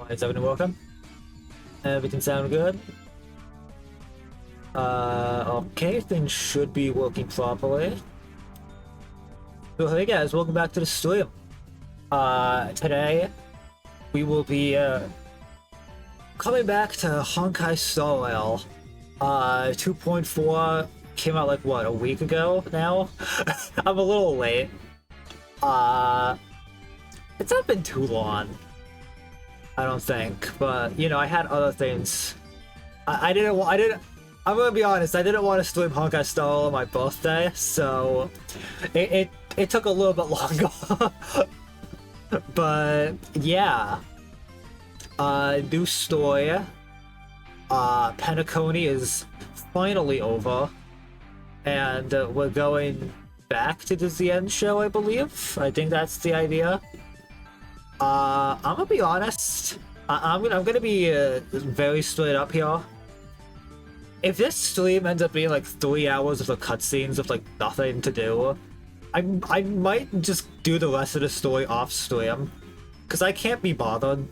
Is everyone welcome? Everything sound good? Okay, things should be working properly. So hey guys, welcome back to the stream. Today we will be coming back to Honkai Star Rail. 2.4 came out like what, a week ago now? I'm a little late. It's not been too long, I don't think, but you know, I had other things. I'm gonna be honest, I didn't want to stream Honkai Star Rail on my birthday, so it took a little bit longer. But yeah, new story. Penacony is finally over, and we're going back to the Zien show, I believe. I think that's the idea. I'm gonna be honest. I'm gonna be very straight up here. If this stream ends up being like 3 hours of the cutscenes with like nothing to do, I might just do the rest of the story off stream, because I can't be bothered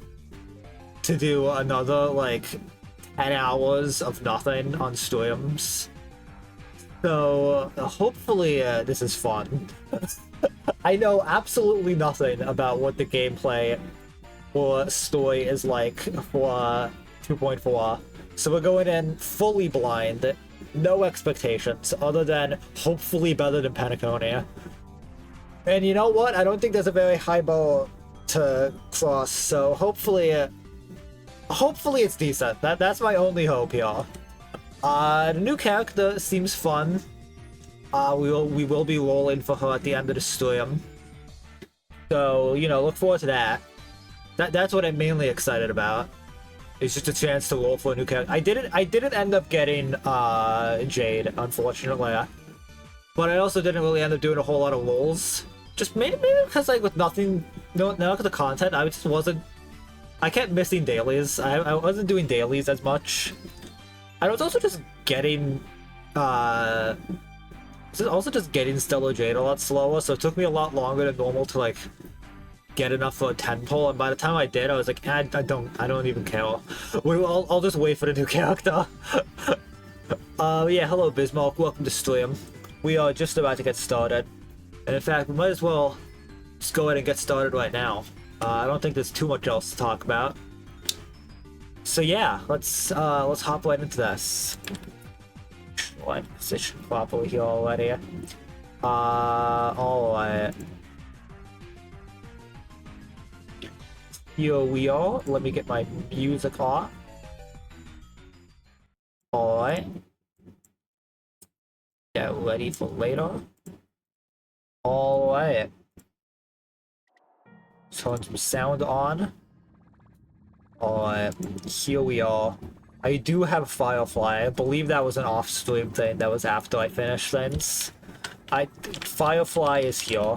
to do another like 10 hours of nothing on streams. So hopefully this is fun. I know absolutely nothing about what the gameplay or story is like for 2.4, so we're going in fully blind, no expectations other than hopefully better than Penacony. And you know what? I don't think there's a very high bar to cross, so hopefully it's decent. That's my only hope here. The new character seems fun. We will be rolling for her at the end of the stream, so you know, look forward to that. That's what I'm mainly excited about. It's just a chance to roll for a new character. I didn't end up getting Jade, unfortunately, but I also didn't really end up doing a whole lot of rolls. Just maybe because like with nothing, no, because the content, I kept missing dailies. I wasn't doing dailies as much. I was also just getting Stellar Jade a lot slower, so it took me a lot longer than normal to like get enough for a 10 pull, and by the time I did, I was like, I don't even care. I'll just wait for the new character. Yeah, hello Bismarck, welcome to stream. We are just about to get started, and in fact, we might as well just go ahead and get started right now. I don't think there's too much else to talk about. So yeah, let's hop right into this. I'm positioned properly here already. Alright. Here we are. Let me get my music off. Alright. Get ready for later. Alright. Turn some sound on. Alright, here we are. I do have Firefly. I believe that was an off-stream thing. That was after I finished things. Firefly is here.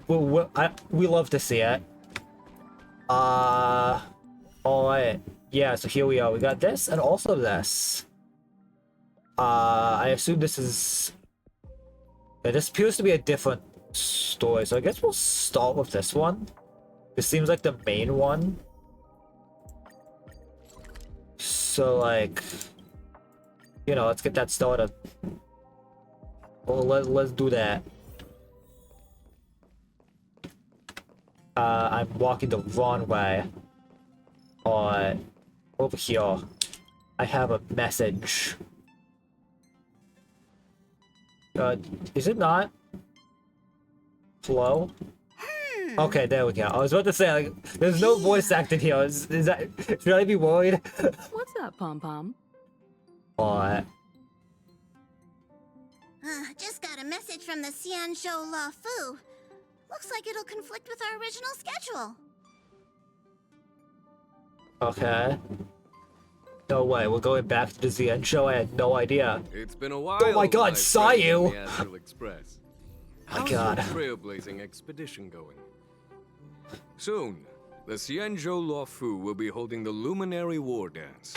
We love to see it. Alright. Yeah, so here we are. We got this and also this. I assume this is... Yeah, this appears to be a different story, so I guess we'll start with this one. This seems like the main one. So, like, you know, let's get that started. Well, let's do that. I'm walking the wrong way. Over here. I have a message. Is it not? Hello? Okay, there we go. I was about to say, like, there's no voice acting here. Is that... Should I be worried? What's that, Pom-Pom? Alright. Just got a message from the Xian Shou La Fu. Looks like it'll conflict with our original schedule. Okay. No way, we're going back to the Zien show? I had no idea. It's been a while. Oh my god, saw you! Express. My god. How's your trailblazing expedition going? Soon, the Xianzhou Luofu will be holding the Luminary War Dance.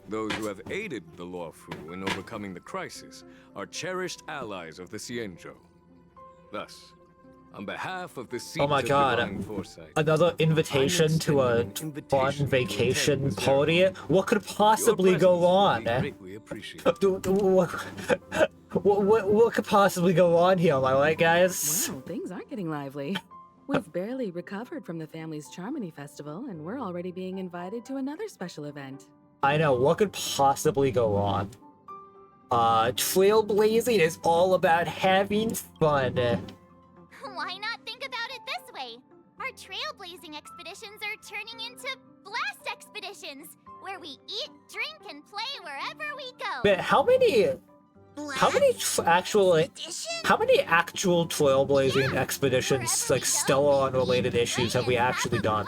Those who have aided the Luofu in overcoming the crisis are cherished allies of the Xianzhou. Thus, On behalf of the seeds Oh my of god. divine foresight, Another invitation to a extending an fun invitation to vacation attend the party? ceremony. What could possibly Your go presence will on? be greatly appreciated. What could possibly go on here, am I right, guys? Wow, things aren't getting lively. We've barely recovered from the family's Charmony Festival, and we're already being invited to another special event. I know, what could possibly go on? Trailblazing is all about having fun. Why not think about it this way? Our trailblazing expeditions are turning into blast expeditions, where we eat, drink, and play wherever we go. But how many actual trailblazing expeditions, like Stellaron related issues, have we actually done?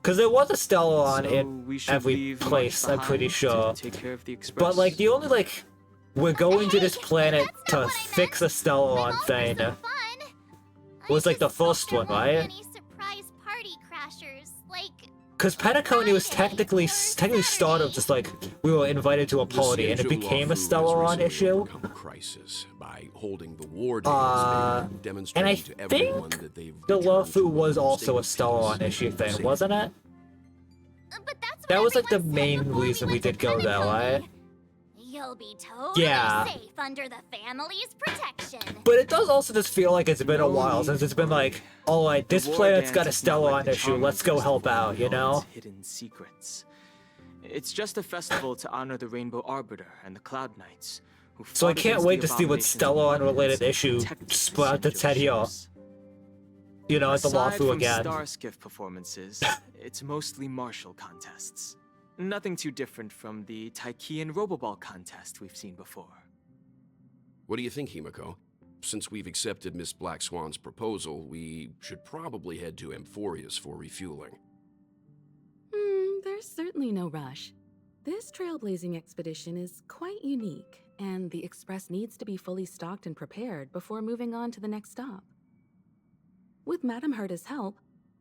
Because there was a Stellaron in every place, I'm pretty sure. But like the only like we're going to this planet to fix a Stellaron thing was like the first one, right? Because Penacony was technically started just like we were invited to a party and it became a Stellaron issue. Crisis by holding the war dance and And I demonstrating to everyone think that they've the returned to Luofu was a also a state of Stellaron peace issue and thing, safety. wasn't it? That was like the main reason we did go there, right? You'll be totally Yeah. safe under the family's protection. But it does also just feel like it's been a while since it's been like, alright, this planet's got a Stellaron issue, let's go help out, you know? Hidden secrets. It's just a festival to honor the Rainbow Arbiter and the Cloud Knights. Who So I fought can't against wait the to see what abominations of Stellaron related Warlands and issue protected the sprout to Sanjo Ted here. ships. You know, at the Aside Luofu from again. star skiff performances, it's mostly martial contests. Nothing too different from the Taikian Roboball contest we've seen before. What do you think, Himiko? Since we've accepted Miss Black Swan's proposal, we should probably head to Amphorius for refueling. There's certainly no rush. This trailblazing expedition is quite unique, and the Express needs to be fully stocked and prepared before moving on to the next stop. With Madame Herta's help,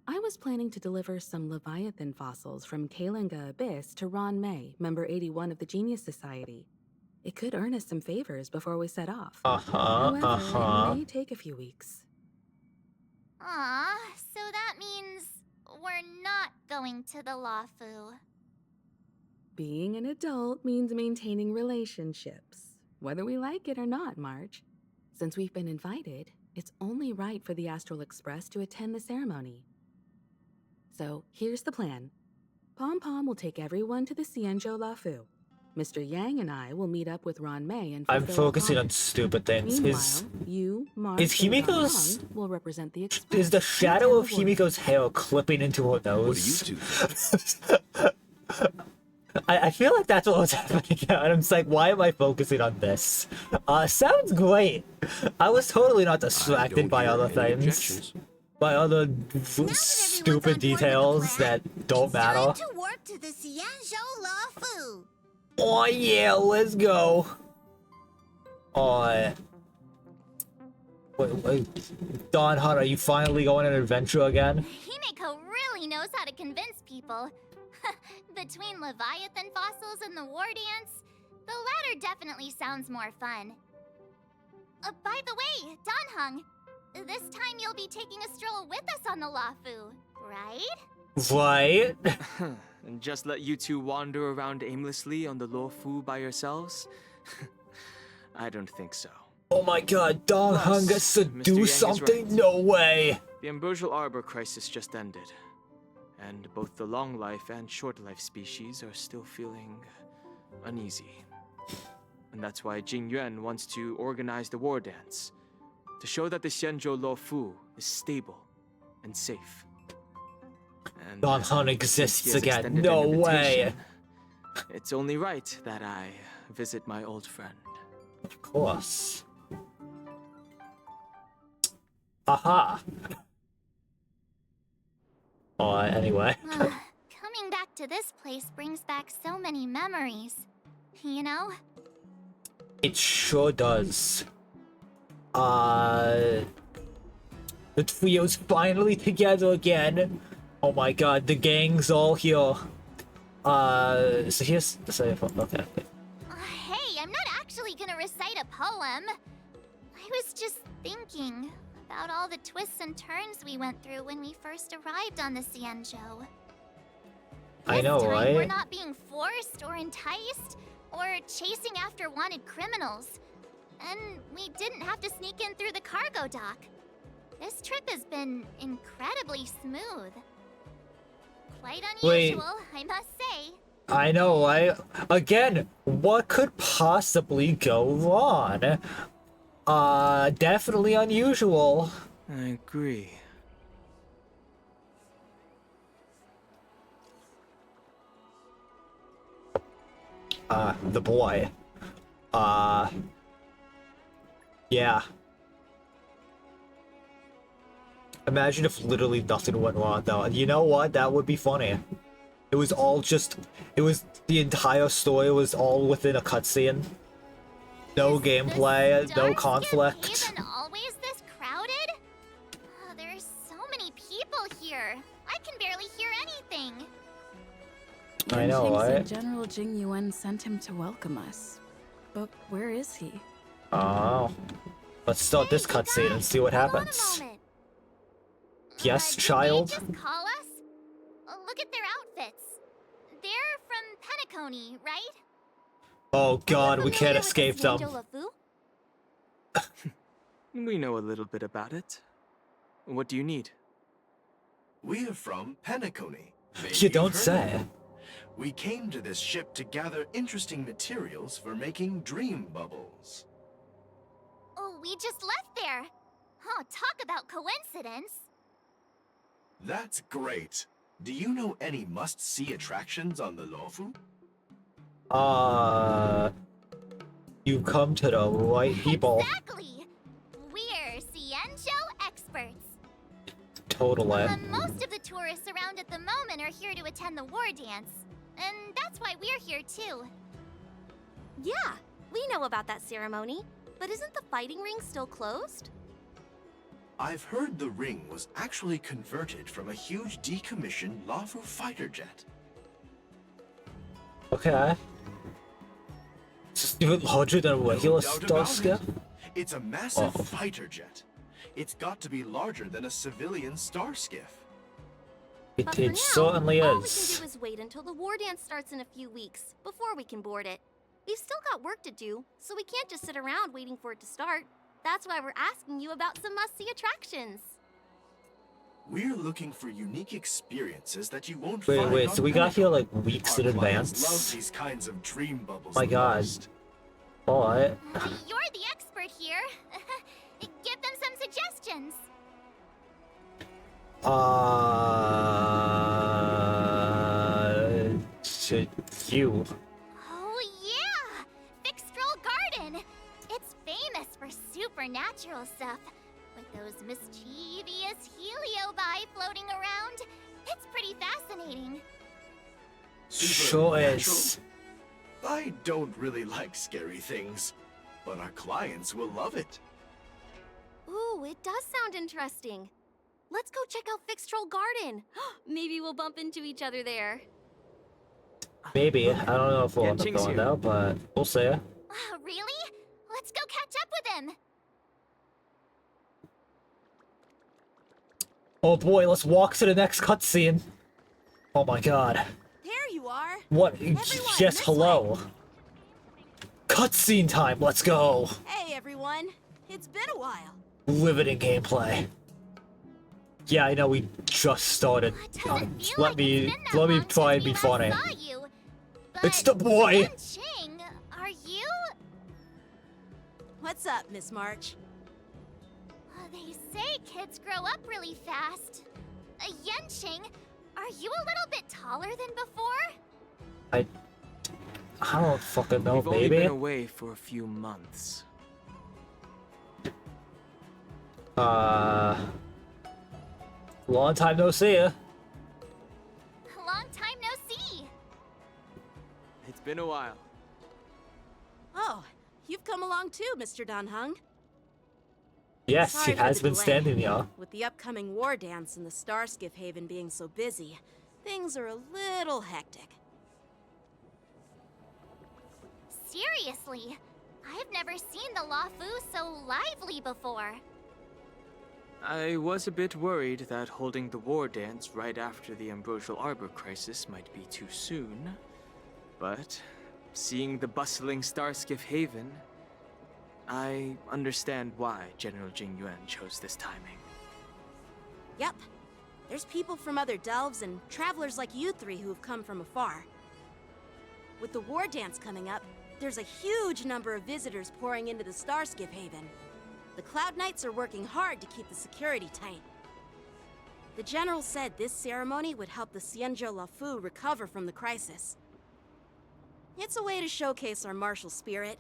I was planning to deliver some Leviathan fossils from Kalinga Abyss to Ron May, member 81 of the Genius Society. It could earn us some favors before we set off. However, it may take a few weeks. Aw, so that means we're not going to the Luofu. Being an adult means maintaining relationships, whether we like it or not, March. Since we've been invited, it's only right for the Astral Express to attend the ceremony. So, here's the plan. Pom Pom will take everyone to the Xianzhou Luofu. Mr. Yang and I will meet up with Ron May and I'm fulfill our focusing on promise. stupid things. Meanwhile, you, March, is and Himiko's- Dong will represent the Express. Is the and shadow of attend the Himiko's hair clipping into her What do you nose? two think? I feel like that's what was happening here, and I'm just like, why am I focusing on this? Sounds great. I was totally not I distracted don't by hear other any things. objections. By other everyone's on board stupid with the details plan, that don't it's matter. time to warp to the Xianzhou Luofu. Oh yeah, let's go. Wait, Don Hunt, are you finally going on an adventure again? Himiko really knows how to convince people. Between Leviathan fossils and the war dance, the latter definitely sounds more fun. By the way, Don Hung, this time you'll be taking a stroll with us on the Luofu, right? Right? And just let you two wander around aimlessly on the Luofu by yourselves? I don't think so. Oh my god, Don Plus, Hung gets to Mr. do Yang is something? right. No way. The Ambrosial Arbor crisis just ended, and both the long life and short life species are still feeling uneasy. And that's why Jing Yuan wants to organize the war dance, to show that the Xianzhou Luofu is stable and safe. And Don Hunt since he exists has again. extended No an way. invitation, it's only right that I visit my old friend. Of course. Aha. Anyway. Coming back to this place brings back so many memories. You know? It sure does. The trio's finally together again. Oh my god, the gang's all here. So here's the save. Okay. Hey, I'm not actually gonna recite a poem. I was just thinking about all the twists and turns we went through when we first arrived on the Xianzhou. I know, This time, we're right? not being forced or enticed or chasing after wanted criminals. And we didn't have to sneak in through the cargo dock. This trip has been incredibly smooth. Quite Wait. unusual, I must say. I know, again, what could possibly go wrong? Definitely unusual. I agree. The boy. Yeah. Imagine if literally nothing went wrong, though. You know what? That would be funny. It was all just... It was... The entire story was all within a cutscene. No gameplay, no Dark conflict. Haven always this crowded? Oh, there's so many people here. I can barely hear anything. I know, Yunqing said right? General Jing Yuan sent him to welcome us. But where is he? Oh. Let's start this Hey, you cutscene and guys, see what hold on a happens. moment. Yes, Did child? they just call us? Look at their outfits. They're from Penacony, right? Oh god, Are we you can't familiar with the escape them. Xianzhou Lafu? We know a little bit about it. What do you need? We're from Penacony. Maybe You you've don't heard of say. it. We came to this ship to gather interesting materials for making dream bubbles. Oh, we just left there. Oh, talk about coincidence. That's great. Do you know any must-see attractions on the Luofu? You come to the right people. Exactly. We're Xianzhou experts. Totally. Most of the tourists around at the moment are here to attend the war dance. And that's why we're here too. Yeah, we know about that ceremony. But isn't the fighting ring still closed? I've heard the ring was actually converted from a huge decommissioned Luofu fighter jet. Okay. It's even larger than a regular No doubt about Starskiff? it. It's a massive Oh. fighter jet. It's got to be larger than a civilian star skiff. It, But for it now, certainly all we can is. do is wait until the war dance starts in a few weeks before we can board it. We've still got work to do, so we can't just sit around waiting for it to start. That's why we're asking you about some must-see attractions. We're looking for unique experiences that you won't Wait, find wait, on so we got here like Penacony. weeks Our in clients advance? love these kinds of dream bubbles. My the god. most. Alright. You're the expert here. Give them some suggestions. To you. Oh yeah! Fixstroll Garden! It's famous for supernatural stuff. With those mischievous heliobi floating around. It's pretty fascinating. Sure is. Supernatural? I don't really like scary things, but our clients will love it. Ooh, it does sound interesting. Let's go check out Fixstroll Garden. Maybe we'll bump into each other there. Maybe. I don't know if we'll Yeah, end up Jinx going here. there, but we'll see. Really? Let's go catch up with him. Oh boy, let's walk to the next cutscene. Oh my god. There you are. What? Everyone, Yes, this hello. Cutscene time, let's go. Hey, everyone. It's been a while. Riveting gameplay. Yeah, I know we just started. Doesn't feel Let like me it's been that let me long try and since be we last funny. saw you. It's But the boy. Yanqing, are you? What's up, Miss March? They say kids grow up really fast. Yanqing, are you a little bit taller than before? I don't fucking know, We've only baby. been away for a few months. Long time no see. Long time no see. It's been a while. Oh, you've come along too, Mr. Danheng. Yes, Sorry she for has the been delay. standing here. With the upcoming war dance and the Starskiff Haven being so busy, things are a little hectic. Seriously, I've never seen the Luofu so lively before. I was a bit worried that holding the war dance right after the Ambrosial Arbor crisis might be too soon. But seeing the bustling Starskiff Haven, I understand why General Jing Yuan chose this timing. Yep. There's people from other delves and travelers like you three who have come from afar. With the war dance coming up, there's a huge number of visitors pouring into the Starskiff Haven. The Cloud Knights are working hard to keep the security tight. The General said this ceremony would help the Xianzhou Luofu recover from the crisis. It's a way to showcase our martial spirit,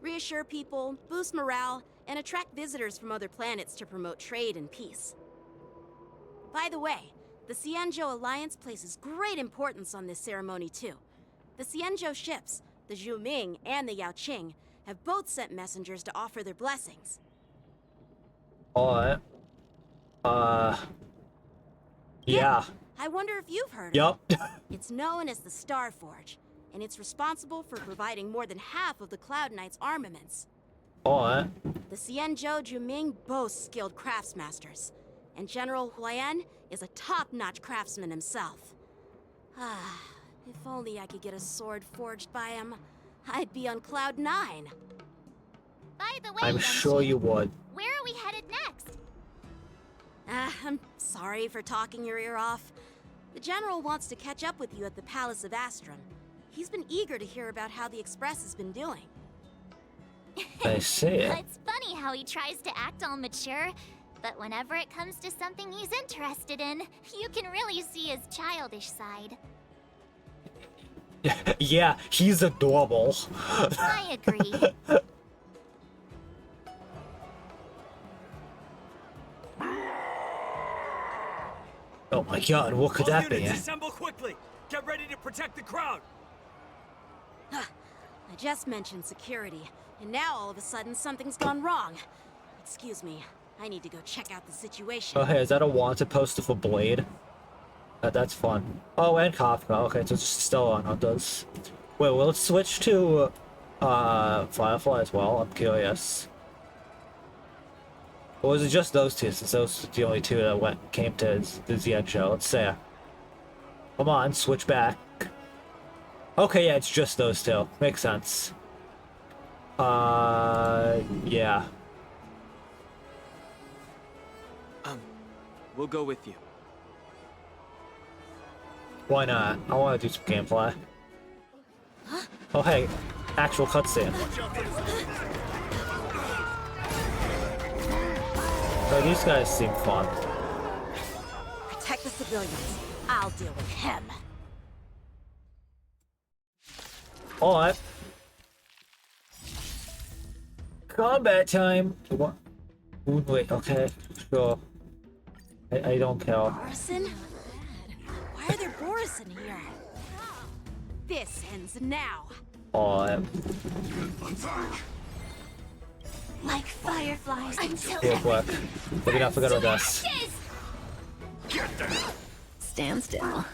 reassure people, boost morale, and attract visitors from other planets to promote trade and peace. By the way, the Xianzhou Alliance places great importance on this ceremony too. The Xianzhou ships, the Zhu Ming and the Yaoqing, have both sent messengers to offer their blessings. Alright. Yeah. I wonder if you've heard of Yup. it. It's known as the Star Forge, and it's responsible for providing more than half of the Cloud Knights' armaments. Alright. The Xianzhou Juming boasts skilled craftsmasters, and General Huayan is a top-notch craftsman himself. Ah, if only I could get a sword forged by him, I'd be on Cloud 9. By the way, I'm sure Yunqi, you would. where are we headed next? I'm sorry for talking your ear off. The General wants to catch up with you at the Palace of Astrum. He's been eager to hear about how the Express has been doing. I see. It's funny how he tries to act all mature, but whenever it comes to something he's interested in, you can really see his childish side. Yeah, he's adorable. I agree. Oh my god, what could that be? Assemble quickly! Get ready to protect the crowd! I just mentioned security, and now all of a sudden something's gone wrong. Excuse me, I need to go check out the situation. Oh hey, is that a wanted poster for Blade? That's fun. Oh, and Kafka. Okay, so it's still on Hunters. Wait, will it switch to Firefly as well? I'm curious. Or was it just those two, since those are the only two that came to the Xian show? Let's see. Come on, switch back. Okay, yeah, it's just those two. Makes sense. Yeah. We'll go with you. Why not? I want to do some gameplay. Oh hey, actual cutscene. Oh, these guys seem fun. Protect the civilians. I'll deal with him. Alright. Combat time! What? Wait, okay, sure. I don't care. Borison? Why are there Borison here? This ends now. Alright. Like fireflies until Real quick. Maybe not forget about this. Stand still.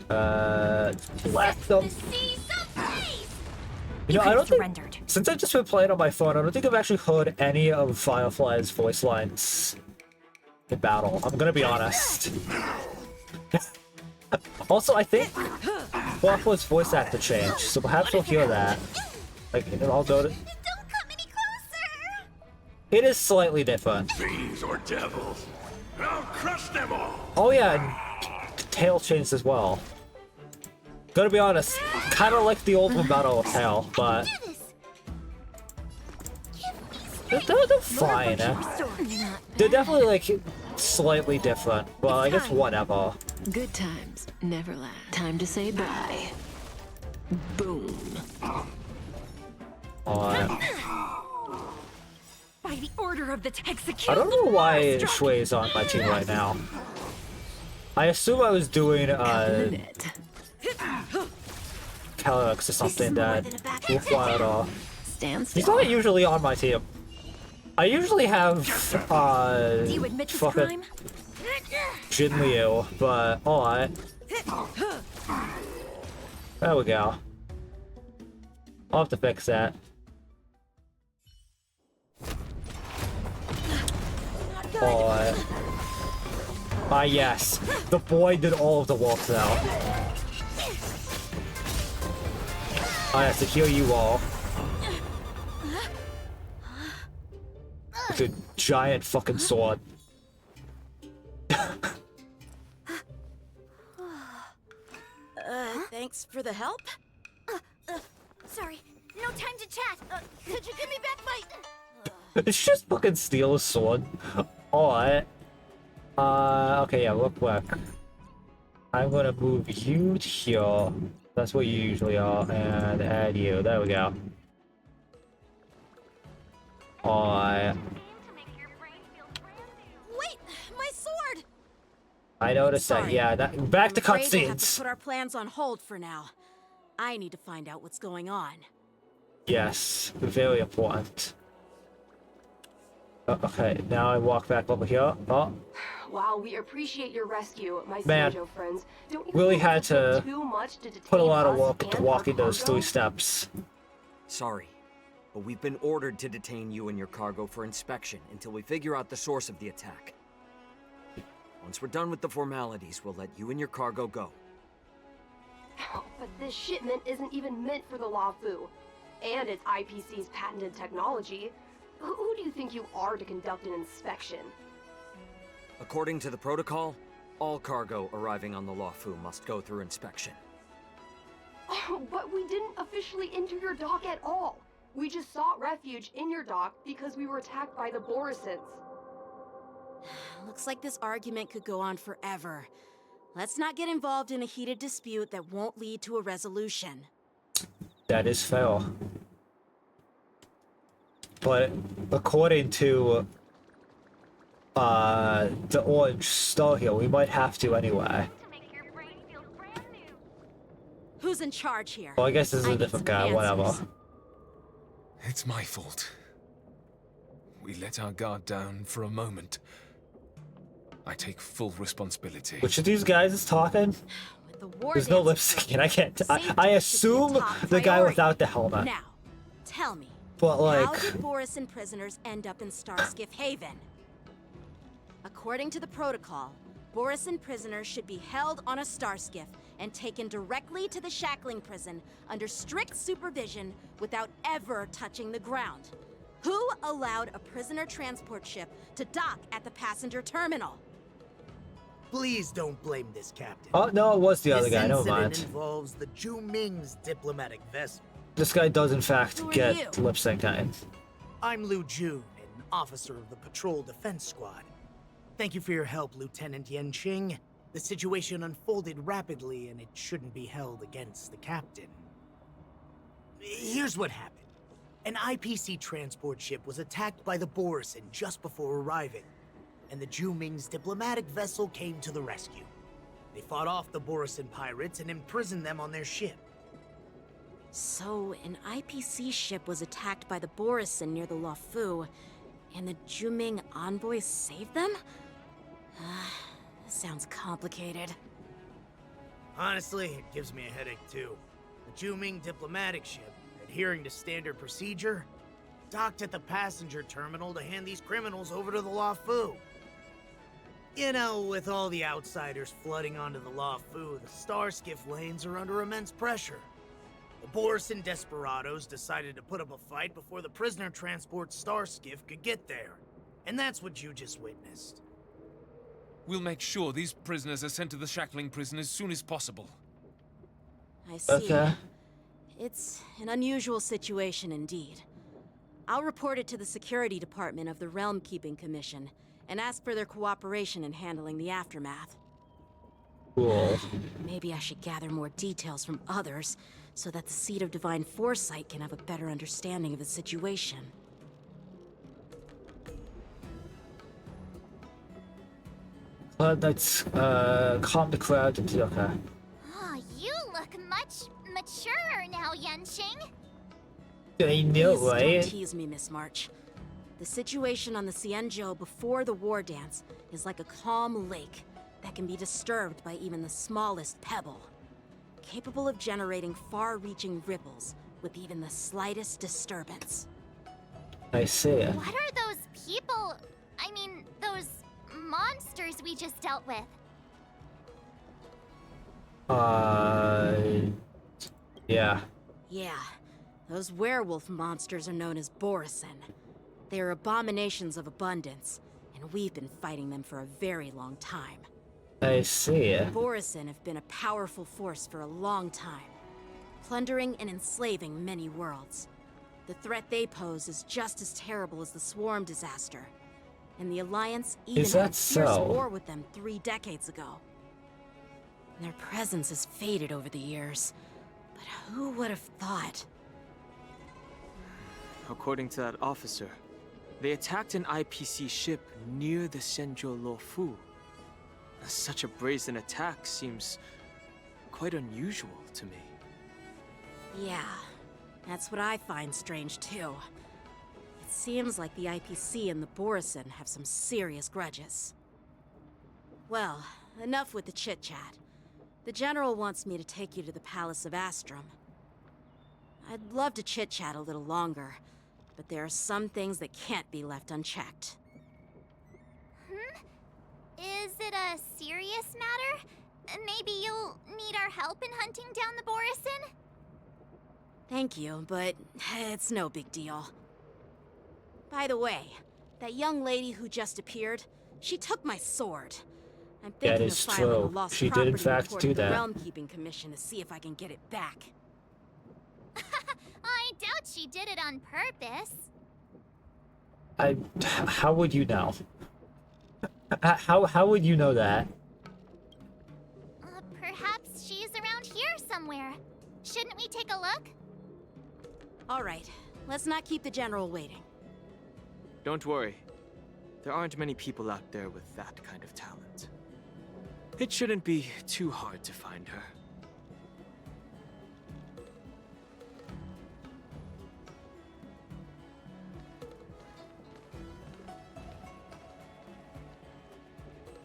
Blast them. see some place! You know, I don't think, since I've just been playing on my phone, I don't think I've actually heard any of Firefly's voice lines in battle. I'm gonna be honest. Also, I think Firefly's voice actor changed, so perhaps we'll hear that. Like, I'll do it. Don't come any closer! It is slightly different. Fiends or devils! I'll crush them all! Oh yeah, and Tail changed as well. Gotta be honest, kind of like the old one battle of Tail, but they're fine. They're definitely like slightly different, but I guess whatever. Good times never last. Time to say bye. Boom. Alright. By the order of the execute. I don't know why Shui's on my team right now. I assume I was doing Calyx or something that will fly at all. Stand He's still. not usually on my team. I usually have Do you admit this fucking crime? Jin Liu, but alright. There we go. I'll have to fix that. Not Alright. Ah, yes. The boy did all of the work now. I have to heal you all. It's a giant fucking sword. Thanks for the help. Sorry, no time to chat. Could you give me back my... Did she just fucking steal a sword? Alright. Okay, yeah, real quick. I'm gonna move you to here. That's what you usually are, and add you. There we go. Alright. Wait, my sword! I noticed that, Sorry. yeah, that back to I'm afraid we'll have to cutscenes. put our plans on hold for now. I need to find out what's going on. Yes, very important. Okay, now I walk back over here. Oh, While we appreciate your rescue, my man, Sanjo friends, don't you really think had it's a bit to too much to detain put a lot of us work into and walking our those cargo? 3 steps. Sorry, but we've been ordered to detain you and your cargo for inspection until we figure out the source of the attack. Once we're done with the formalities, we'll let you and your cargo go. But this shipment isn't even meant for the Luofu, and it's IPC's patented technology. Who do you think you are to conduct an inspection? According to the protocol, all cargo arriving on the Luofu must go through inspection. But we didn't officially enter your dock at all. We just sought refuge in your dock because we were attacked by the Borisons. Looks like this argument could go on forever. Let's not get involved in a heated dispute that won't lead to a resolution. That is fair. But according to the orange star here, we might have to anyway. Who's in charge here? Well, I guess this is a different guy, whatever. It's my fault. We let our guard down for a moment. I take full responsibility. Which of these guys is talking? There's no lip syncing. I can't. I assume the guy without the helmet. Now, tell me. But like, how did Borisin prisoners end up in Starskiff Haven? According to the protocol, Borisin prisoners should be held on a Starskiff and taken directly to the shackling prison under strict supervision without ever touching the ground. Who allowed a prisoner transport ship to dock at the passenger terminal? Please don't blame this captain. oh no, it was the other guy. Never This incident mind. involves the Ju Ming's diplomatic vessel. This guy does in fact Who are get you? lip syncing. I'm Liu Jun, an officer of the Patrol Defense Squad. Thank you for your help, Lieutenant Yenqing. The situation unfolded rapidly, and it shouldn't be held against the captain. Here's what happened. An IPC transport ship was attacked by the Borisin just before arriving, and the Ju Ming's diplomatic vessel came to the rescue. They fought off the Borisin pirates and imprisoned them on their ship. So, an IPC ship was attacked by the Borisin near the Luofu, and the Juming envoys saved them? This sounds complicated. Honestly, it gives me a headache too. The Ju Ming diplomatic ship, adhering to standard procedure, docked at the passenger terminal to hand these criminals over to the Luofu. You know, with all the outsiders flooding onto the Luofu, the Starskiff lanes are under immense pressure. The Borisin desperados decided to put up a fight before the prisoner transport Starskiff could get there. And that's what you just witnessed. We'll make sure these prisoners are sent to the shackling prison as soon as possible. I see. Okay. It's an unusual situation indeed. I'll report it to the security department of the Realm Keeping Commission and ask for their cooperation in handling the aftermath. Cool. Maybe I should gather more details from others so that the Seat of Divine Foresight can have a better understanding of the situation. Let's calm the crowd into okay. Oh, you look much maturer now, Yenqing. I know, Please right? don't tease me, Miss March. The situation on the Xianzhou before the war dance is like a calm lake that can be disturbed by even the smallest pebble, capable of generating far-reaching ripples with even the slightest disturbance. I see. What are those people? I mean, those monsters we just dealt with? Yeah. Yeah, those werewolf monsters are known as Borison. They are abominations of abundance, and we've been fighting them for a very long time. I see. Borison have been a powerful force for a long time, plundering and enslaving many worlds. The threat they pose is just as terrible as the Swarm disaster, and the Alliance even Is had a that fierce so? war with them 3 decades ago. Their presence has faded over the years, but who would have thought? According to that officer, they attacked an IPC ship near the Shenzhou Luofu. Such a brazen attack seems quite unusual to me. Yeah, that's what I find strange too. It seems like the IPC and the Borison have some serious grudges. Well, enough with the chit-chat. The General wants me to take you to the Palace of Astrum. I'd love to chit-chat a little longer, but there are some things that can't be left unchecked. Is it a serious matter? Maybe you'll need our help in hunting down the Borison? Thank you, but it's no big deal. By the way, that young lady who just appeared, she took my sword. I'm That thinking is of filing a true. lost She did in property fact report do to the that. Realm Keeping Commission to see if I can get it back. I doubt she did it on purpose. How would you know? How would you know that? Perhaps she's around here somewhere. Shouldn't we take a look? All right, let's not keep the General waiting. Don't worry. There aren't many people out there with that kind of talent. It shouldn't be too hard to find her.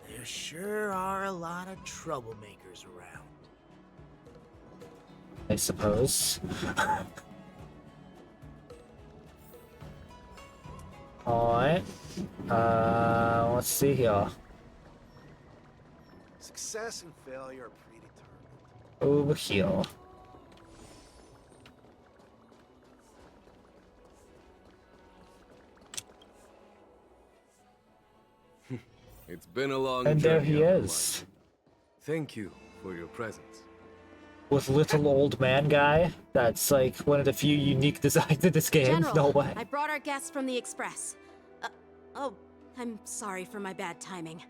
There sure are a lot of troublemakers around. I suppose. Alright. Let's see here. Success and failure are predetermined. Over here. It's been a long And there journey, he Uncle is. Mike. Thank you for your presence. With little old man guy. That's like one of the few unique designs in this game. General, No way. I brought our guests from the Express. Oh, I'm sorry for my bad timing.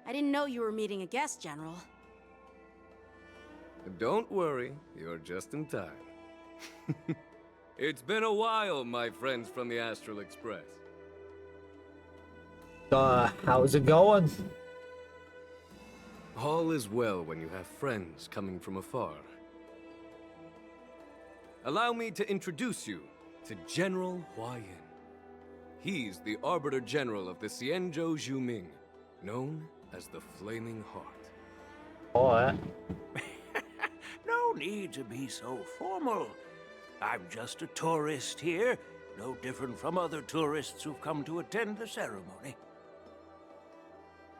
I didn't know you were meeting a guest, General. Don't worry, you're just in time. It's been a while, my friends from the Astral Express. How's it going? All is well when you have friends coming from afar. Allow me to introduce you to General Hua Yin. He's the Arbiter General of the Xianzhou Zhuming, known as the Flaming Heart. Alright. No need to be so formal. I'm just a tourist here, no different from other tourists who've come to attend the ceremony.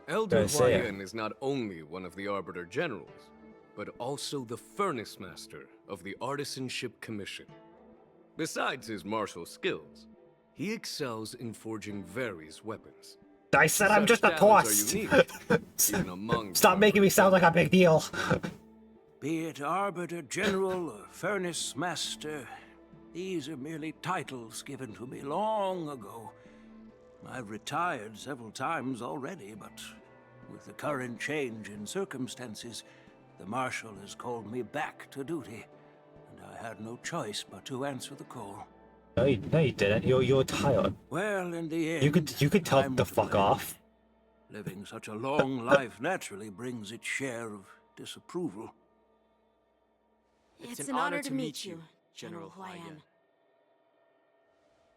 Elder Hua Yin is not only one of the Arbiter Generals, but also the Furnace Master of the Artisanship Commission. Besides his martial skills, he excels in forging various weapons. I said I'm Such just a talents tourist. are unique, even among Stop making me sound like a big deal. Be it Arbiter General or Furnace Master, these are merely titles given to me long ago. I've retired several times already, but with the current change in circumstances, the Marshal has called me back to duty, and I had no choice but to answer the call. No, you didn't. You're tired. Well, in the end, You could tell the fuck off. living such a long life naturally brings its share of disapproval. It's an honor to meet you, General Hua Yin.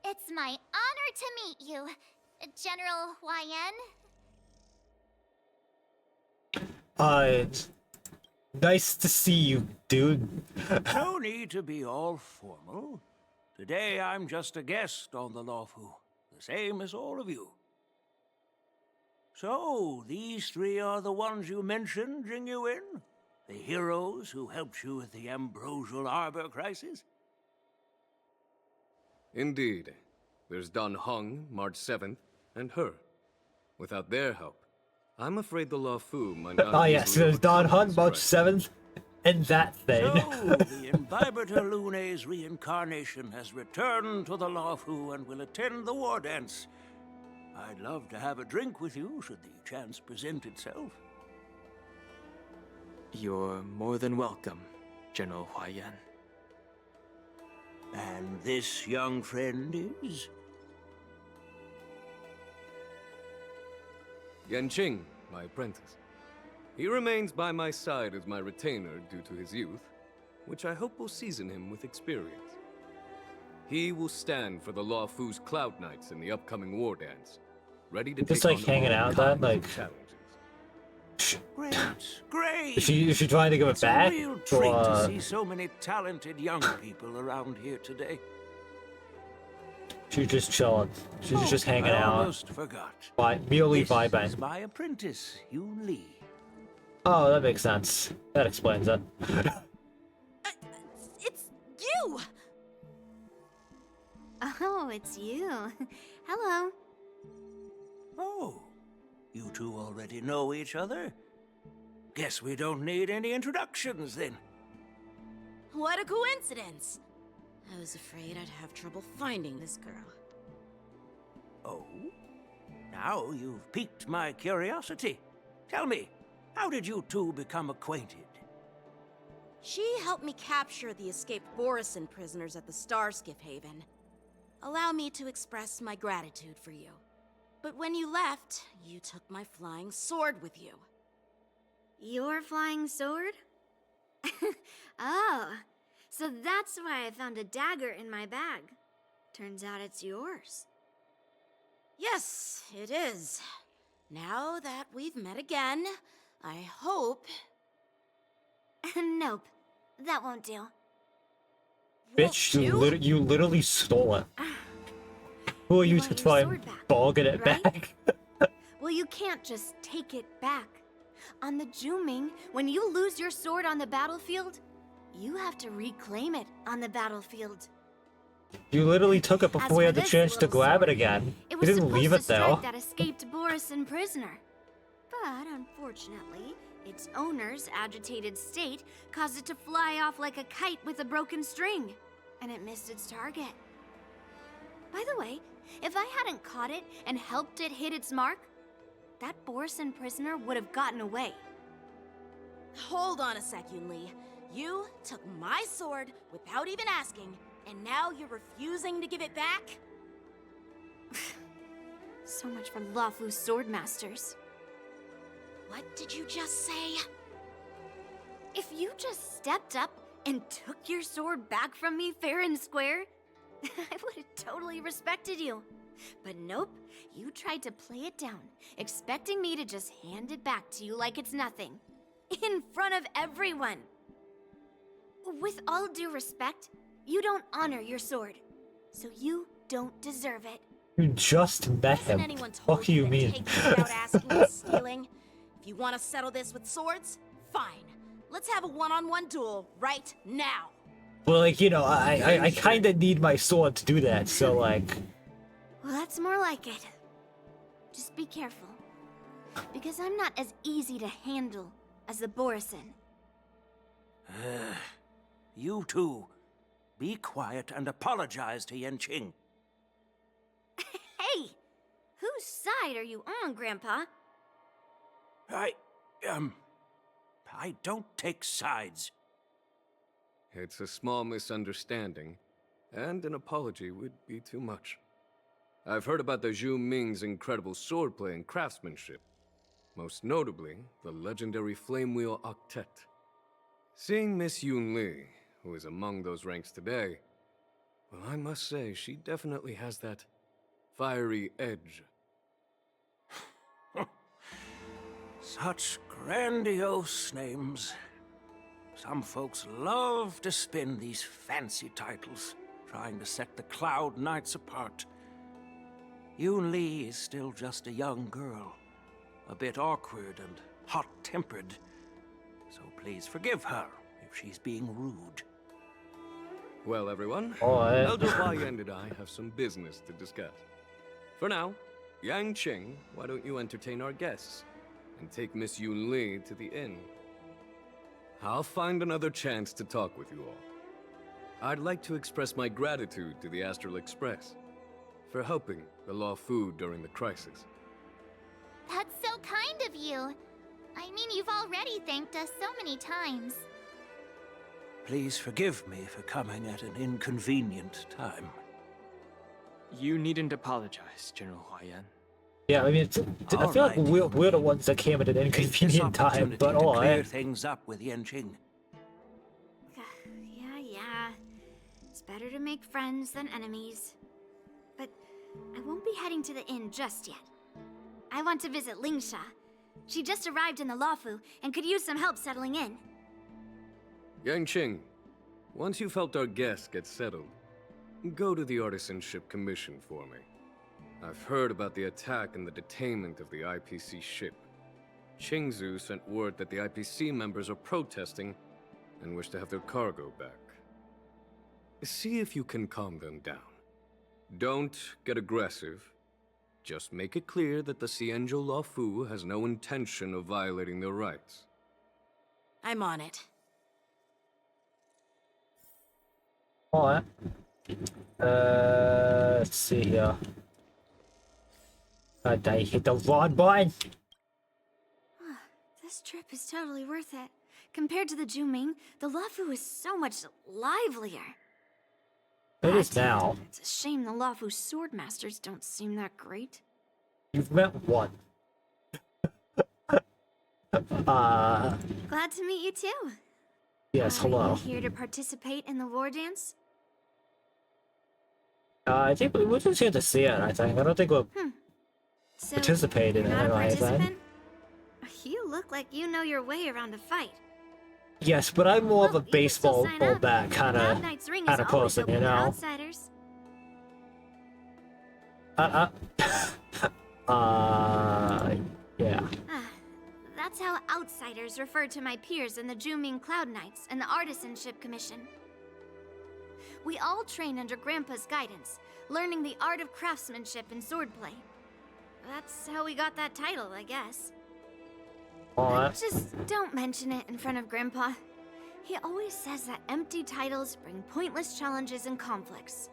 It's my honor to meet you, General Hua Yin. Nice to see you, dude. No need to be all formal. Today I'm just a guest on the Luofu, the same as all of you. So, these three are the ones you mentioned, Jingyuin? The heroes who helped you with the Ambrosial Arbor crisis? Indeed. There's Don Hung, March 7th, and her. Without their help, I'm afraid the Luofu might not Oh yes, easily there's Don overcome Hunt, this March crisis. 7th, and that thing. So, the Imbibitor Lune's reincarnation has returned to the Luofu and will attend the war dance. I'd love to have a drink with you, should the chance present itself. You're more than welcome, General Huaiyan. And this young friend is? Yanqing, my apprentice. He remains by my side as my retainer due to his youth, which I hope will season him with experience. He will stand for the Luofu's Cloud Knights in the upcoming war dance, ready to Just take like on hanging all out, that kinds like. of challenges. Great! Is she trying to give it It's back? a real treat Or, to see so many talented young people around here today. she's just chilling. She's just hanging I out. almost forgot. Merely This vibing. is my apprentice, Yoon Lee. Oh, that makes sense. That explains it. It's you! Oh, it's you. Hello. Oh, you two already know each other? Guess we don't need any introductions then. What a coincidence! I was afraid I'd have trouble finding this girl. Oh? Now you've piqued my curiosity. Tell me, how did you two become acquainted? She helped me capture the escaped Borisin prisoners at the Starskiff Haven. Allow me to express my gratitude for you. But when you left, you took my flying sword with you. Your flying sword? Oh, so that's why I found a dagger in my bag. Turns out it's yours. Yes, it is. Now that we've met again, I hope... Nope, that won't do. Bitch, you literally stole it. Who are you to try and bargain it back? Well, you can't just take it back. On the Juming, when you lose your sword on the battlefield, you have to reclaim it on the battlefield. You literally took it As before we for had the this chance to little grab it sword, again. It You was didn't supposed leave to it there. strike that escaped Borisin prisoner. But unfortunately, its owner's agitated state caused it to fly off like a kite with a broken string, and it missed its target. By the way, if I hadn't caught it and helped it hit its mark, that Borisin prisoner would have gotten away. Hold on a sec, Yoon Lee. You took my sword without even asking, and now you're refusing to give it back? So much for Luofu swordmasters. What did you just say? If you just stepped up and took your sword back from me fair and square, I would have totally respected you. But nope, you tried to play it down, expecting me to just hand it back to you like it's nothing. In front of everyone. With all due respect, you don't honor your sword. So you don't deserve it. You just met him. What do you mean? Take it without asking and stealing. If you want to settle this with swords, fine. Let's have a one-on-one duel right now. Well, like, you know, I kind of need my sword to do that, so, like... Well, that's more like it. Just be careful. Because I'm not as easy to handle as the Borisin. You two, be quiet and apologize to Yanqing. Hey! Whose side are you on, Grandpa? I don't take sides. It's a small misunderstanding, and an apology would be too much. I've heard about the Zhu Ming's incredible swordplay and craftsmanship, most notably the legendary Flame Wheel Octet. Seeing Miss Yoon Lee, who is among those ranks today, well, I must say she definitely has that fiery edge. Such grandiose names. Some folks love to spin these fancy titles, trying to set the Cloud Knights apart. Yoon Lee is still just a young girl, a bit awkward and hot-tempered. So please forgive her if she's being rude. Well, everyone, Alright. Elder Huayan and I have some business to discuss. For now, Yang Qing, why don't you entertain our guests and take Miss Yun Li to the inn? I'll find another chance to talk with you all. I'd like to express my gratitude to the Astral Express for helping the Law Fu during the crisis. That's so kind of you. I mean, you've already thanked us so many times. Please forgive me for coming at an inconvenient time. You needn't apologize, General Huayan. Yeah, I mean, I feel like we're the ones that came at an inconvenient time, but to clear alright. things up with Yanqing. Yeah. It's better to make friends than enemies. But I won't be heading to the inn just yet. I want to visit Lingsha. She just arrived in the Luofu and could use some help settling in. Yang Qing, once you've helped our guests get settled, go to the Artisanship Commission for me. I've heard about the attack and the detainment of the IPC ship. Qingzu sent word that the IPC members are protesting and wish to have their cargo back. See if you can calm them down. Don't get aggressive. Just make it clear that the Xianzhou Luofu has no intention of violating their rights. I'm on it. Alright. Let's see here. Did I hit the wrong button? This trip is totally worth it. Compared to the Juming, the Luofu is so much livelier. It is now. It's a shame the Luofu swordmasters don't seem that great. You've met one. Glad to meet you too. Yes, hello. Are you here to participate in the war dance? I think we're just here to see it, I think. I don't think we're So, participating in you're it not a or anything. participant? You look like you know your way around a fight. Yes, but I'm more of a baseball bat kind Cloud Knight's ring is of always person, open you to know? outsiders. Yeah. That's how outsiders refer to my peers in the Juming Cloud Knights and the Artisanship Commission. We all train under Grandpa's guidance, learning the art of craftsmanship and swordplay. That's how we got that title, I guess. Just don't mention it in front of Grandpa. He always says that empty titles bring pointless challenges and conflicts.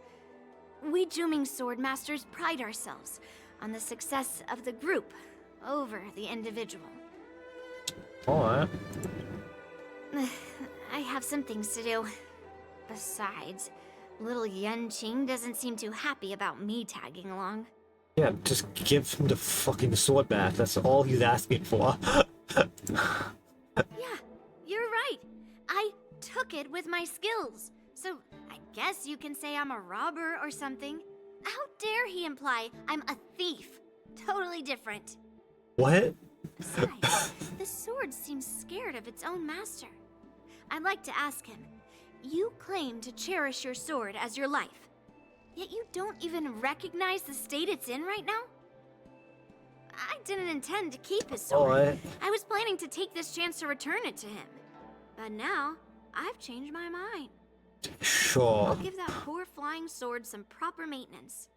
We Juming Swordmasters pride ourselves on the success of the group over the individual. Alright. I have some things to do. Besides, little Yan Qing doesn't seem too happy about me tagging along. Yeah, just give him the fucking sword back. That's all he's asking for. Yeah, you're right. I took it with my skills. So I guess you can say I'm a robber or something. How dare he imply I'm a thief? Totally different. What? Besides, the sword seems scared of its own master. I'd like to ask him, you claim to cherish your sword as your life, yet you don't even recognize the state it's in right now? I didn't intend to keep his sword. I was planning to take this chance to return it to him. But now, I've changed my mind. Sure. I'll give that poor flying sword some proper maintenance.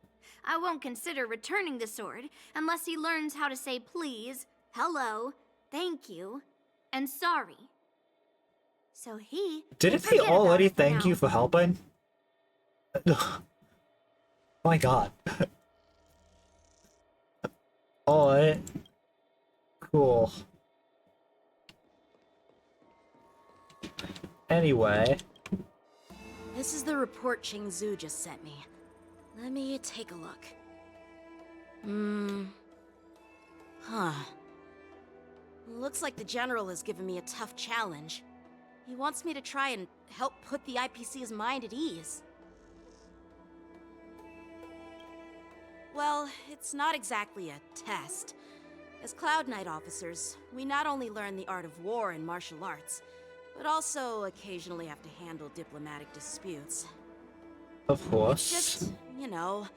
I won't consider returning the sword unless he learns how to say please, hello, thank you, and sorry. So he Didn't he already thank you for helping? My god. Alright. Cool. Anyway. This is the report Qingzu just sent me. Let me take a look. Looks like the General has given me a tough challenge. He wants me to try and help put the IPC's mind at ease. Well, it's not exactly a test. As Cloud Knight officers, we not only learn the art of war and martial arts, but also occasionally have to handle diplomatic disputes. Of course. It's just, you know,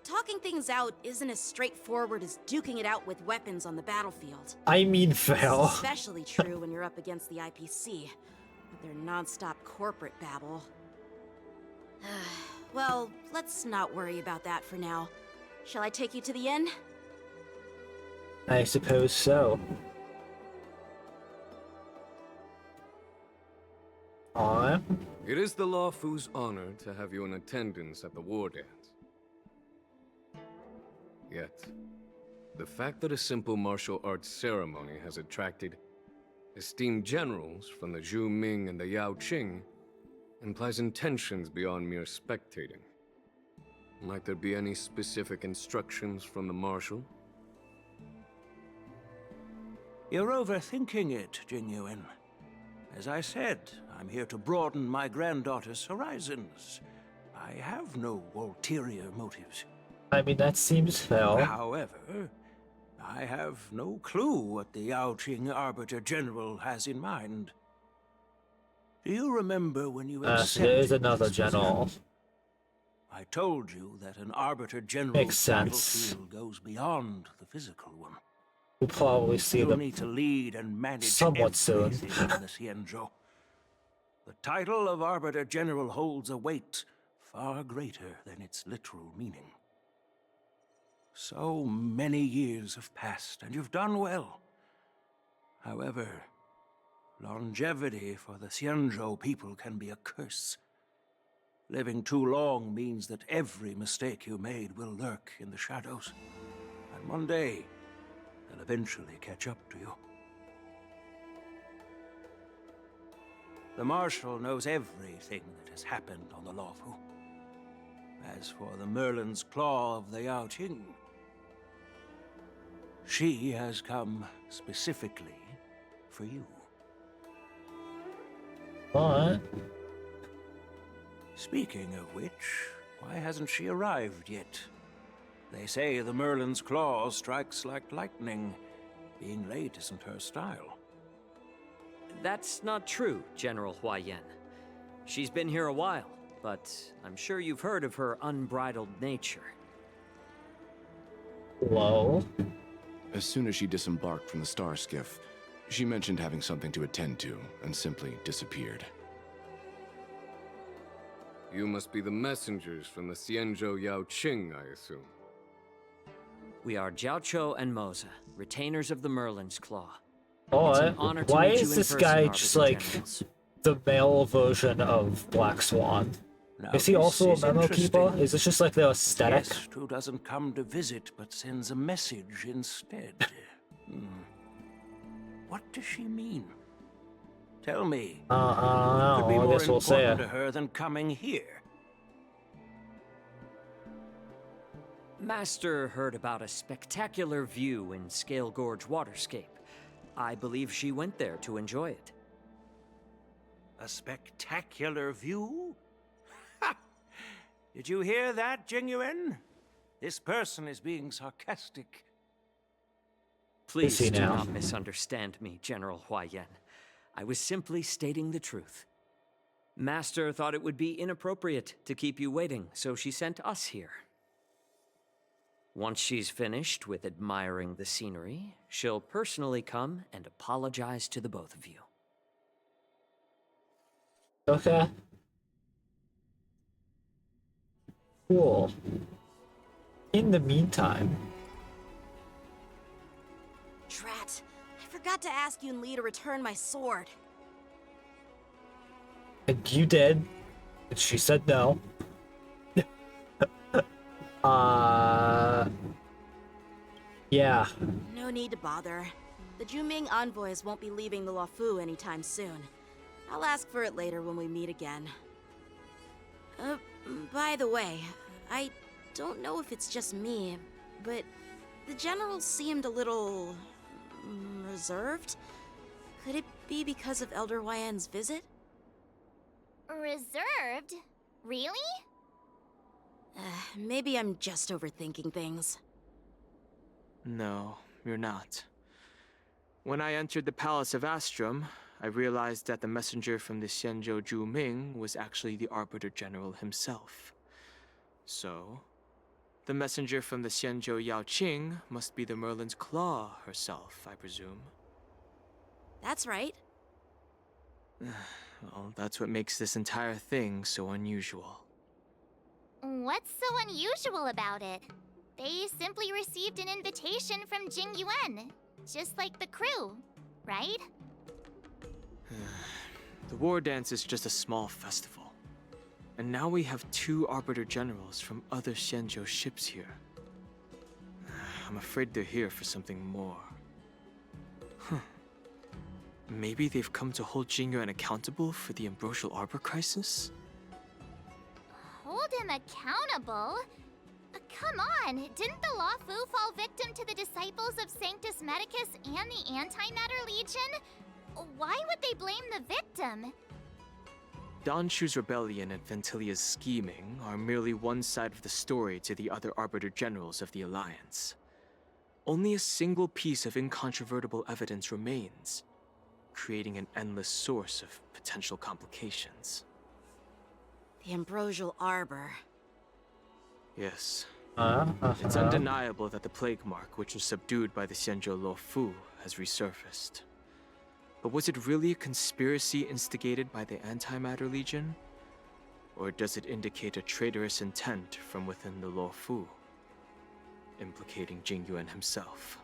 talking things out isn't as straightforward as duking it out with weapons on the battlefield. I mean, This is fail. especially true when you're up against the IPC, with their non-stop corporate babble. Well, let's not worry about that for now. Shall I take you to the inn? I suppose so. On. It is the Lawfu's honor to have you in attendance at the war dance. Yet, the fact that a simple martial arts ceremony has attracted esteemed generals from the Zhu Ming and the Yao Qing implies intentions beyond mere spectating. Might there be any specific instructions from the Marshal? You're overthinking it, Jingyuan. As I said, I'm here to broaden my granddaughter's horizons. I have no ulterior motives. I mean, that seems fair. However, I have no clue what the Yao Qing Arbiter General has in mind. Do you remember when you accepted there is another this general. position? I told you that an Arbiter Makes General's sense. battlefield goes beyond the physical one. We'll probably see You'll them need to lead and manage somewhat soon. everything in the Xianzhou. The title of Arbiter General holds a weight far greater than its literal meaning. So many years have passed, and you've done well. However, longevity for the Xianzhou people can be a curse. Living too long means that every mistake you made will lurk in the shadows. And one day, they'll eventually catch up to you. The Marshal knows everything that has happened on the Luofu. As for the Merlin's Claw of the Yao Qing, she has come specifically for you. What? Speaking of which, why hasn't she arrived yet? They say the Merlin's Claw strikes like lightning. Being late isn't her style. That's not true, General Huayan. She's been here a while, but I'm sure you've heard of her unbridled nature. Whoa. As soon as she disembarked from the star skiff, she mentioned having something to attend to and simply disappeared. You must be the messengers from the Xianzhou Yao Qing, I assume. We are Jiaoqiu and Moza, retainers of the Merlin's Claw. Oh, It's an honor to why meet you is in this person, guy Arbiter just like Generals. the male version of Black Swan? Now, Is he this also a is memo keeper? interesting. Is this just like the aesthetic? Guest who doesn't come to visit but sends a message instead. What does she mean? Tell me. What could be I more guess we'll say important it. to her than coming here? Master heard about a spectacular view in Scale Gorge Waterscape. I believe she went there to enjoy it. A spectacular view? Ha! Did you hear that, Jingyuan? This person is being sarcastic. Please he do now? not misunderstand me, General Huayan. I was simply stating the truth. Master thought it would be inappropriate to keep you waiting, so she sent us here. Once she's finished with admiring the scenery, she'll personally come and apologize to the both of you. Okay. Cool. In the meantime, Drat, I forgot to ask Yunli to return my sword. and you did, and she said no. Yeah. No need to bother. The Juming envoys won't be leaving the Luofu anytime soon. I'll ask for it later when we meet again. By the way, I don't know if it's just me, but the general seemed a little reserved. Could it be because of Elder Huayan's visit? Reserved? Really? Maybe I'm just overthinking things. No, you're not. When I entered the Palace of Astrum, I realized that the messenger from the Xianzhou Zhu Ming was actually the Arbiter General himself. So, The messenger from the Xianzhou Yao Qing must be the Merlin's Claw herself, I presume. That's right. Well, that's what makes this entire thing so unusual. What's so unusual about it? They simply received an invitation from Jing Yuan, just like the crew, right? The war dance is just a small festival. And now we have 2 Arbiter Generals from other Xianzhou ships here. I'm afraid they're here for something more. Maybe they've come to hold Jingyuan accountable for the Ambrosial Arbor crisis? Hold him accountable? Come on, didn't the Lawfu fall victim to the disciples of Sanctus Medicus and the Antimatter Legion? Why would they blame the victim? Danshu's rebellion and Ventilia's scheming are merely one side of the story to the other Arbiter Generals of the Alliance. Only a single piece of incontrovertible evidence remains, creating an endless source of potential complications. The Ambrosial Arbor. Yes. It's undeniable that the plague mark, which was subdued by the Xianzhou Luofu, has resurfaced. But was it really a conspiracy instigated by the Antimatter Legion? Or does it indicate a traitorous intent from within the Luofu, implicating Jingyuan himself?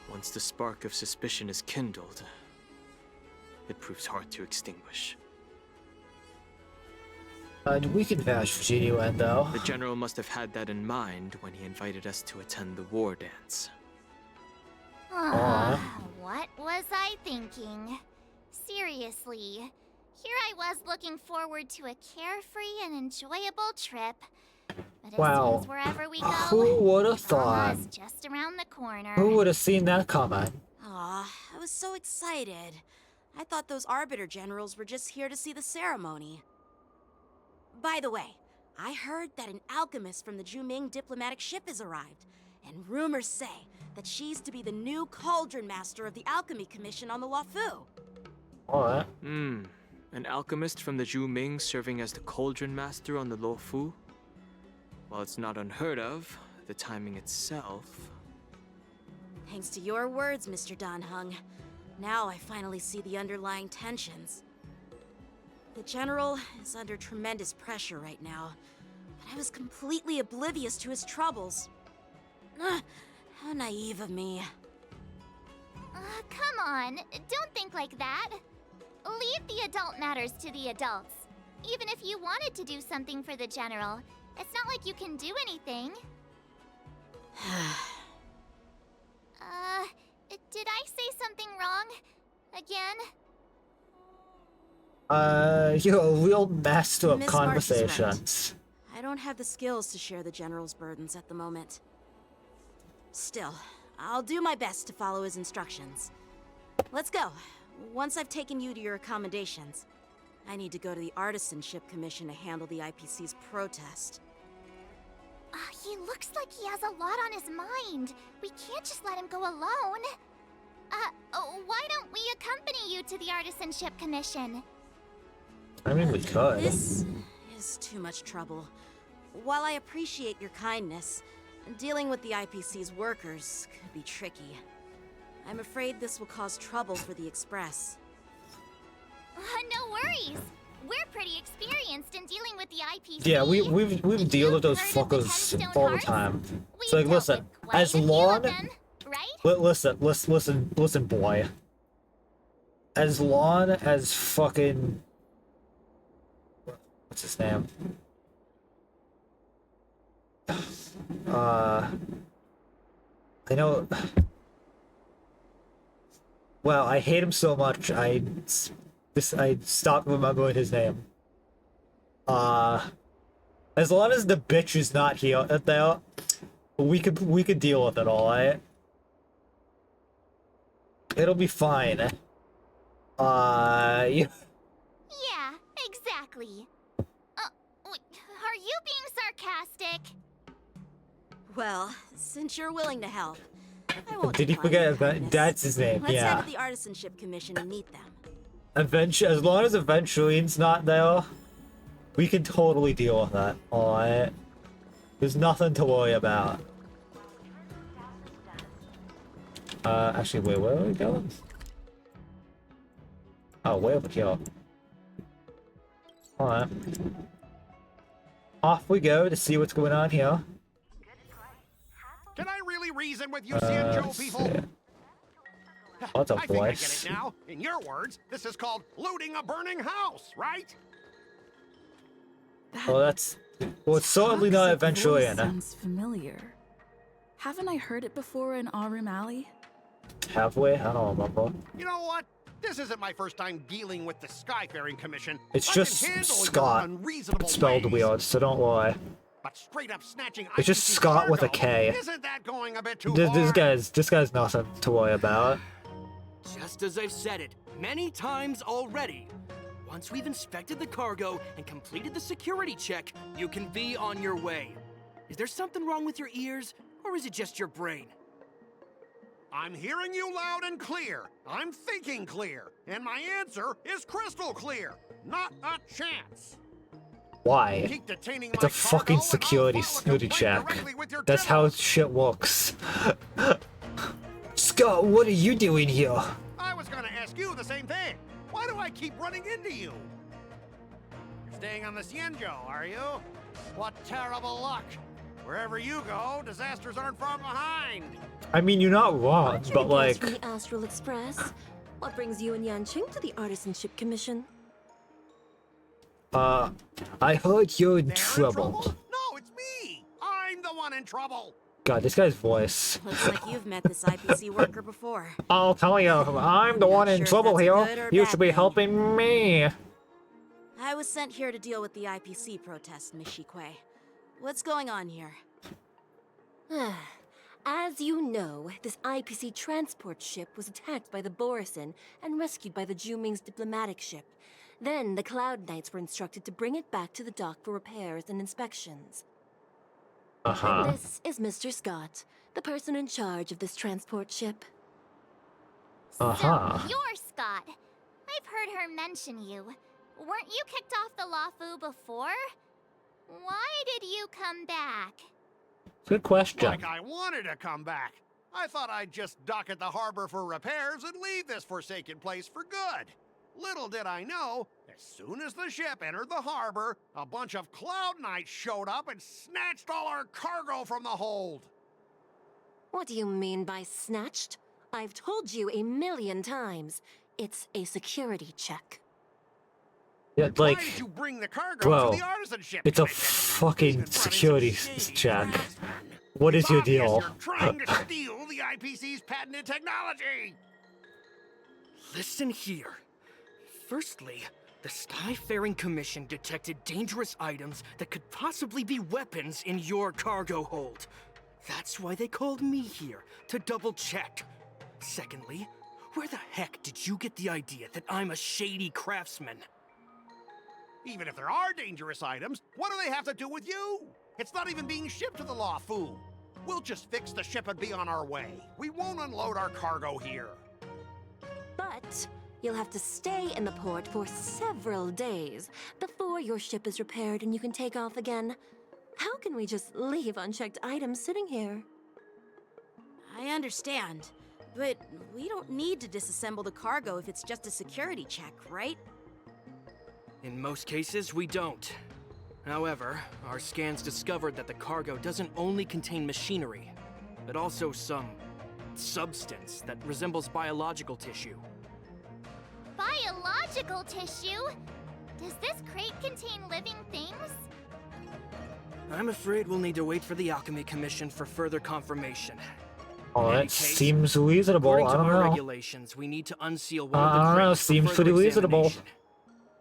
Once the spark of suspicion is kindled, it proves hard to extinguish. We can vouch for Jing Yuan, though. The General must have had that in mind when he invited us to attend the war dance. What was I thinking? Seriously, here I was looking forward to a carefree and enjoyable trip. But it Wow. seems wherever we go, Who would have thought? Drama's just around the corner. Who would have seen that coming? Aw, I was so excited. I thought those Arbiter Generals were just here to see the ceremony. By the way, I heard that an alchemist from the Juming diplomatic ship has arrived, and rumors say that she's to be the new Cauldron Master of the Alchemy Commission on the Luofu. Alright. An alchemist from the Juming serving as the Cauldron Master on the Luofu? While it's not unheard of, the timing itself... Thanks to your words, Mr. Danheng. Now I finally see the underlying tensions. The General is under tremendous pressure right now, but I was completely oblivious to his troubles. How naive of me. Come on, don't think like that. Leave the adult matters to the adults. Even if you wanted to do something for the General, it's not like you can do anything. Did I say something wrong? Again? You're a real master of Miss March is right. conversations. I don't have the skills to share the General's burdens at the moment. Still, I'll do my best to follow his instructions. Let's go. Once I've taken you to your accommodations, I need to go to the Artisanship Commission to handle the IPC's protest. He looks like he has a lot on his mind. We can't just let him go alone. Why don't we accompany you to the Artisanship Commission? I mean, we could. This is too much trouble. While I appreciate your kindness, dealing with the IPC's workers could be tricky. I'm afraid this will cause trouble for the Express. No worries. We're pretty experienced in dealing with the IPC. Yeah, we've dealt with those fuckers all the time. It's like, listen, as long, listen, boy. As long as fucking, what's his name? I know. Well, I hate him so much. I stopped remembering his name. As long as the bitch is not here, there, we could deal with it, all right? It'll be fine. Yeah, exactly. Are you being sarcastic? Well, since you're willing to help, I won't. Did he forget that? That's his name. Let's yeah. head to the Artisanship Commission and meet them. As long as Eventurine's not there, we can totally deal with that. Alright. There's nothing to worry about. Actually, wait, where are we going? Oh, way over here. Alright. Off we go to see what's going on here. Can I really reason with you, Sanjo people? What's a I think I get voice? it now. In your words, this is called looting a burning house, right? Well, that's... Well, it's certainly not Evangelion. Sounds familiar. Haven't I heard it before in Aurum Alley? Have we? I don't remember. You know what? This isn't my first time dealing with the Skyfaring Commission. It's I can just handle your Scott. unreasonable It's spelled ways. weird, so don't worry. But straight up snatching It's just IPC Scott with a cargo, K. Isn't that going a bit too This guy's nothing to worry about. Just as I've said it many times already. Once we've inspected the cargo and completed the security check, you can be on your way. Is there something wrong with your ears, or is it just your brain? I'm hearing you loud and clear. I'm thinking clear. And my answer is crystal clear. Not a chance. Why? Keep detaining It's my a fucking security snooty check. That's how shit works. Scott, what are you doing here? I was gonna ask you the same thing. Why do I keep running into you? You're staying on the Cienjo, are you? What terrible luck. Wherever you go, disasters aren't far behind. I mean, you're not wrong, Aren't you but the guest like... from the Astral Express? What brings you and Yanqing to the Artisanship Commission? I heard you're in trouble. No, it's me. I'm the one in trouble. God, this guy's voice. Looks like you've met this IPC worker before. I'll tell you, I'm the one in sure if trouble that's a here. good or You bad should be thing. helping me. I was sent here to deal with the IPC protest, Miss Shikwe. What's going on here? As you know, this IPC transport ship was attacked by the Borisin and rescued by the Juming's diplomatic ship. Then the Cloud Knights were instructed to bring it back to the dock for repairs and inspections. And this is Mr. Scott, the person in charge of this transport ship. So, you're Scott. I've heard her mention you. Weren't you kicked off the Lafu before? Why did you come back? Good question. Like I wanted to come back. I thought I'd just dock at the harbor for repairs and leave this forsaken place for good. Little did I know, as soon as the ship entered the harbor, a bunch of Cloud Knights showed up and snatched all our cargo from the hold. What do you mean by snatched? I've told you 1,000,000 times. It's a security check. Yeah, like, Why did you bring the cargo bro, to the artisanship it's a commission? fucking security check. What is your deal? You're trying to steal the IPC's patented technology. Listen here. Firstly, the Skyfaring Commission detected dangerous items that could possibly be weapons in your cargo hold. That's why they called me here, to double-check. Secondly, where the heck did you get the idea that I'm a shady craftsman? Even if there are dangerous items, what do they have to do with you? It's not even being shipped to the Lafu. We'll just fix the ship and be on our way. We won't unload our cargo here. But you'll have to stay in the port for several days before your ship is repaired and you can take off again. How can we just leave unchecked items sitting here? I understand, but we don't need to disassemble the cargo if it's just a security check, right? In most cases, we don't. However, our scans discovered that the cargo doesn't only contain machinery, but also some substance that resembles biological tissue. Biological tissue? Does this crate contain living things? I'm afraid we'll need to wait for the Alchemy Commission for further confirmation. Oh, In any that case, seems reasonable. according I to don't our know. regulations, we need to unseal one of the I don't know. crates for Seems further pretty reasonable. examination.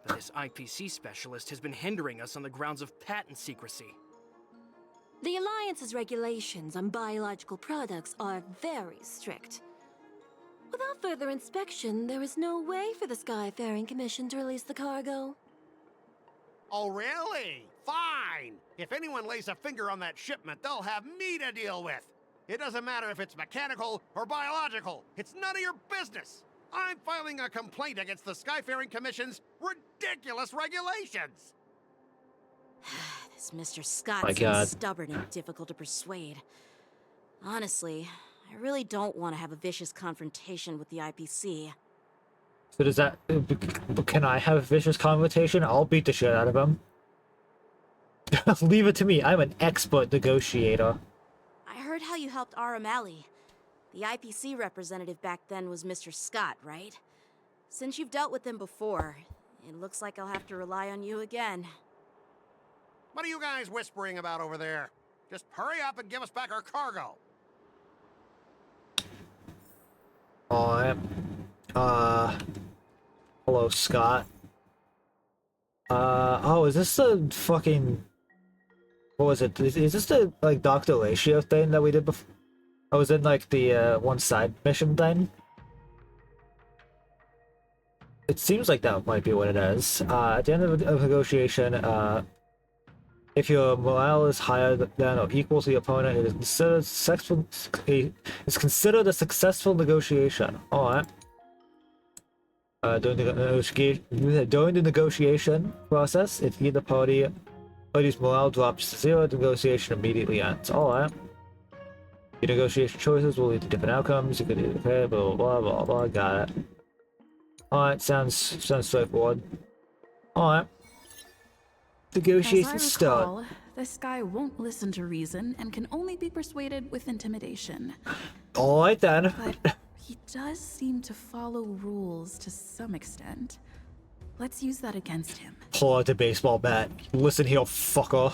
But this IPC specialist has been hindering us on the grounds of patent secrecy. The Alliance's regulations on biological products are very strict. Without further inspection, there is no way for the Skyfaring Commission to release the cargo. Oh, really? Fine. If anyone lays a finger on that shipment, they'll have me to deal with. It doesn't matter if it's mechanical or biological. It's none of your business. I'm filing a complaint against the Skyfaring Commission's ridiculous regulations. This This Mr. Scott My seems God. stubborn and difficult to persuade. Honestly, I really don't want to have a vicious confrontation with the IPC. So does that... Can I have a vicious confrontation? I'll beat the shit out of him. Leave it to me. I'm an expert negotiator. I heard how you helped O'Malley. The IPC representative back then was Mr. Scott, right? Since you've dealt with him before, it looks like I'll have to rely on you again. What are you guys whispering about over there? Just hurry up and give us back our cargo. Alright. Hello, Scott. Oh, is this the fucking... What was it? Is this the, like, Dr. Ratio thing that we did before? I was in, like, the, one side mission thing? It seems like that might be what it is. At the end of a negotiation, if your morale is higher than or equal to the opponent, it is considered a successful negotiation. Alright. During the negotiation process, if either party's morale drops to 0, the negotiation immediately ends. Alright. Your negotiation choices will lead to different outcomes. You could either pay, blah blah blah blah. Got it. Alright, sounds straightforward. Alright. Negotiations start. This guy won't listen to reason and can only be persuaded with intimidation. Alright then. But he does seem to follow rules to some extent. Let's use that against him. Pull out the baseball bat. Listen here, fucker.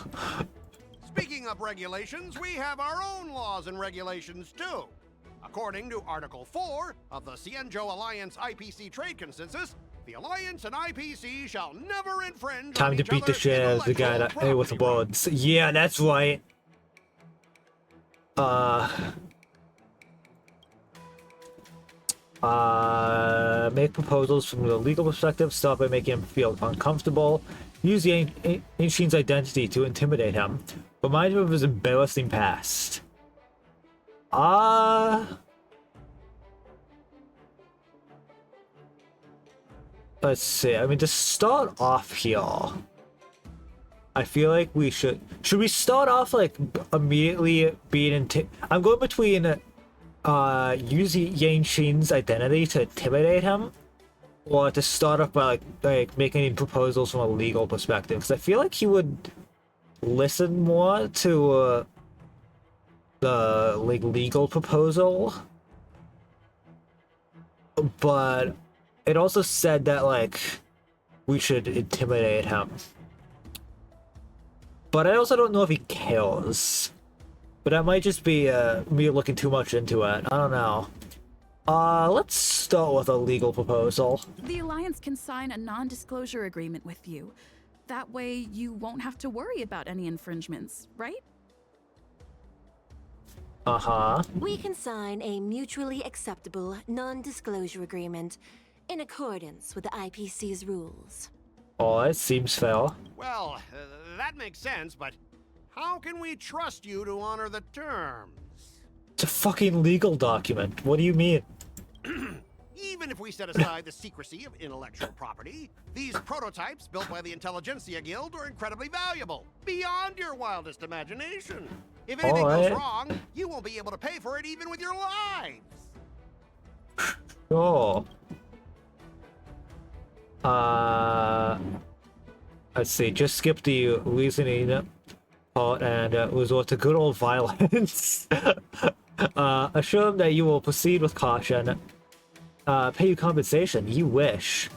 Speaking of regulations, we have our own laws and regulations too. According to Article 4 of the Cienjo Alliance IPC Trade Consensus, the Alliance and IPC shall never infringe Time on to each beat the other's shit out of the guy that hey with the words. Yeah, that's right. Make proposals from the legal perspective. Start by making him feel uncomfortable. Use the Ancient's identity to intimidate him. Remind him of his embarrassing past. Let's see. I mean, to start off here, I feel like we should we start off like immediately being I'm going between using Yang Shin's identity to intimidate him, or to start off by like making proposals from a legal perspective, because I feel like he would listen more to the like legal proposal, but it also said that like we should intimidate him. But I also don't know if he cares. But that might just be me looking too much into it. I don't know. Let's start with a legal proposal. The Alliance can sign a non-disclosure agreement with you. That way you won't have to worry about any infringements, right? Uh-huh. We can sign a mutually acceptable non-disclosure agreement in accordance with the IPC's rules. Oh, it seems fair. Well, that makes sense, but how can we trust you to honor the terms? It's a fucking legal document. What do you mean? Even if we set aside the secrecy of intellectual property, these prototypes built by the Intelligentsia Guild are incredibly valuable, beyond your wildest imagination. If anything goes wrong, you won't be able to pay for it even with your lives. Sure. Let's see. Just skip the reasoning part and resort to good old violence. Assure him that you will proceed with caution. Pay you compensation. You wish.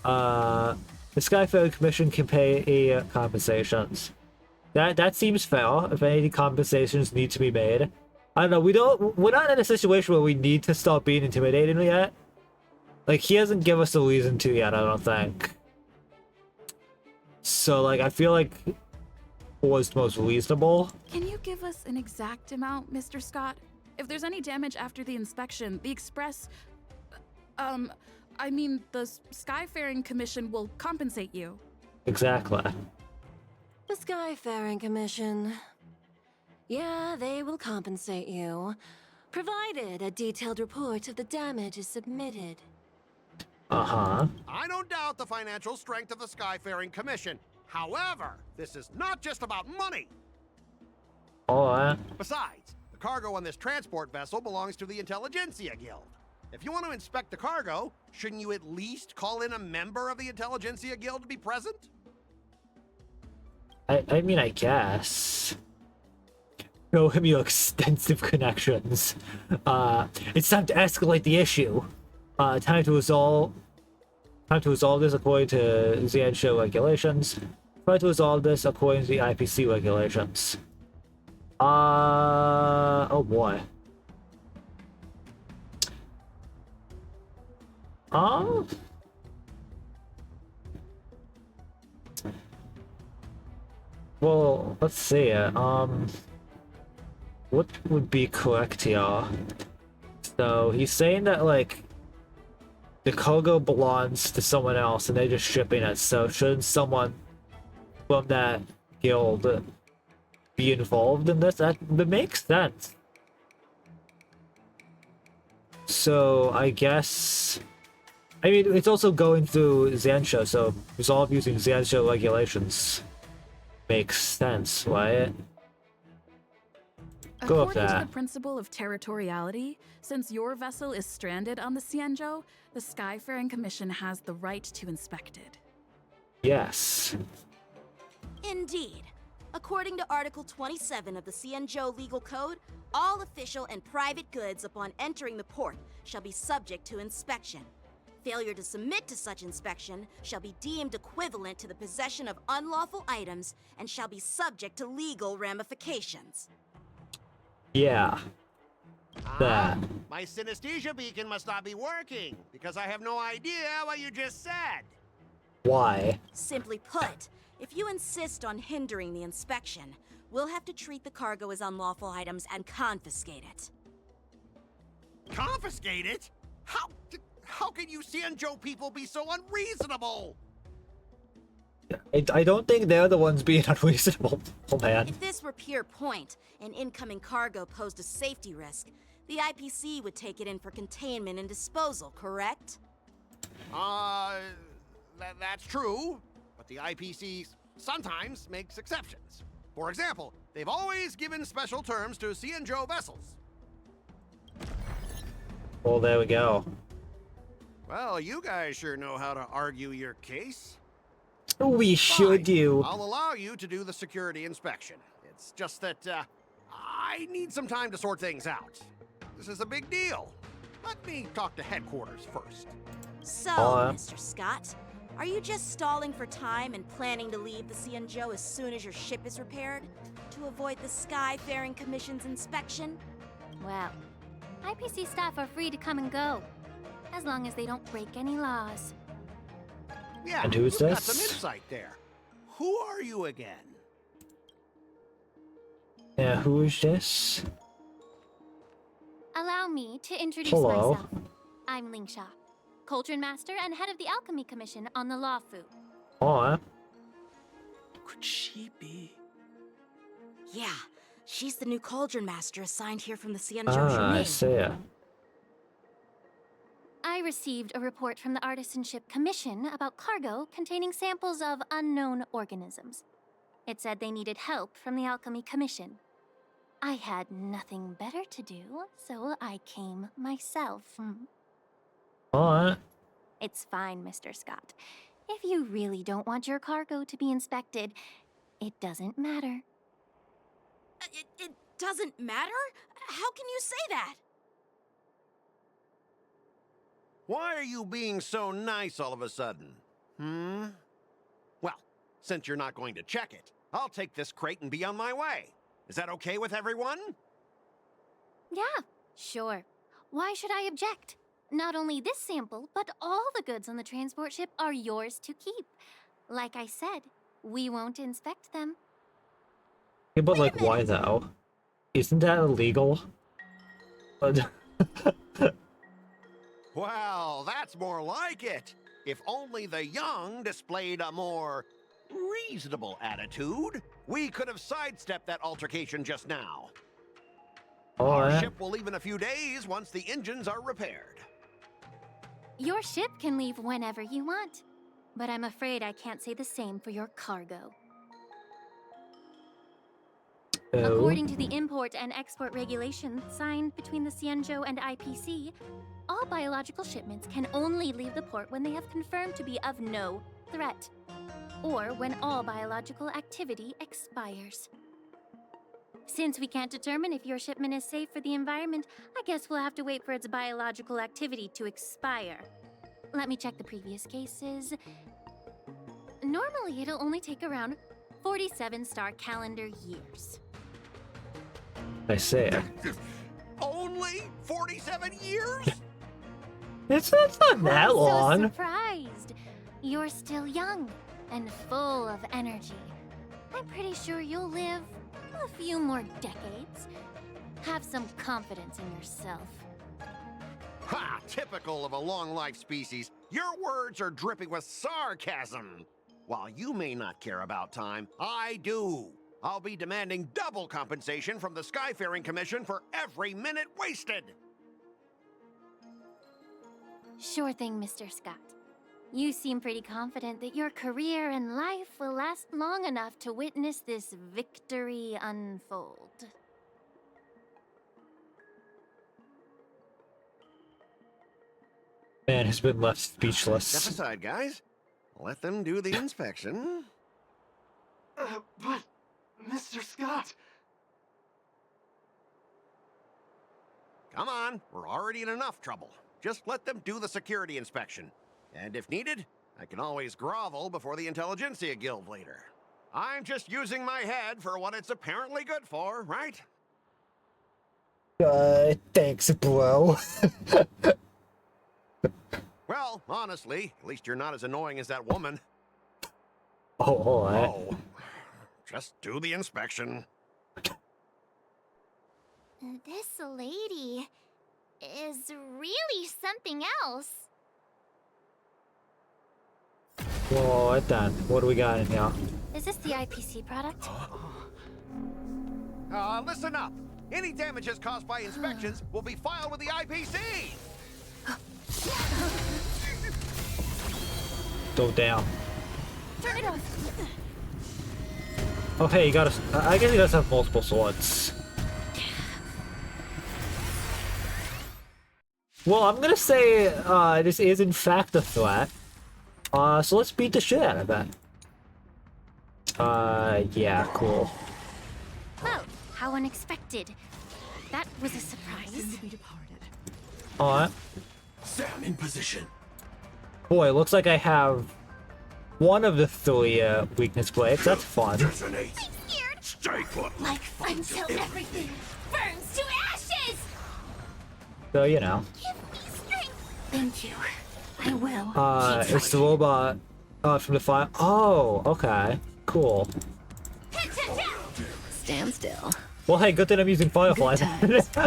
The Skyfaring Commission can pay compensations. That seems fair. If any compensations need to be made, I don't know. We're not in a situation where we need to stop being intimidated yet. Like, he hasn't given us a reason to yet, I don't think. So, like, I feel like was most reasonable. Can you give us an exact amount, Mr. Scott? If there's any damage after the inspection, the Express... I mean, the Skyfaring Commission will compensate you. Exactly. The Skyfaring Commission. Yeah, they will compensate you, provided a detailed report of the damage is submitted. Uh-huh. I don't doubt the financial strength of the Skyfaring Commission, However, this is not just about money. Alright. Besides, the cargo on this transport vessel belongs to the Intelligentsia Guild. If you want to inspect the cargo, shouldn't you at least call in a member of the Intelligentsia Guild to be present? I mean, I guess. Show him your extensive connections. It's time to escalate the issue. Time to resolve this according to ZN show regulations. Try to resolve this according to the IPC regulations. Oh boy. Well, let's see. What would be correct here? So he's saying that like the cargo belongs to someone else and they're just shipping it. So shouldn't someone from that guild be involved in this? That makes sense. So I guess, I mean, it's also going through Zansha, so resolve using Zansha regulations makes sense, right? Go up According to there. the principle of territoriality, since your vessel is stranded on the Xianzhou, the Skyfaring Commission has the right to inspect it. Yes. Indeed. According to Article 27 of the Xianzhou Legal Code, all official and private goods upon entering the port shall be subject to inspection. Failure to submit to such inspection shall be deemed equivalent to the possession of unlawful items and shall be subject to legal ramifications. Yeah. That. My synesthesia beacon must not be working, because I have no idea what you just said. Why? Simply put, if you insist on hindering the inspection, we'll have to treat the cargo as unlawful items and confiscate it. Confiscate it? How can you Xianzhou people be so unreasonable? I don't think they're the ones being unreasonable, oh man. If this were pure point, and incoming cargo posed a safety risk, the IPC would take it in for containment and disposal, correct? That's true, but the IPC sometimes makes exceptions. For example, they've always given special terms to Xianzhou vessels. Well, there we go. Well, you guys sure know how to argue your case. We should do. I'll allow you to do the security inspection. It's just that, I need some time to sort things out. This is a big deal. Let me talk to headquarters first. So, Mr. Scott, are you just stalling for time and planning to leave the Xianzhou as soon as your ship is repaired? To avoid the Skyfaring Commission's inspection? Well, IPC staff are free to come and go, as long as they don't break any laws. Yeah, and who's you've this? Got some insight there. Who are you again? Yeah, who is this? Allow me to introduce Hello. myself. I'm Lingsha, Cauldron Master and head of the Alchemy Commission on the Lawfu. Oh, Could she be? Yeah, she's the new Cauldron Master assigned here from the Xianzhou I Juming. see. I received a report from the Artisanship Commission about cargo containing samples of unknown organisms. It said they needed help from the Alchemy Commission. I had nothing better to do, so I came myself. Alright. It's fine, Mr. Scott. If you really don't want your cargo to be inspected, it doesn't matter. It doesn't matter? How can you say that? Why are you being so nice all of a sudden? Well, since you're not going to check it, I'll take this crate and be on my way. Is that okay with everyone? Yeah, sure. Why should I object? Not only this sample, but all the goods on the transport ship are yours to keep. Like I said, we won't inspect them. Yeah, but like, why though? Isn't that illegal? Well, that's more like it. If only the young displayed a more reasonable attitude, we could have sidestepped that altercation just now. Our ship will leave in a few days once the engines are repaired. Your ship can leave whenever you want. but I'm afraid I can't say the same for your cargo. Oh. According to the import and export regulations signed between the Xianzhou and IPC, all biological shipments can only leave the port when they have confirmed to be of no threat, or when all biological activity expires. Since we can't determine if your shipment is safe for the environment, I guess we'll have to wait for its biological activity to expire. Let me check the previous cases. Normally, it'll only take around 47 star calendar years. I see. Only 47 years? It's not that long. So surprised. You're still young and full of energy. I'm pretty sure you'll live a few more decades. Have some confidence in yourself. Ha! Typical of a long-life species. Your words are dripping with sarcasm. While you may not care about time, I do. I'll be demanding double compensation from the Skyfaring Commission for every minute wasted. Sure thing, Mr. Scott. You seem pretty confident that your career and life will last long enough to witness this victory unfold. Man has been left speechless. Step aside, guys. Let them do the inspection. But, Mr. Scott... Come on, we're already in enough trouble. Just let them do the security inspection. And if needed, I can always grovel before the Intelligentsia Guild later. I'm just using my head for what it's apparently good for, right? Thanks, bro. Well, honestly, at least you're not as annoying as that woman. Oh, alright. Oh, just do the inspection. This lady is really something else. Whoa, right then. What do we got in here? Is this the IPC product? Listen up. Any damages caused by inspections will be filed with the IPC. Go down. Turn it off. Oh, hey, you gotta. I guess he does have multiple swords. Well, I'm gonna say this is in fact a threat. So let's beat the shit out of that. Yeah, cool. Well, how unexpected. That was a surprise. Alright. Sam in position. Boy, looks like I have one of the three weakness blades. That's fun. Detonate. Stay put. Like until everything burns to ashes! So, you know. Give me strength! Thank you. I will. It's the robot from the fire. Oh, okay. Cool. Stand still. Well, hey, good thing I'm using Firefly.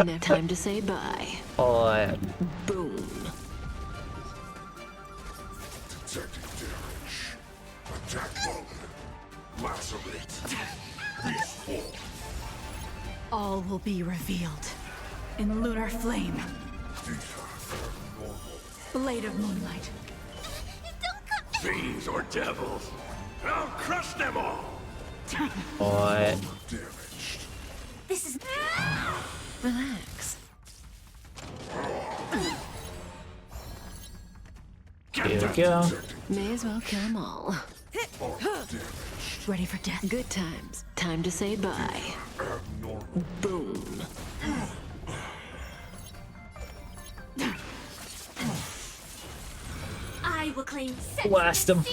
No time to say bye. Alright. Boom. Detecting damage. Attack mode. Lacerate. Freeze full. All will be revealed in lunar flame. Blade of moonlight. Fiends or devils. I'll crush them all. Alright. This is... Relax. Here we go. May as well kill them all. Ready for death. Good times. Time to say bye. Boom. I will claim Blast him.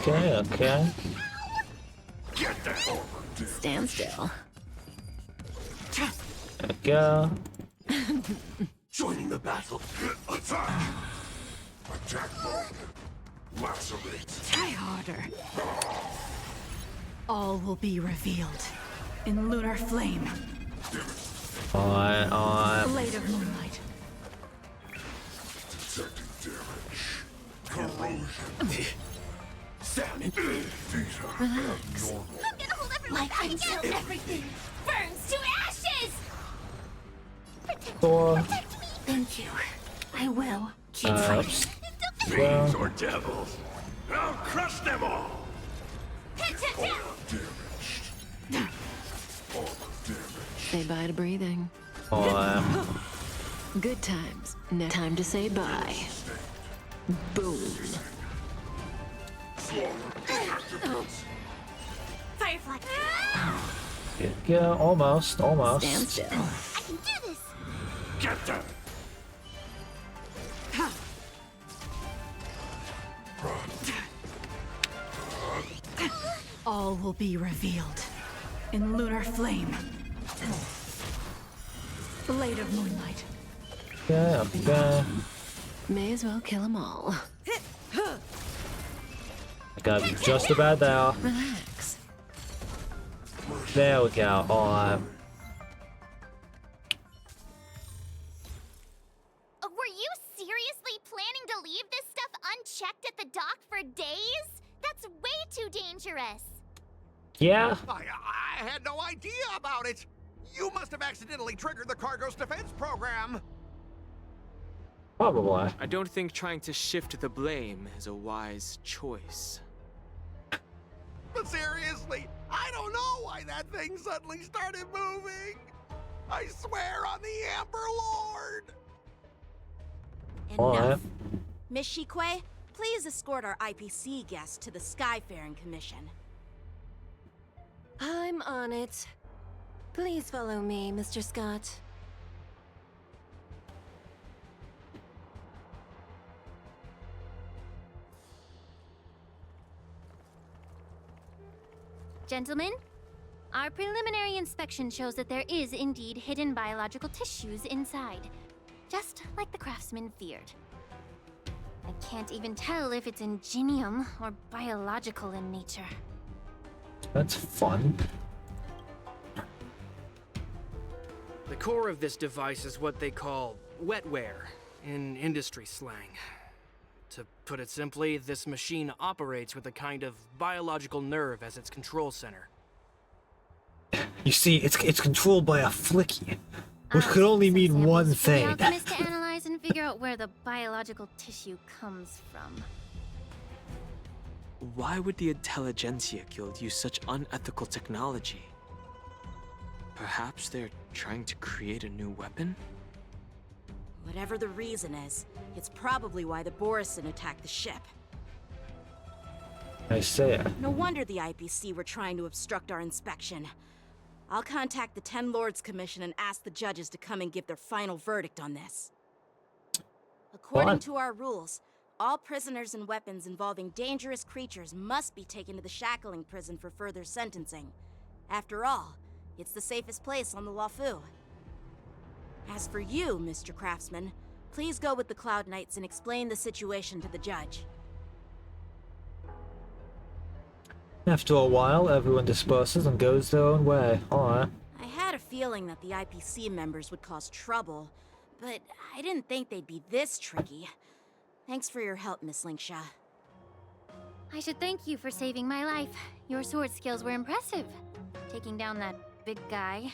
Okay, okay. Get that over. Stand still. There we go. Joining the battle. Attack. Attack mode. Lacerate. Try harder. All will be revealed in lunar flame. Alright, alright. Blade of moonlight. Detecting damage. Corrosion. Salmon. Relax. I'm gonna hold everyone like until everything burns to ashes! Protect Thor. Thank you. I will keep Uh, fighting. Fiends or devils, I'll crush them all! Say bye to breathing. Oh, Good times. No time to say bye. Boom. Firefly. yeah, almost. Stand still. I can do this. Get them! All will be revealed in lunar flame. Blade of moonlight. Yeah, yeah. May as well kill them all. I got just about there. Relax. There we go. Oh, Were you seriously planning to leave this stuff unchecked at the dock for days? That's way too dangerous. yeah. I had no idea about it. You must have accidentally triggered the cargo's defense program. Probably. I don't think trying to shift the blame is a wise choice. But seriously, I don't know why that thing suddenly started moving. I swear on the Amber Lord. Enough. Miss Shikwe, please escort our IPC guest to the Skyfaring Commission. I'm on it. Please follow me, Mr. Scott. Gentlemen, our preliminary inspection shows that there is indeed hidden biological tissues inside, just like the craftsman feared. I can't even tell if it's ingenium or biological in nature. That's fun. The core of this device is what they call wetware in industry slang. To put it simply, this machine operates with a kind of biological nerve as its control center. You see, it's controlled by a flicky, which could only mean one The thing. alchemist to analyze and figure out where the biological tissue comes from. Why would the Intelligentsia Guild use such unethical technology? Perhaps they're trying to create a new weapon? Whatever the reason is, it's probably why the Borisin attacked the ship. I say. No wonder the IPC were trying to obstruct our inspection. I'll contact the Ten Lords Commission and ask the judges to come and give their final verdict on this. According to our rules, all prisoners and weapons involving dangerous creatures must be taken to the shackling prison for further sentencing. After all, it's the safest place on the Luofu. As for you, Mr. Craftsman, please go with the Cloud Knights and explain the situation to the judge. After a while, everyone disperses and goes their own way. Alright. I had a feeling that the IPC members would cause trouble, but I didn't think they'd be this tricky. Thanks for your help, Miss Linksha. I should thank you for saving my life. Your sword skills were impressive. Taking down that big guy.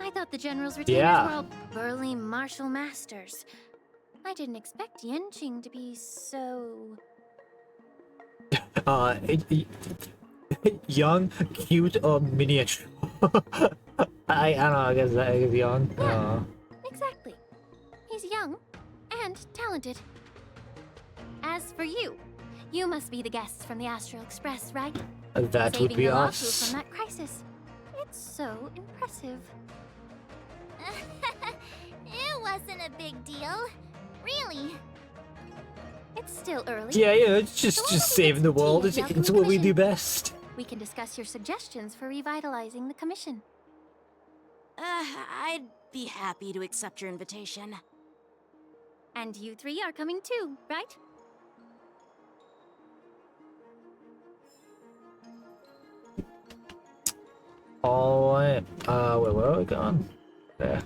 I thought the general's retainers were all burly martial masters. I didn't expect Yenqing to be so... Young, cute, or miniature? I don't know, I guess young. Exactly. He's young and talented. As for you, you must be the guests from the Astral Express, right? That Saving would be the Luofu us. from that crisis. It's so impressive. It wasn't a big deal. Really. It's still early. Yeah, it's just saving the world. It's what we do best. We can discuss your suggestions for revitalizing the commission. I'd be happy to accept your invitation. And you three are coming too, right? Alright. Wait, where are we going? There.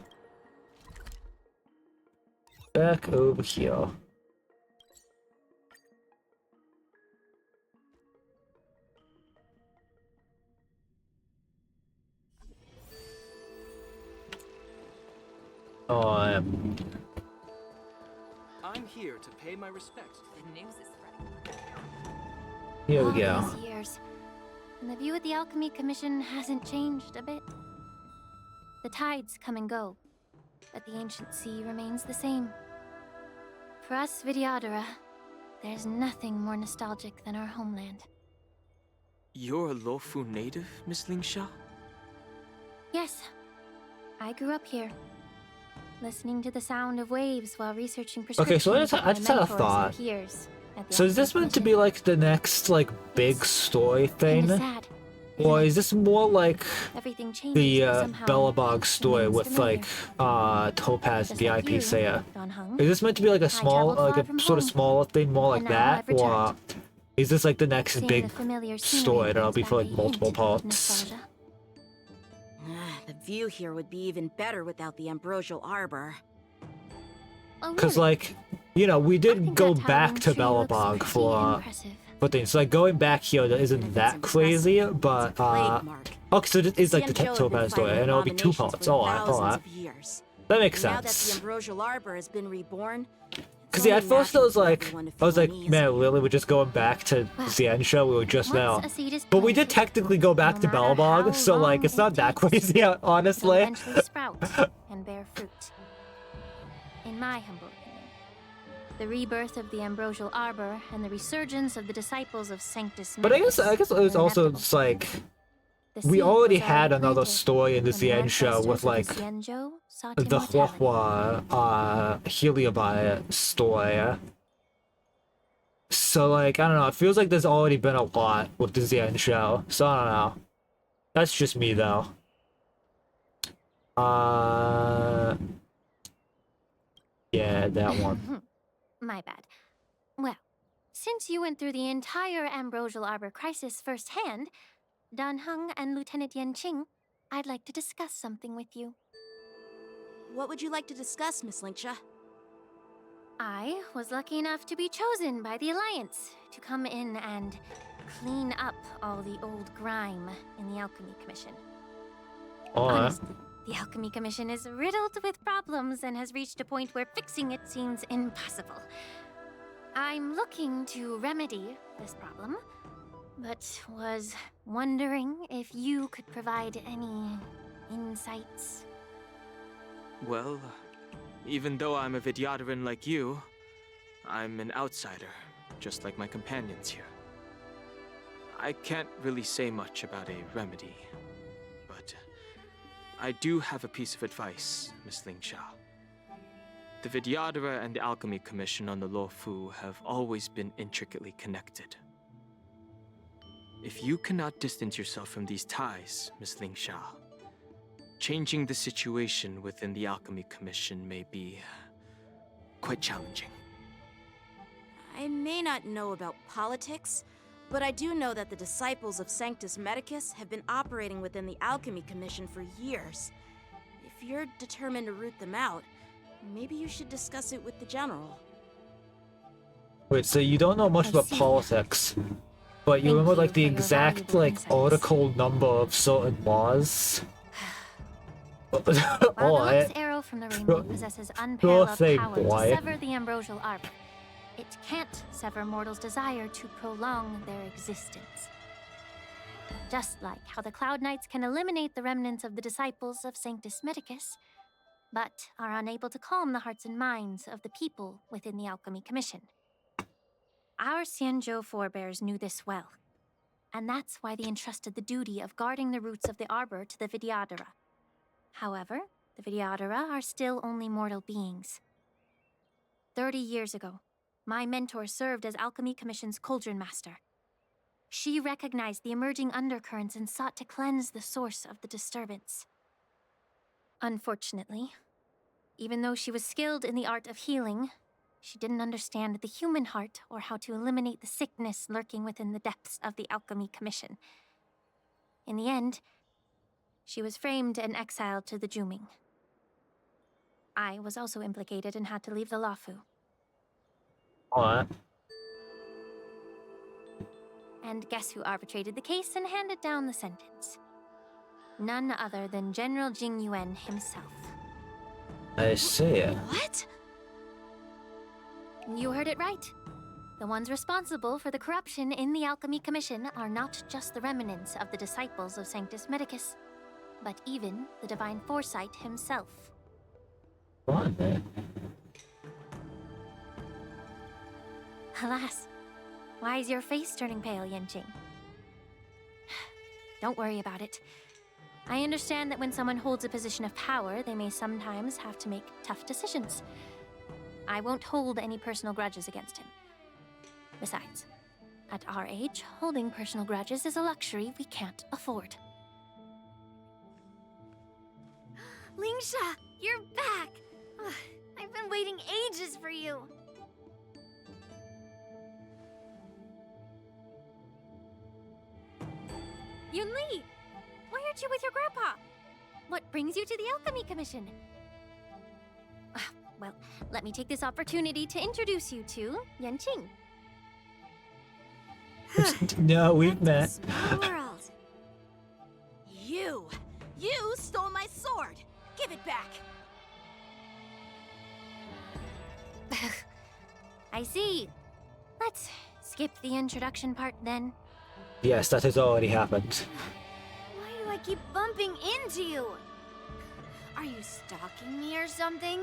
Back over here. I'm here to pay my respects. The news is spreading. Here All we go. these years, and the view of the Alchemy Commission hasn't changed a bit. The tides come and go, but the ancient sea remains the same. For us Vidyadhara, there's nothing more nostalgic than our homeland. You're a Lofu native, Miss Lingsha? Yes, I grew up here, listening to the sound of waves while researching Okay, so prescriptions I just had a thought. So is this meant to be like the next like big story thing? sad, Or is this more like Everything changes, the but somehow Bellabog story remains with like Topaz Just the like IP you, Saya? Don Hung. Is this meant to be like a small, traveled like far a from sort of home, smaller thing, more like and now I've that, or returned. is this like the next Seeing big the familiar scenery story that'll be brings for back like a multiple hint of parts? nostalgia. The view here would be even better without the Ambrosial Arbor. Oh, Because really? like, you know, we did go back to Bellabog for things. Like going back here isn't that crazy, but okay, so this is like the Topaz story, and it'll be 2 parts. Alright. That makes Now that the sense. Ambrosial Arbor has been reborn, Because yeah, at first I was like, man, really, we're just going back to the end show. We were just now, Once a seed is but we did planted, technically go back to no matter Bellabog, how so like long it's not it that takes, crazy, it'll honestly. eventually sprout and bear fruit. In my humble opinion, the rebirth of the Ambrosial Arbor and the resurgence of the disciples of Sanctus But I Medicus guess it was were also inevitable. just like The we seed already was had another planted story in the when the Zien show ancestors with of the like Xianzhou sought the immortality. Huohua Heliobite story. So like I don't know, it feels like there's already been a lot with the Zien show. So I don't know. That's just me though. Yeah, that one. My bad. Well, since you went through the entire Ambrosial Arbor crisis firsthand, Dan Heng and Lieutenant Yen Qing, I'd like to discuss something with you. What would you like to discuss, Miss Linksha? I was lucky enough to be chosen by the Alliance to come in and clean up all the old grime in the Alchemy Commission. Honestly, the Alchemy Commission is riddled with problems and has reached a point where fixing it seems impossible. I'm looking to remedy this problem, but was wondering if you could provide any insights. Well, even though I'm a Vidyadharan like you, I'm an outsider, just like my companions here. I can't really say much about a remedy, but I do have a piece of advice, Miss Lingsha. The Vidyadhara and the Alchemy Commission on the Luofu have always been intricately connected. If you cannot distance yourself from these ties, Miss Lingsha, changing the situation within the Alchemy Commission may be quite challenging. I may not know about politics, but I do know that the disciples of Sanctus Medicus have been operating within the Alchemy Commission for years. If you're determined to root them out, maybe you should discuss it with the General. Wait, so you don't know much about politics, but you remember like the exact like article number of certain laws? While the Lux arrow from the rainbow possesses unparalleled power to sever the Ambrosial Arbor, it can't sever mortals' desire to prolong their existence. Just like how the Cloud Knights can eliminate the remnants of the disciples of Sanctus Medicus, but are unable to calm the hearts and minds of the people within the Alchemy Commission. Our Xianzhou forebears knew this well, and that's why they entrusted the duty of guarding the roots of the Arbor to the Vidyadhara. However, the Vidyadhara are still only mortal beings. 30 years ago, my mentor served as Alchemy Commission's Cauldron Master. She recognized the emerging undercurrents and sought to cleanse the source of the disturbance. Unfortunately, even though she was skilled in the art of healing, she didn't understand the human heart or how to eliminate the sickness lurking within the depths of the Alchemy Commission. In the end, she was framed and exiled to the Juming. I was also implicated and had to leave the Luofu. What? And guess who arbitrated the case and handed down the sentence? None other than General Jing Yuan himself. I see. What? You heard it right. The ones responsible for the corruption in the Alchemy Commission are not just the remnants of the disciples of Sanctus Medicus, but even the Divine Foresight himself. What? Alas, why is your face turning pale, Yanqing? Don't worry about it. I understand that when someone holds a position of power, they may sometimes have to make tough decisions. I won't hold any personal grudges against him. Besides, at our age, holding personal grudges is a luxury we can't afford. Lingsha, you're back! Ugh, I've been waiting ages for you. Yunli! Why aren't you with your grandpa? What brings you to the Alchemy Commission? Well, let me take this opportunity to introduce you to Yanqing. No, we've met. Small world. You stole my sword. Give it back. I see. Let's skip the introduction part then. Yes, that has already happened. Why do I keep bumping into you? Are you stalking me or something?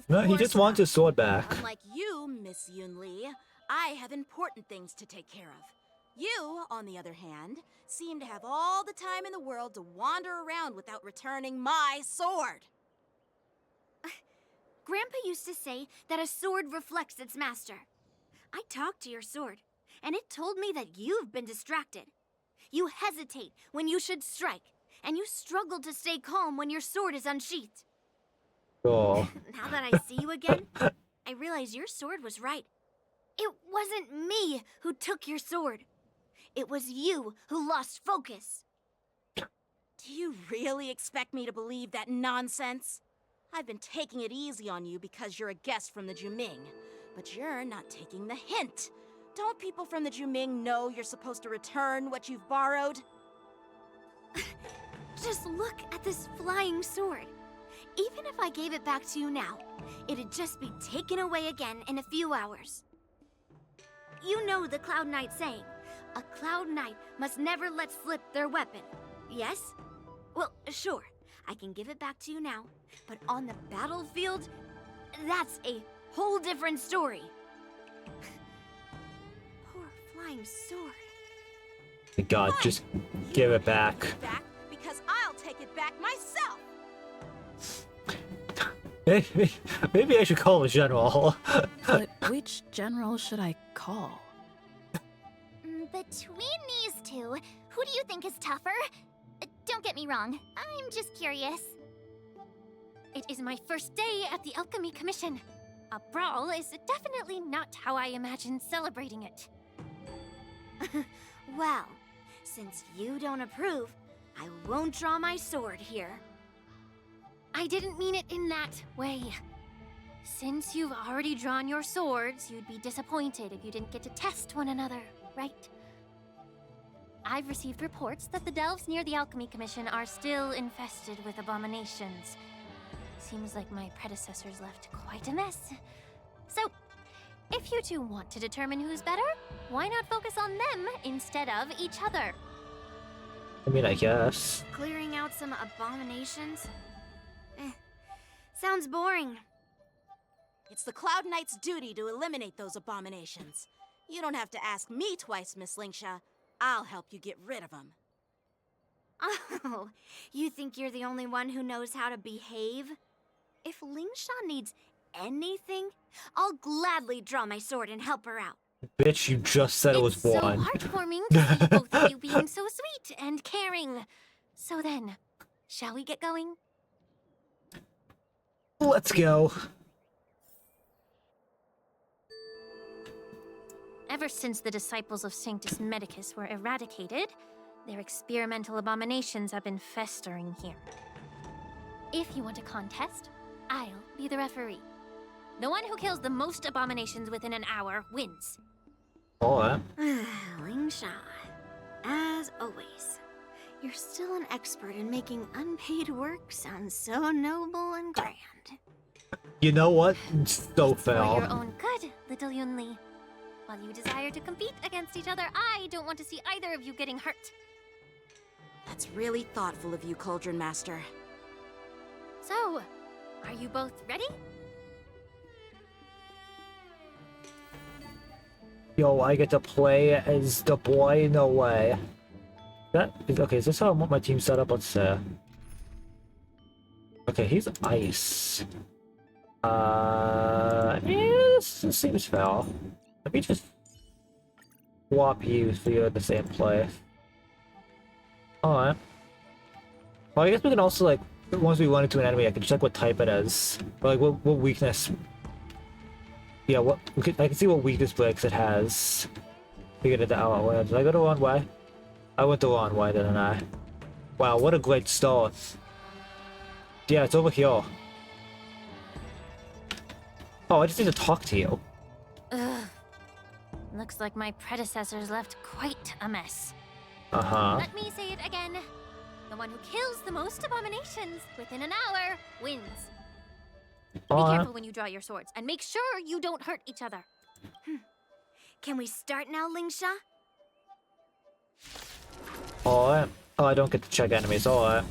No, he just wants his sword back. Unlike you, Miss Yunli, I have important things to take care of. You, on the other hand, seem to have all the time in the world to wander around without returning my sword. Grandpa used to say that a sword reflects its master. I talked to your sword, and it told me that you've been distracted. You hesitate when you should strike, and you struggle to stay calm when your sword is unsheathed. Oh. Now that I see you again, I realize your sword was right. It wasn't me who took your sword. It was you who lost focus. Do you really expect me to believe that nonsense? I've been taking it easy on you because you're a guest from the Juming, but you're not taking the hint. Don't people from the Juming know you're supposed to return what you've borrowed? Just look at this flying sword. Even if I gave it back to you now, it'd just be taken away again in a few hours. You know the Cloud Knight saying, a Cloud Knight must never let slip their weapon, yes? Well, sure, I can give it back to you now, but on the battlefield, that's a whole different story. Poor flying sword. God, just give it back. Back because I'll take it back myself. Maybe I should call a general. But which general should I call? Between these two, who do you think is tougher? Don't get me wrong, I'm just curious. It is my first day at the Alchemy Commission. A brawl is definitely not how I imagine celebrating it. Well, since you don't approve, I won't draw my sword here. I didn't mean it in that way. Since you've already drawn your swords, you'd be disappointed if you didn't get to test one another, right? I've received reports that the delves near the Alchemy Commission are still infested with abominations. Seems like my predecessors left quite a mess. So, if you two want to determine who's better, why not focus on them instead of each other? I mean, I guess. Clearing out some abominations? Sounds boring. It's the Cloud Knight's duty to eliminate those abominations. You don't have to ask me twice, Miss Lingsha. I'll help you get rid of them. Oh, you think you're the only one who knows how to behave? If Lingsha needs anything, I'll gladly draw my sword and help her out. Bitch, you just said it was It's so one. heartwarming to see both of you being so sweet and caring. So then, shall we get going? Let's go. Ever since the disciples of Sanctus Medicus were eradicated, their experimental abominations have been festering here. If you want a contest, I'll be the referee. The one who kills the most abominations within an hour wins. Alright. Lingsha, as always. You're still an expert in making unpaid work sound so noble and grand. You know what? So For fair. your own good, little Yunli. While you desire to compete against each other, I don't want to see either of you getting hurt. That's really thoughtful of you, Cauldron Master. So, are you both ready? Yo, I get to play as the boy? No way. Okay, is this how I want my team set up? Let's see. Okay, he's ice. This seems fair. Let me just swap you so you're in the same place. Alright. Well, I guess we can also, like, once we run into an enemy, I can check what type it is. Or, like, what weakness. Yeah, I can see what weakness breaks it has. Figured it out. Did I go the wrong way? I went the wrong way, didn't I? Wow, what a great start. Yeah, it's over here. Oh, I just need to talk to you. Ugh. Looks like my predecessors left quite a mess. Uh-huh. Let me say it again. The one who kills the most abominations within an hour wins. Be careful when you draw your swords, and make sure you don't hurt each other. Can we start now, Lingsha? Alright. Oh, I don't get to check enemies. Alright.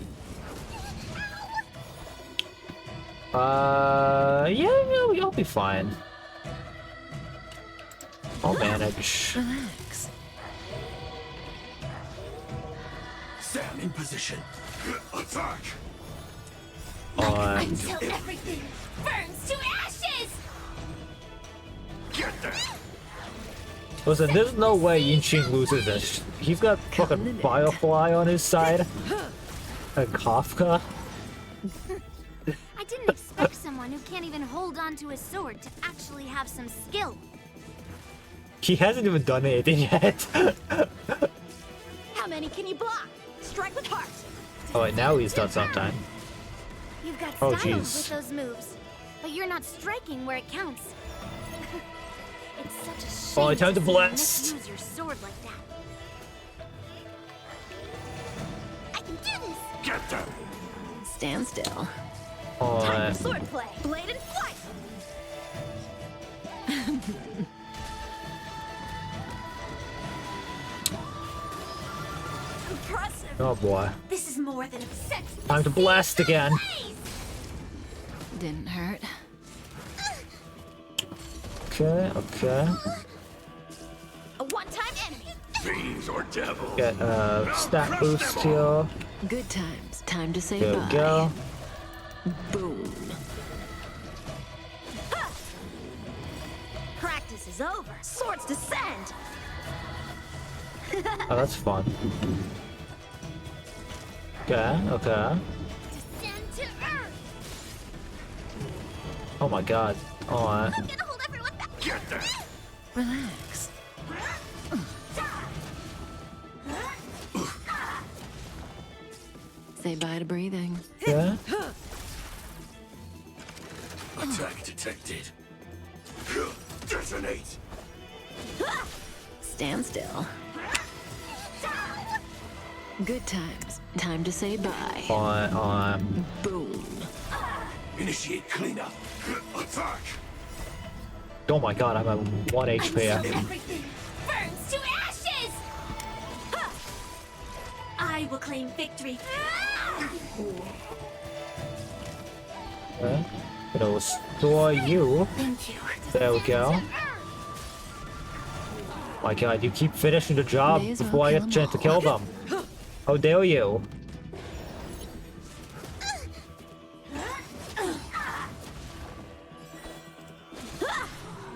Yeah, we'll be fine. I'll manage. Relax. Stand in position. Attack! Alright. Until everything burns to ashes! Get there! Listen, there's no way Yinshin loses this. He's got fucking Firefly on his side. And Kafka. I didn't expect someone who can't even hold on to his sword to actually have some skill. He hasn't even done anything yet. How many can you block? Strike with heart. Alright, now he's done sometime. You've got Oh, style jeez. with those moves, but you're not striking where it counts. It's such a shame Alright, time to see you blast. misuse your sword like that. I can do this! Get them! Stand still. Alright. Swordplay. Blade and flight. Impressive. Oh boy. This is more than a sex. Time to blast again. Didn't hurt. Okay, okay. A one-time enemy. Fiends or devils? Get stat boost here. Good times. Time to say There bye. we go. Boom. Practice is over. Swords descend. Oh, that's fun. Okay, okay. Descend to earth! Oh my god. Alright. I'm gonna hold everyone back! Get there! Relax. Say bye to breathing. Yeah. Attack detected. Detonate! Stand still. Good times. Time to say bye. Alright, Boom. Initiate cleanup. Attack! Oh my god, I'm at 1 HP. Everything burns to ashes! I will claim victory. Okay. Gonna restore you. Thank you. There we go. My god, you keep finishing the job May as well before I kill get a 'em chance to all. kill them. How dare you?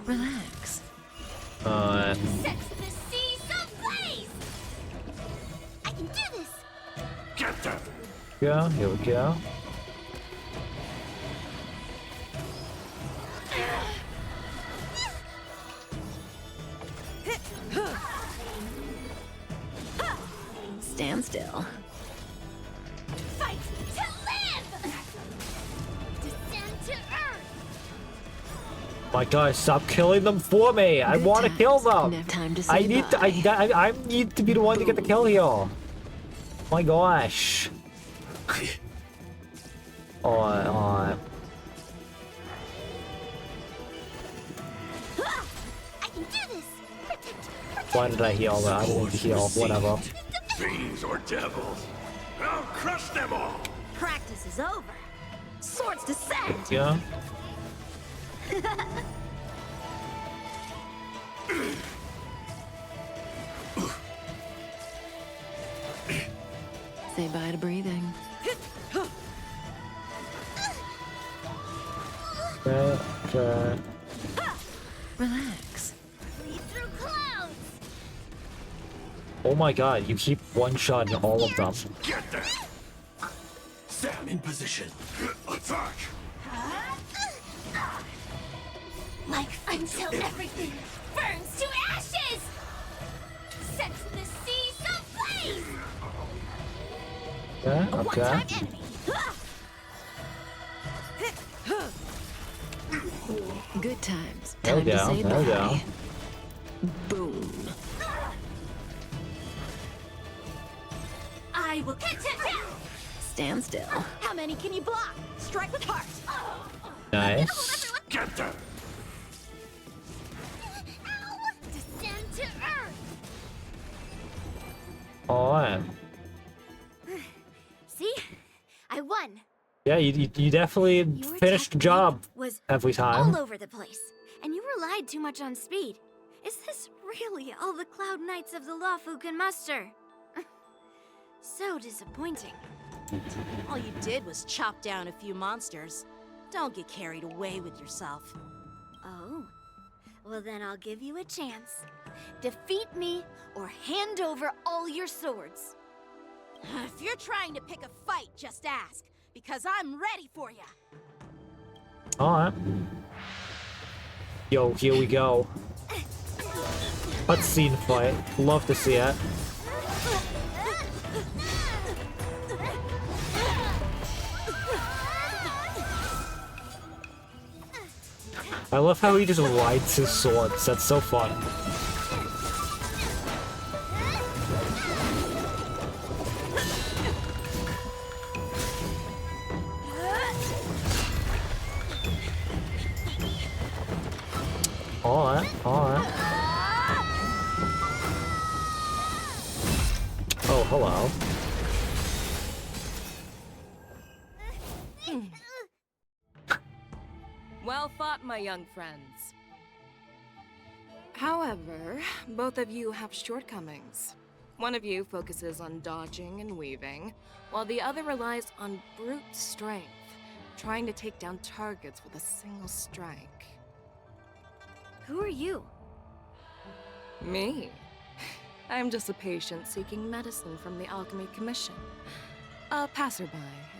Relax. Sets the sea ablaze! I can do this! Get them! Yeah, here we go. Stand still. Fight to live! Descend to earth! My god, stop killing them for me! I Good want to kill times. them! Time to I say need bye. to, I need to be the one to get the kill here. My gosh. Alright. I can do this! Why did I heal that? I didn't need to heal. Whatever. Fiends or devils, I'll crush them all! Practice is over. Swords descend! Yeah. Say bye to breathing. Okay. Relax. Lead through clouds! Oh my god, you keep one-shotting all of them. Get there! Sam in position. Attack! Like until everything burns to ashes! Sets the seas ablaze! Yeah, A okay. one-time enemy! Good times. There Time we to go, say there we go. bye. Boom. I will catch him down! Stand still. How many can you block? Strike with heart! Nice. Get there! Descend to earth! Alright. See? I won. Yeah, you definitely Your finished the technique job was every time. all over the place, and you relied too much on speed. Is this really all the Cloud Knights of the Lawfu can muster? So disappointing. All you did was chop down a few monsters. Don't get carried away with yourself. Oh, well then I'll give you a chance. Defeat me or hand over all your swords. If you're trying to pick a fight, just ask, because I'm ready for you. Alright. Yo, here we go. Cutscene fight. Love to see it. I love how he just rides his swords. That's so fun. Alright, alright. Oh, hello. Well fought, my young friends. However, both of you have shortcomings. One of you focuses on dodging and weaving, while the other relies on brute strength, trying to take down targets with a single strike. Who are you? Me? I'm just a patient seeking medicine from the Alchemy Commission. A passerby,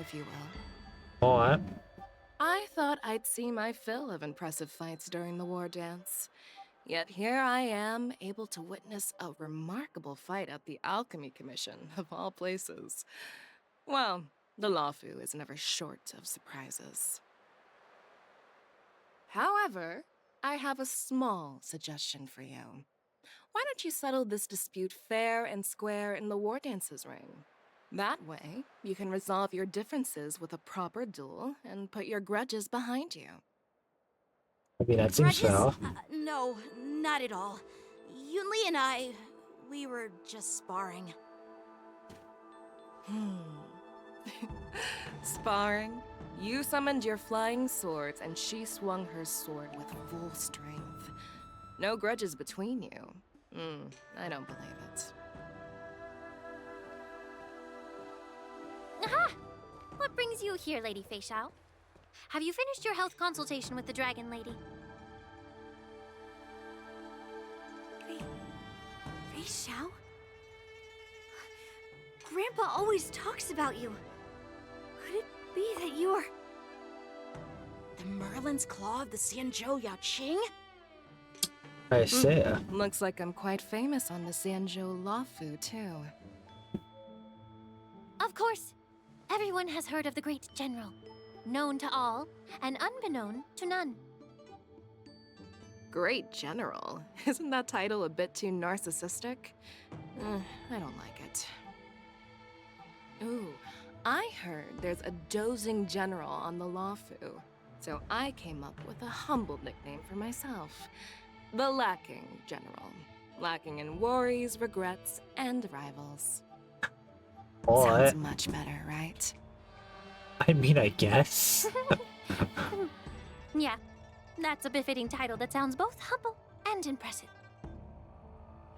if you will. Alright. I thought I'd see my fill of impressive fights during the war dance. Yet here I am, able to witness a remarkable fight at the Alchemy Commission, of all places. Well, the Lawfu is never short of surprises. However, I have a small suggestion for you. Why don't you settle this dispute fair and square in the war dances ring? That way, you can resolve your differences with a proper duel and put your grudges behind you. I mean, that seems fair. No, not at all. Yunli and I, we were just sparring. Sparring? You summoned your flying swords, and she swung her sword with full strength. No grudges between you. I don't believe it. Aha! What brings you here, Lady Fei Xiao? Have you finished your health consultation with the Dragon Lady? Fei Xiao? Grandpa always talks about you. Could it be that you're... The Merlin's Claw of the Xianzhou Yaoqing? I see. Looks like I'm quite famous on the Xianzhou Lawfu, too. Of course. Everyone has heard of the great general. Known to all, and unbeknown to none. Great General? Isn't that title a bit too narcissistic? I don't like it. Ooh, I heard there's a dozing general on the Lawfu, so I came up with a humble nickname for myself. The Lacking General. Lacking in worries, regrets, and rivals. What? Sounds much better, right? I mean, I guess. Yeah, that's a befitting title that sounds both humble and impressive.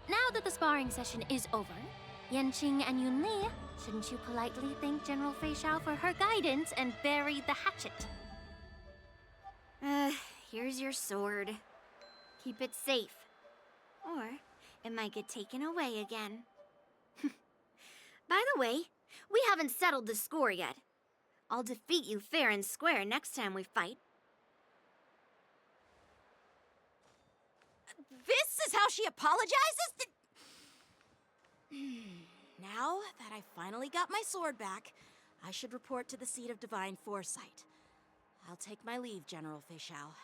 Now that the sparring session is over, Yanqing and Yunli, shouldn't you politely thank General Fei Xiao for her guidance and bury the hatchet? Here's your sword. Keep it safe. Or it might get taken away again. By the way, we haven't settled the score yet. I'll defeat you fair and square next time we fight. This is how she apologizes? Now that I finally got my sword back, I should report to the seat of divine foresight. I'll take my leave, General Fei Xiao.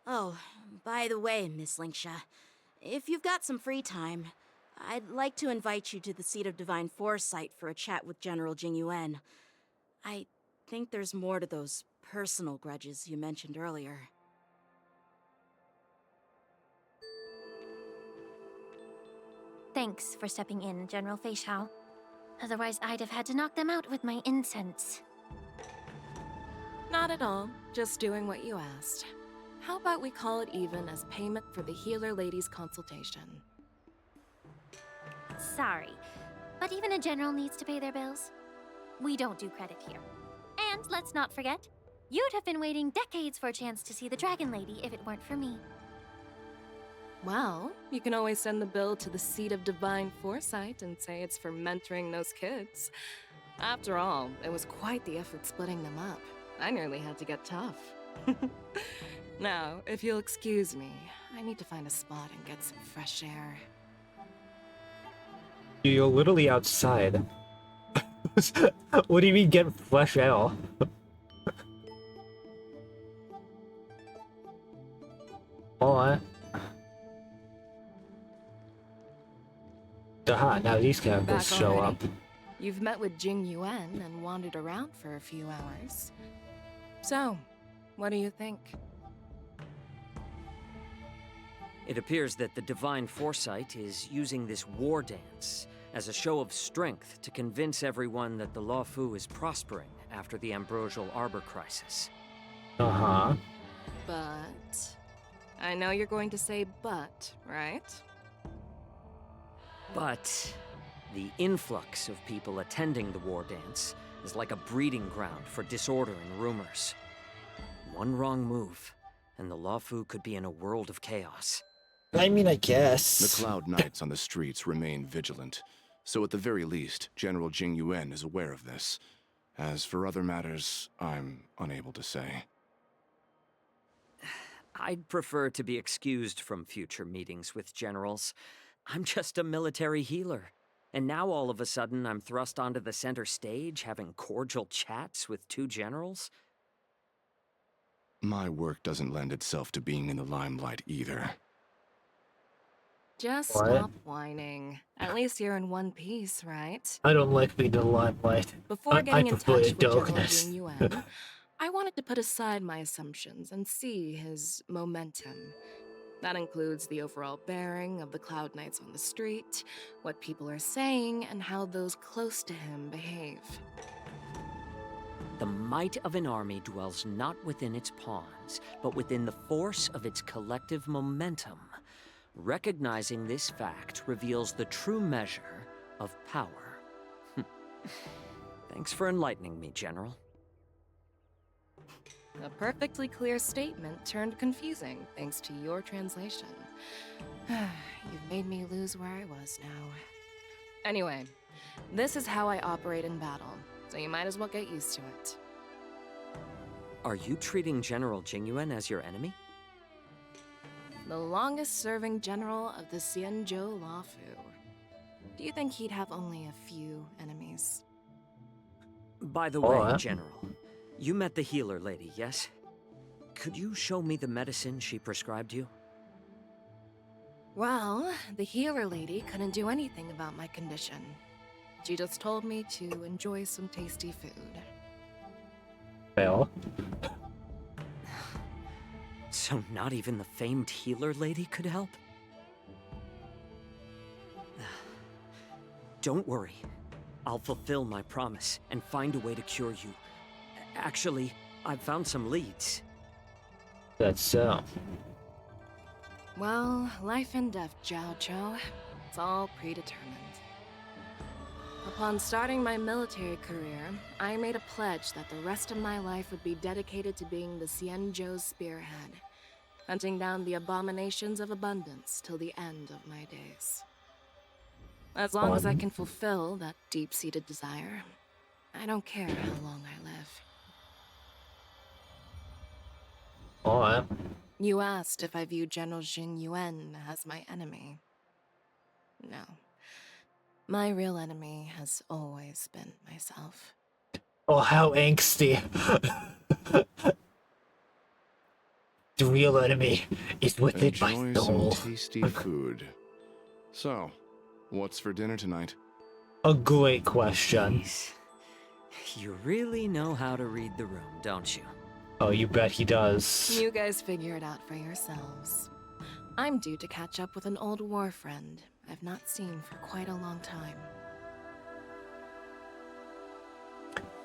Oh, by the way, Miss Linksha, if you've got some free time, I'd like to invite you to the seat of divine foresight for a chat with General Jing Yuan. I think there's more to those personal grudges you mentioned earlier. Thanks for stepping in, General Fei Xiao. Otherwise, I'd have had to knock them out with my incense. Not at all. Just doing what you asked. How about we call it even as payment for the healer lady's consultation? Sorry, but even a general needs to pay their bills. We don't do credit here. And let's not forget, you'd have been waiting decades for a chance to see the Dragon Lady if it weren't for me. Well, you can always send the bill to the seat of divine foresight and say it's for mentoring those kids. After all, it was quite the effort splitting them up. I nearly had to get tough. Now, if you'll excuse me, I need to find a spot and get some fresh air. You're literally outside. What do you mean get fresh air? Alright. Aha, now these characters Back show already? up. You've met with Jing Yuan and wandered around for a few hours. So, what do you think? It appears that the Divine Foresight is using this war dance as a show of strength to convince everyone that the Lawfu is prospering after the Ambrosial Arbor crisis. Uh-huh. But... I know you're going to say but, right? But the influx of people attending the war dance is like a breeding ground for disorder and rumors. One wrong move, and the Lawfu could be in a world of chaos. I mean, I guess. The Cloud Knights on the streets remain vigilant, so at the very least, General Jing Yuan is aware of this. As for other matters, I'm unable to say. I'd prefer to be excused from future meetings with generals. I'm just a military healer. And now all of a sudden I'm thrust onto the center stage having cordial chats with two generals? My work doesn't lend itself to being in the limelight either. Just What? stop whining. At least you're in one piece, right? I don't like being in the limelight. Before I getting in touch prefer with General darkness. Jing Yuan, I wanted to put aside my assumptions and see his momentum. That includes the overall bearing of the Cloud Knights on the street, what people are saying, and how those close to him behave. The might of an army dwells not within its pawns, but within the force of its collective momentum. Recognizing this fact reveals the true measure of power. Thanks for enlightening me, General. A perfectly clear statement turned confusing thanks to your translation. You've made me lose where I was now. Anyway, this is how I operate in battle, so you might as well get used to it. Are you treating General Jing Yuan as your enemy? The longest-serving general of the Xianzhou Lawfu. Do you think he'd have only a few enemies? By the way, General, you met the healer lady, yes? Could you show me the medicine she prescribed you? Well, the healer lady couldn't do anything about my condition. She just told me to enjoy some tasty food. Fail. So not even the famed healer lady could help? Don't worry. I'll fulfill my promise and find a way to cure you. Actually, I've found some leads. That's so. Well, life and death, Jiao Cho. It's all predetermined. Upon starting my military career, I made a pledge that the rest of my life would be dedicated to being the Xianzhou's spearhead, hunting down the abominations of abundance till the end of my days. As long as I can fulfill that deep-seated desire, I don't care how long I live. Alright. You asked if I view General Jing Yuan as my enemy. No. My real enemy has always been myself. Oh, how angsty. The real enemy is within my Enjoy soul. some tasty food. So, what's for dinner tonight? A great question. You really know how to read the room, don't you? Oh, you bet he does. You guys figure it out for yourselves. I'm due to catch up with an old war friend I've not seen for quite a long time.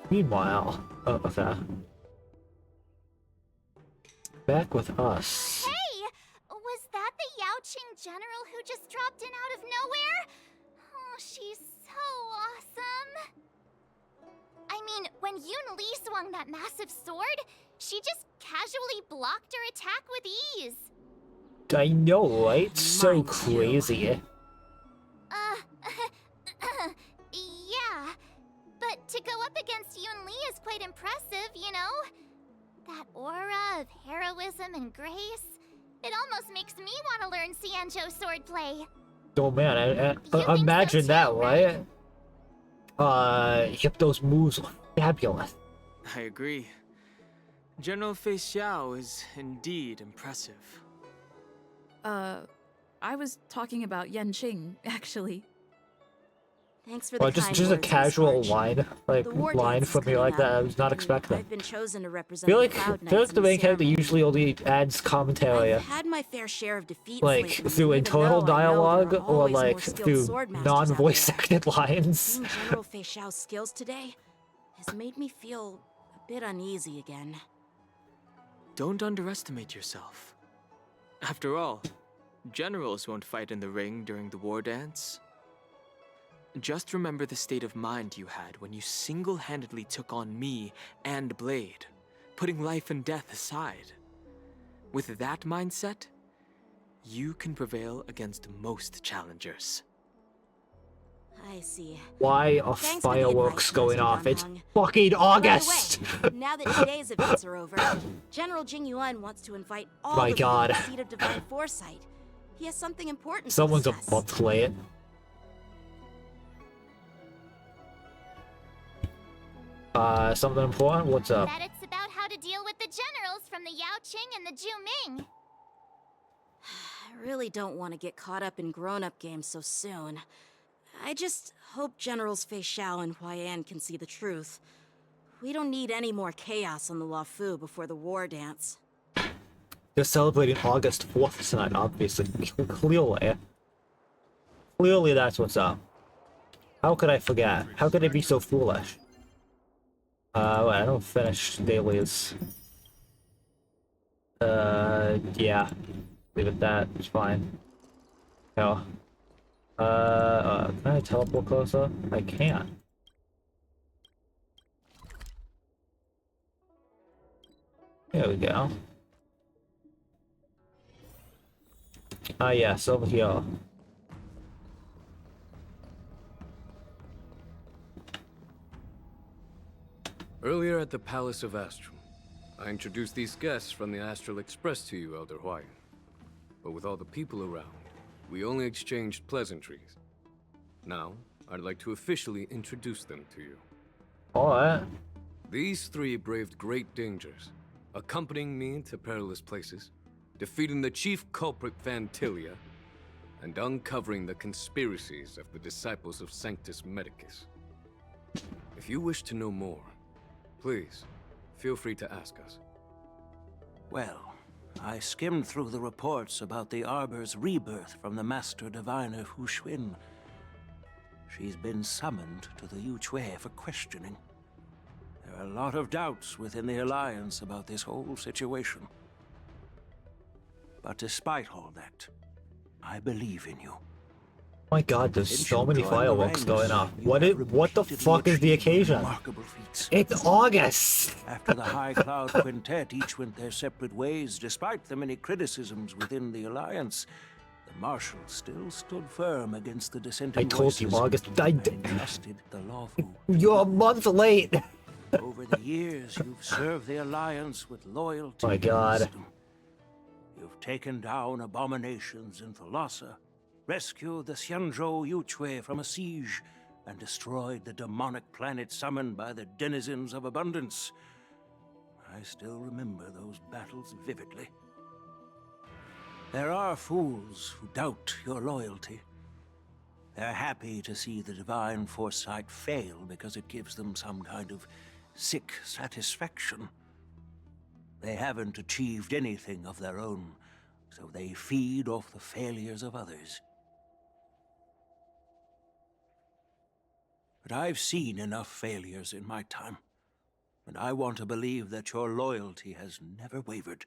Meanwhile, okay. Back with us. Hey! Was that the Yaoqing general who just dropped in out of nowhere? Oh, she's so awesome! I mean, when Yun Li swung that massive sword, she just casually blocked her attack with ease. I know, right? So crazy. Yeah. But to go up against Yun Li is quite impressive, you know? That aura of heroism and grace. It almost makes me want to learn Xianzhou swordplay. Oh man, imagine that, right? Yep, those moves are fabulous. I agree. General Fei Xiao is indeed impressive. I was talking about Yanqing, actually. Thanks for the Well, kind just a words, casual Miss line, like The war line dance is from me like coming that. I up, was not and expecting. I've been chosen to represent Feel the like Cloud the Knights in main character ceremony. usually only adds commentary, I've had my fair share of defeats like lately, through even internal though I know there dialogue are or always more like skilled through swordmasters out non-voice there. acted lines. Seeing General Fei Xiao's skills today has made me feel a bit uneasy again. Don't underestimate yourself. After all, generals won't fight in the ring during the war dance. Just remember the state of mind you had when you single-handedly took on me and Blade, putting life and death aside. With that mindset, you can prevail against most challengers. I see. Why are Thanks for the fireworks advice, going Master off? It's Danheng. fucking August! By the way, now that today's events are over, General Jing Yuan wants to invite all My of you God. to the seat of divine foresight. He has something important Someone's to a discuss. month late. Something important? What's up? That it's about how to deal with the generals from the Yaoqing and the Juming. I really don't want to get caught up in grown-up games so soon. I just hope Generals Fei Xiao and Huaiyan can see the truth. We don't need any more chaos on the Luofu before the war dance. They're celebrating August 4th tonight, obviously. Clearly. Clearly that's what's up. How could I forget? How could I be so foolish? Wait, I don't finish dailies. Yeah. Leave it at that, it's fine. No. Can I teleport closer? I can't. There we go. Ah, yes, over here. Earlier at the Palace of Astral, I introduced these guests from the Astral Express to you, Elder Huayan. But with all the people around, we only exchanged pleasantries. Now, I'd like to officially introduce them to you. Alright. These three braved great dangers, accompanying me to perilous places, defeating the chief culprit Fantilia, and uncovering the conspiracies of the disciples of Sanctus Medicus. If you wish to know more, please, feel free to ask us. Well, I skimmed through the reports about the Arbor's rebirth from the Master Diviner Hu Xuan. She's been summoned to the Yu Chui for questioning. There are a lot of doubts within the Alliance about this whole situation. But despite all that, I believe in you. My god, there's Since so you many joined the fireworks ranks, going off. you What have the repeatedly fuck is the achieved occasion? remarkable feats. It's August! After the High Cloud Quintet each went their separate ways, despite the many criticisms within the Alliance, the Marshal still stood firm against the dissenting I told you, voices August. and entrusted the lawful. You're a month late! Over the years, you've served the Alliance with loyalty My god. and wisdom. You've taken down abominations in Thalassa, rescued the Xianzhou Yu Chui from a siege, and destroyed the demonic planet summoned by the denizens of abundance. I still remember those battles vividly. There are fools who doubt your loyalty. They're happy to see the divine foresight fail because it gives them some kind of sick satisfaction. They haven't achieved anything of their own, so they feed off the failures of others. But I've seen enough failures in my time, and I want to believe that your loyalty has never wavered.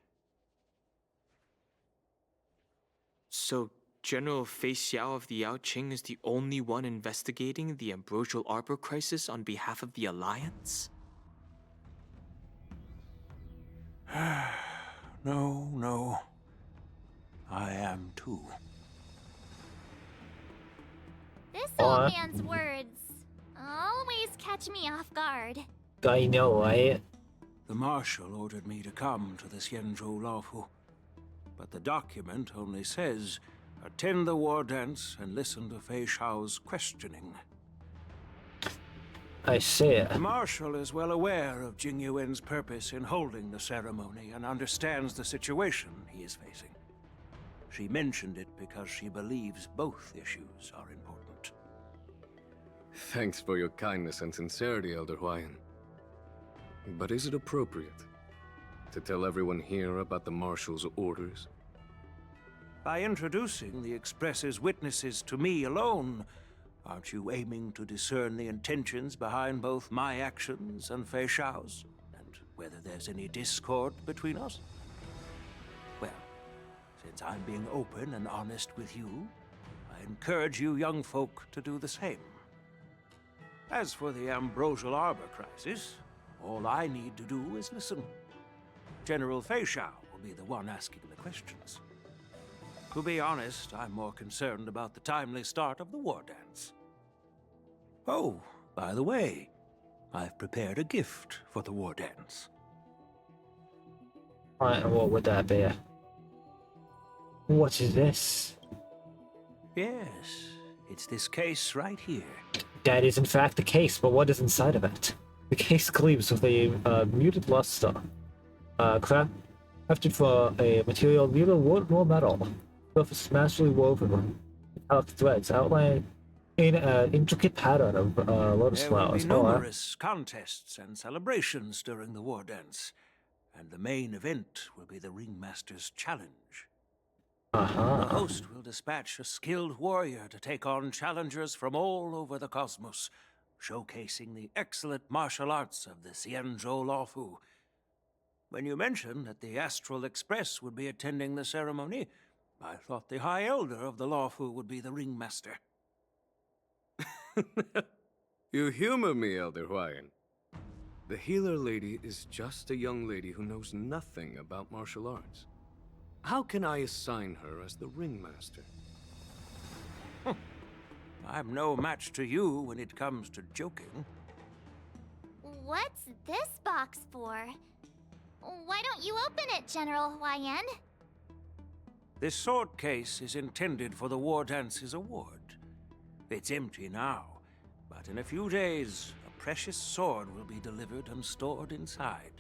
So, General Fei Xiao of the Yaoqing is the only one investigating the Ambrosial Arbor crisis on behalf of the Alliance? No. I am too. This old man's words always catch me off guard. I know, right? The Marshal ordered me to come to the Xianzhou Laofu, but the document only says, attend the war dance and listen to Fei Xiao's questioning. I see it. The Marshal is well aware of Jing Yuan's purpose in holding the ceremony and understands the situation he is facing. She mentioned it because she believes both issues are important. Thanks for your kindness and sincerity, Elder Huayan. But is it appropriate to tell everyone here about the Marshal's orders? By introducing the Express's witnesses to me alone, aren't you aiming to discern the intentions behind both my actions and Fei Xiao's, and whether there's any discord between us? Well, since I'm being open and honest with you, I encourage you young folk to do the same. As for the Ambrosial Arbor crisis, all I need to do is listen. General Fei Xiao will be the one asking the questions. To be honest, I'm more concerned about the timely start of the war dance. Oh, by the way, I've prepared a gift for the war dance. Alright, what would that be? What is this? Yes, it's this case right here. That is in fact the case, but what is inside of it? The case gleams with a muted luster. Crafted for a material neither wood nor metal. Surface is masterly woven with metallic threads outlined in an intricate pattern of lotus flowers. There will be numerous contests and celebrations during the war dance, and the main event will be the Ringmaster's Challenge. The host will dispatch a skilled warrior to take on challengers from all over the cosmos, showcasing the excellent martial arts of the Xianzhou Laofu. When you mentioned that the Astral Express would be attending the ceremony, I thought the High Elder of the Laofu would be the Ringmaster. You humor me, Elder Huayan. The healer lady is just a young lady who knows nothing about martial arts. How can I assign her as the Ringmaster? I'm no match to you when it comes to joking. What's this box for? Why don't you open it, General Huayan? This sword case is intended for the War Dance's award. It's empty now, but in a few days, a precious sword will be delivered and stored inside.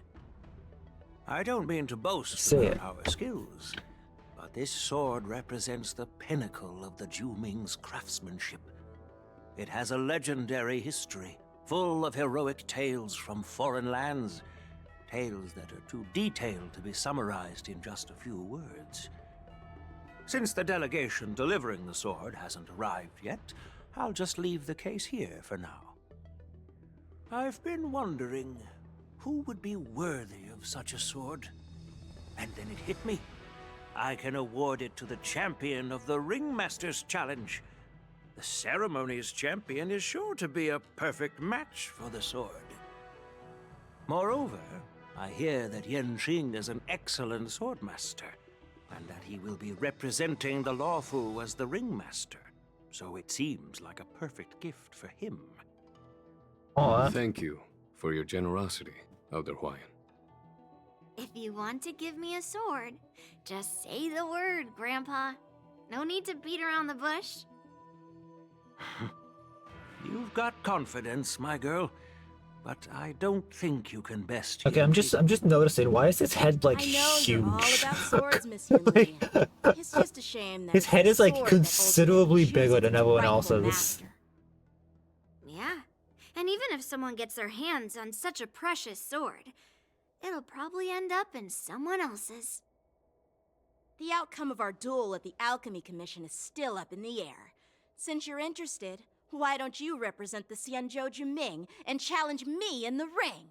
I don't mean to boast about our skills, but This sword represents the pinnacle of the Zhuming's craftsmanship. It has a legendary history, full of heroic tales from foreign lands. Tales that are too detailed to be summarized in just a few words. Since the delegation delivering the sword hasn't arrived yet, I'll just leave the case here for now. I've been wondering who would be worthy of such a sword. And then it hit me. I can award it to the champion of the Ringmaster's Challenge. The ceremony's champion is sure to be a perfect match for the sword. Moreover, I hear that Yenqing is an excellent swordmaster, and that he will be representing the Lawfu as the Ringmaster. So it seems like a perfect gift for him. Thank you for your generosity, Elder Huayan. If you want to give me a sword, just say the word, Grandpa. No need to beat around the bush. You've got confidence, my girl, but I don't think you can best. Okay, I'm just noticing, why is his head like I know huge? you're all about swords, Mr. Lee. It's just a shame that His head it's is a like sword that considerably ultimately bigger chooses than its everyone rightful else's. master. Yeah, and even if someone gets their hands on such a precious sword, it'll probably end up in someone else's. The outcome of our duel at the Alchemy Commission is still up in the air. Since you're interested, why don't you represent the Xianzhou Juming and challenge me in the ring?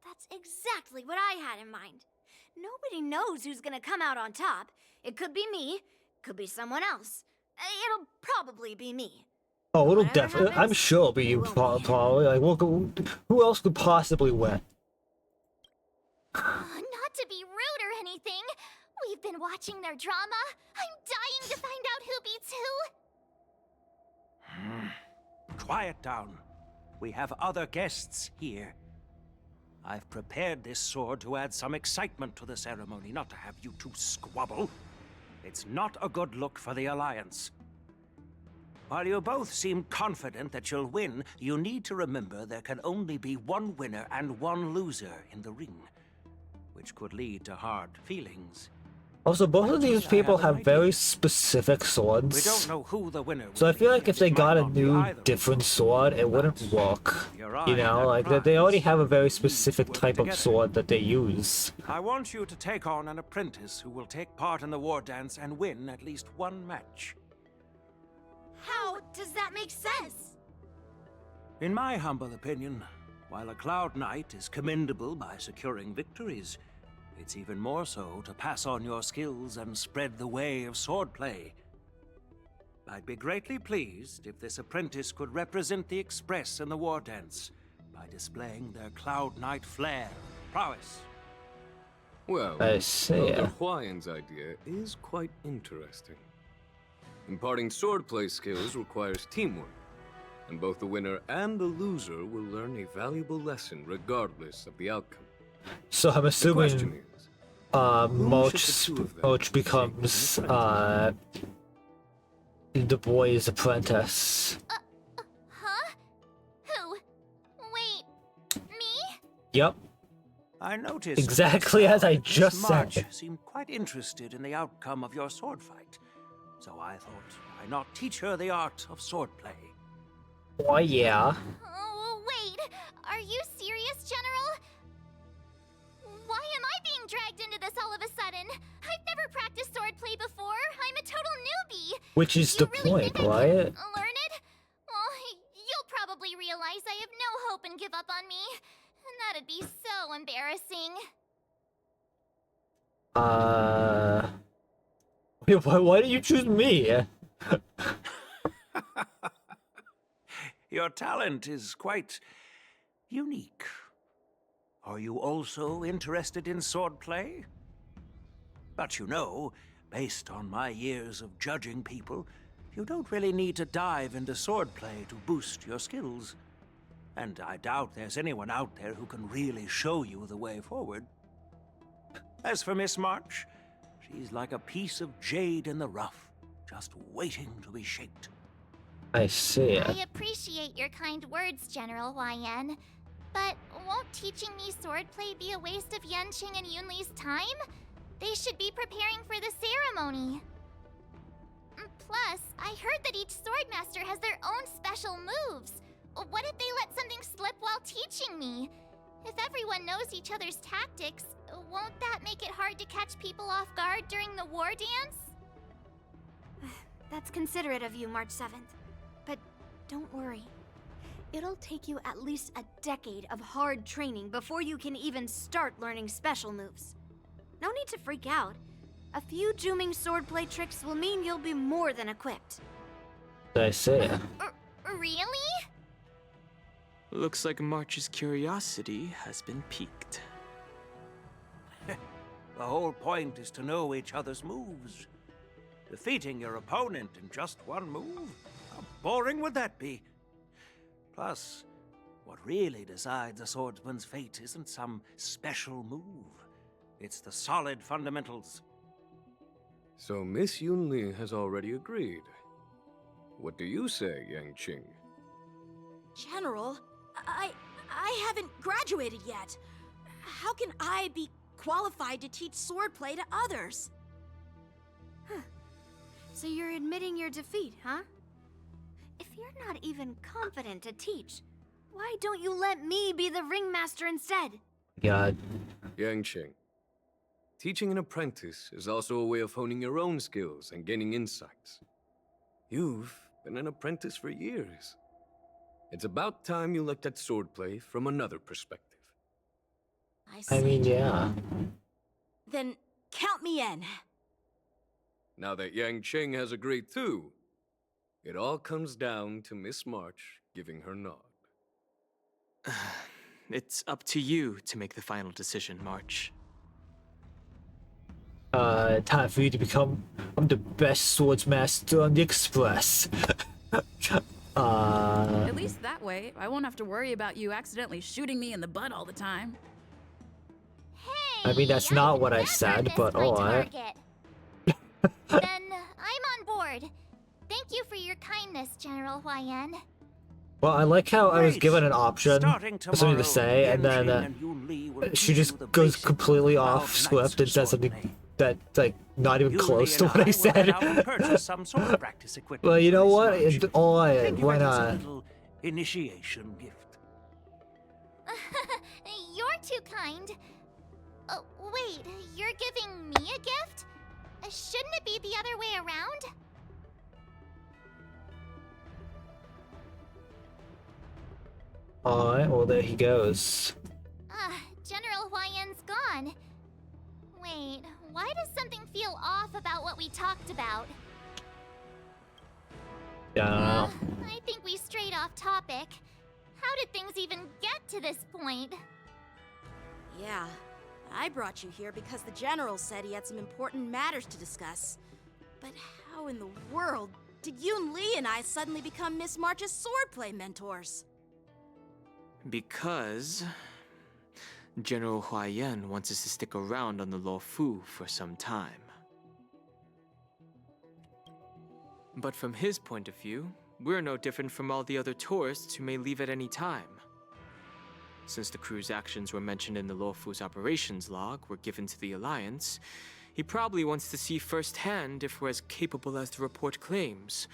That's exactly what I had in mind. Nobody knows who's gonna come out on top. It could be me, could be someone else. It'll probably be me. Oh, it'll Whatever definitely. I'm happens, sure it'll be you. Probably. Like, who else could possibly win? Not to be rude or anything, we've been watching their drama. I'm dying to find out who beats who. Quiet down. We have other guests here. I've prepared this sword to add some excitement to the ceremony, not to have you two squabble. It's not a good look for the Alliance. While you both seem confident that you'll win, you need to remember there can only be one winner and one loser in the ring, which could lead to hard feelings. Also, both of these people have very specific swords. We don't know who the winner So I feel like if they got a new, different sword, it wouldn't work. You know, like they already have a very specific type of sword that they use. I want you to take on an apprentice who will take part in the war dance and win at least one match. How does that make sense? In my humble opinion, while a Cloud Knight is commendable by securing victories, it's even more so to pass on your skills and spread the way of swordplay. I'd be greatly pleased if this apprentice could represent the Express in the war dance by displaying their Cloud Knight flair and prowess. Well, I see. Elder Huayan's idea is quite interesting. Imparting swordplay skills requires teamwork, and both the winner and the loser will learn a valuable lesson regardless of the outcome. So I'm assuming Moch Moch becomes the boy's apprentice. Huh? Who? Wait, me? Yep. I noticed Exactly as I just March said. seemed quite interested in the outcome of your sword fight, so I thought, why not teach her the art of swordplay? Why, yeah. Oh, wait. Are you serious, General? Why am I being dragged into this all of a sudden? I've never practiced swordplay before. I'm a total newbie. Which is the point, right? Learn it? Well, you'll probably realize I have no hope and give up on me. And that'd be so embarrassing. Why did you choose me? Your talent is quite unique. Are you also interested in swordplay? But you know, based on my years of judging people, you don't really need to dive into swordplay to boost your skills. And I doubt there's anyone out there who can really show you the way forward. As for Miss March, she's like a piece of jade in the rough, just waiting to be shaped. I see. I appreciate your kind words, General Huayan. But won't teaching me swordplay be a waste of Yanqing and Yunli's time? They should be preparing for the ceremony. Plus, I heard that each swordmaster has their own special moves. What if they let something slip while teaching me? If everyone knows each other's tactics, won't that make it hard to catch people off guard during the war dance? That's considerate of you, March 7th. But don't worry. It'll take you at least a decade of hard training before you can even start learning special moves. No need to freak out. A few Juming swordplay tricks will mean you'll be more than equipped. I see. Really? Looks like March's curiosity has been piqued. The whole point is to know each other's moves. Defeating your opponent in just one move? How boring would that be? Plus, what really decides a swordsman's fate isn't some special move. It's the solid fundamentals. So Miss Yunli has already agreed. What do you say, Yang Qing? General, I haven't graduated yet. How can I be qualified to teach swordplay to others? So you're admitting your defeat, huh? If you're not even confident to teach, why don't you let me be the ringmaster instead? God. Yang Qing, teaching an apprentice is also a way of honing your own skills and gaining insights. You've been an apprentice for years. It's about time you looked at swordplay from another perspective. I mean, yeah. Then count me in. Now that Yang Qing has agreed too, it all comes down to Miss March giving her nod. It's up to you to make the final decision, March. Time for you to become the best swordsmaster on the Express. At least that way, I won't have to worry about you accidentally shooting me in the butt all the time. I mean, that's not what I said, but alright. Then I'm on board. Thank you for your kindness, General Huayan. Well, I like how I was given an option for something to say, and then she just goes completely off script and says something that's like not even close to what I said. Well, you know what? Alright, why not? Initiation gift. You're too kind. Wait, you're giving me a gift? Shouldn't it be the other way around? Alright, well there he goes. General Huayan's gone. Wait, why does something feel off about what we talked about? Yeah, I don't know. I think we strayed off topic. How did things even get to this point? Yeah, I brought you here because the General said he had some important matters to discuss. But how in the world did Yun Li and I suddenly become Miss March's swordplay mentors? Because General Huayan wants us to stick around on the Luofu for some time. But from his point of view, we're no different from all the other tourists who may leave at any time. Since the crew's actions were mentioned in the Luofu's operations log were given to the Alliance, he probably wants to see firsthand if we're as capable as the report claims,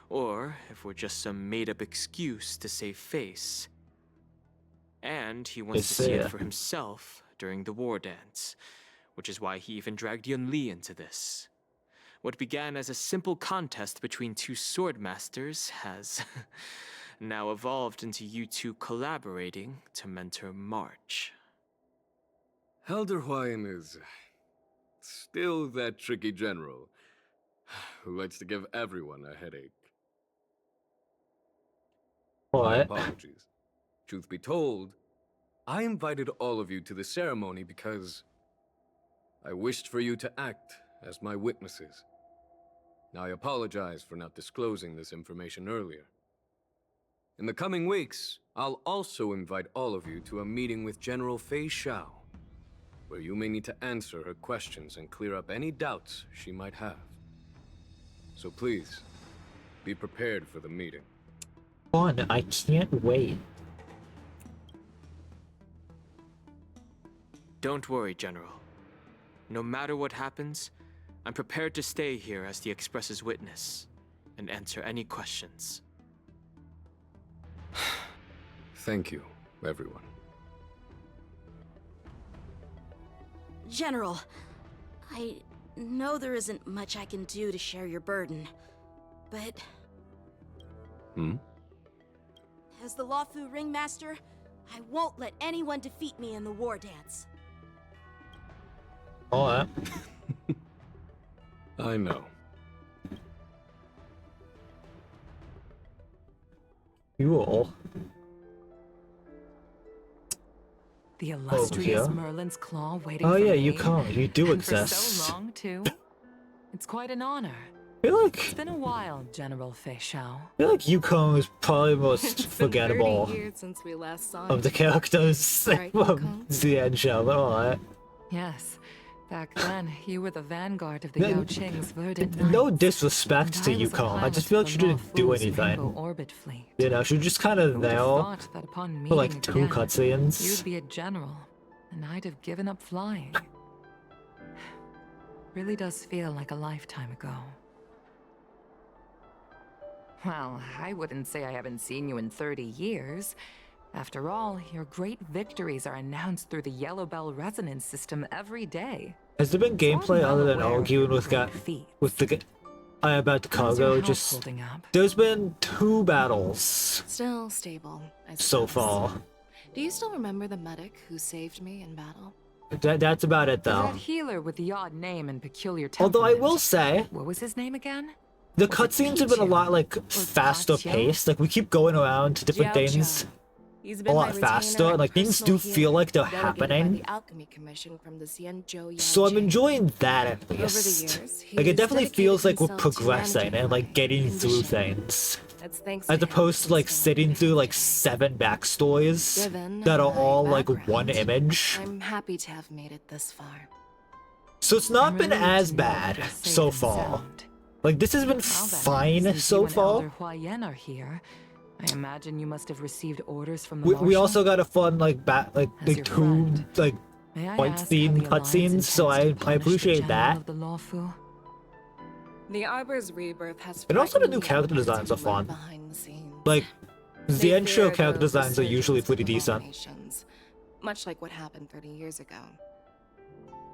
or if we're just some made-up excuse to save face. And he wants to see it for himself during the war dance, which is why he even dragged Yun Li into this. What began as a simple contest between two swordmasters has now evolved into you two collaborating to mentor March. Elder Huayan is still that tricky general who likes to give everyone a headache. My apologies. Truth be told, I invited all of you to the ceremony because I wished for you to act as my witnesses. Now, I apologize for not disclosing this information earlier. In the coming weeks, I'll also invite all of you to a meeting with General Fei Xiao, where you may need to answer her questions and clear up any doubts she might have. So please, be prepared for the meeting. Fun, I can't wait. Don't worry, General. No matter what happens, I'm prepared to stay here as the Express's witness and answer any questions. Thank you, everyone. General, I know there isn't much I can do to share your burden, but as the Lawfu Ringmaster, I won't let anyone defeat me in the war dance. Alright. I know. Cool. The illustrious Merlin's Claw waiting Oh for yeah, me. you come. You do And exist. For so long, too. It's quite an honor. I feel like It's been a while, General Fei Shao. I feel like Yukong is probably the most It's been forgettable 30 years since we last saw of the you. characters Right, from the end show, but alright. Yes. Back then, you were the vanguard of the Yao Qing's verdant knights. No disrespect to And I was a Yukong, I just pilot feel like for she didn't do Lawfu's Rainbow anything. Orbit fleet. You know, she was just kind of Who would have there thought that upon for like meeting 2 again, cutscenes. You'd be a general, and I'd have given up flying. Really does feel like a lifetime ago. Well, I wouldn't say I haven't seen you in 30 years. After all, your great victories are announced through the Yellow Bell resonance system every day. Has there been gameplay well other than aware of arguing with the about the cargo? Just holding up? there's been 2 battles Still stable, I so suppose. far. Do you still remember the medic who saved me in battle? That's about it though. That healer with the odd name and peculiar Although I temperament. will say, What was his name again? the cutscenes have been a lot like faster paced. Like we keep going around to different Jiao things Chou. He's a been my lot faster, retainer and like things personal do healer, feel like they're delegated by happening. the Alchemy Commission from the Xianzhou Yao So I'm Qing. enjoying that at Over the least. years, he Like it has definitely dedicated feels like we're himself to progressing managing and like my getting through condition. things. That's thanks As to him opposed to like since sitting through like 7 backstories Given that are my all like background, one image. I'm happy to have made it this far. So it's not I'm been relieved as to know bad that you're safe so and far. sound. Like this has been Well then, fine since so you and far. Elder Huayan are here, I imagine you must have received orders from the We Marshal? also got a fun like As your 2 friend, like May I fight ask scene how the Alliance cutscenes, so intends to I punish the appreciate General that. of the Lawfu? The Arbor's rebirth has And also the frightened new me character out designs are to lurk fun. behind the scenes. Like They the end show fear character the designs are usually resurgence pretty of decent. abominations, much like what happened 30 years ago.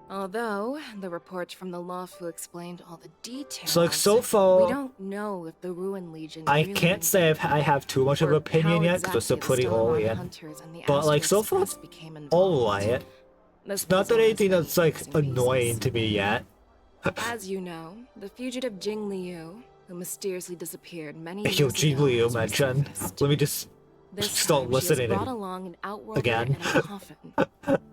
Although, the report from the Lawfu explained all the details. So like so we far, don't know if the Ruin Legion I really can't say I have too much of an or opinion how yet because we're still exactly pretty the Stalwart early in. Hunters and the But like so far, Asterisk it's became involved. alright. This It's not that puzzle has anything many that's like interesting annoying pieces. to me yet. As you know, the fugitive Jing Liu, who mysteriously disappeared many Yo, years Jean ago, Leo has mentioned. resurfaced. Let me just This start time, she listening has brought along an outworlder again. in a coffin,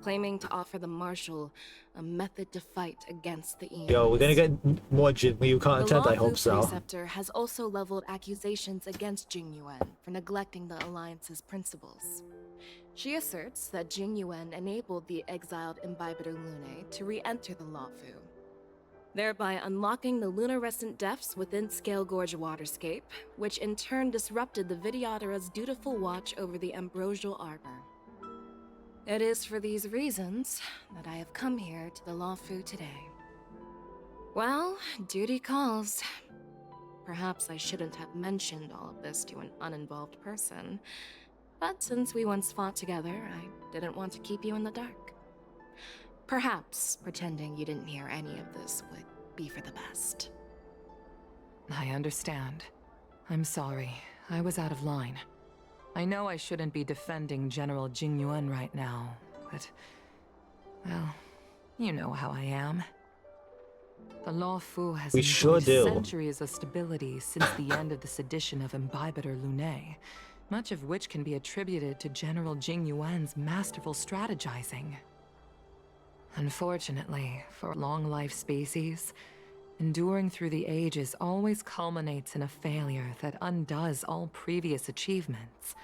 claiming to offer the Marshal a method to fight against the Eons. Yo, we're gonna get more Jin Liu content. I The hope Lawfu so. Preceptor has also leveled accusations against Jing Yuan for neglecting the Alliance's principles. She asserts that Jing Yuan enabled the exiled Imbibitor Lunae to re-enter the Lawfu, thereby unlocking the lunarescent depths within Scale Gorge Waterscape, which in turn disrupted the Vidyadhara's dutiful watch over the Ambrosial Arbor. It is for these reasons that I have come here to the Lawfu today. Well, duty calls. Perhaps I shouldn't have mentioned all of this to an uninvolved person, but since we once fought together, I didn't want to keep you in the dark. Perhaps pretending you didn't hear any of this would be for the best. I understand. I'm sorry. I was out of line. I know I shouldn't be defending General Jing Yuan right now, but... well, you know how I am. The Lawfu has We sure enjoyed do. centuries of stability since the end of the sedition of Imbibitor Lunae, much of which can be attributed to General Jing Yuan's masterful strategizing. Unfortunately, for long-life species, enduring through the ages always culminates in a failure that undoes all previous achievements.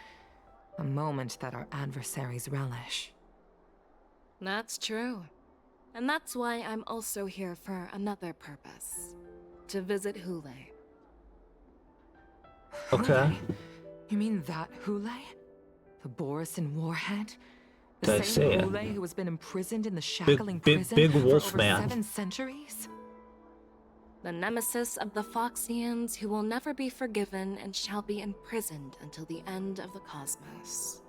A moment that our adversaries relish. That's true. And that's why I'm also here for another purpose. To visit Hule. Okay. You mean that Hule? The Borisin warhead? The I same see. Ule who has been imprisoned in the shackling prison big for wolf over man. 7 centuries? The nemesis of the Foxians who will never be forgiven and shall be imprisoned until the end of the cosmos.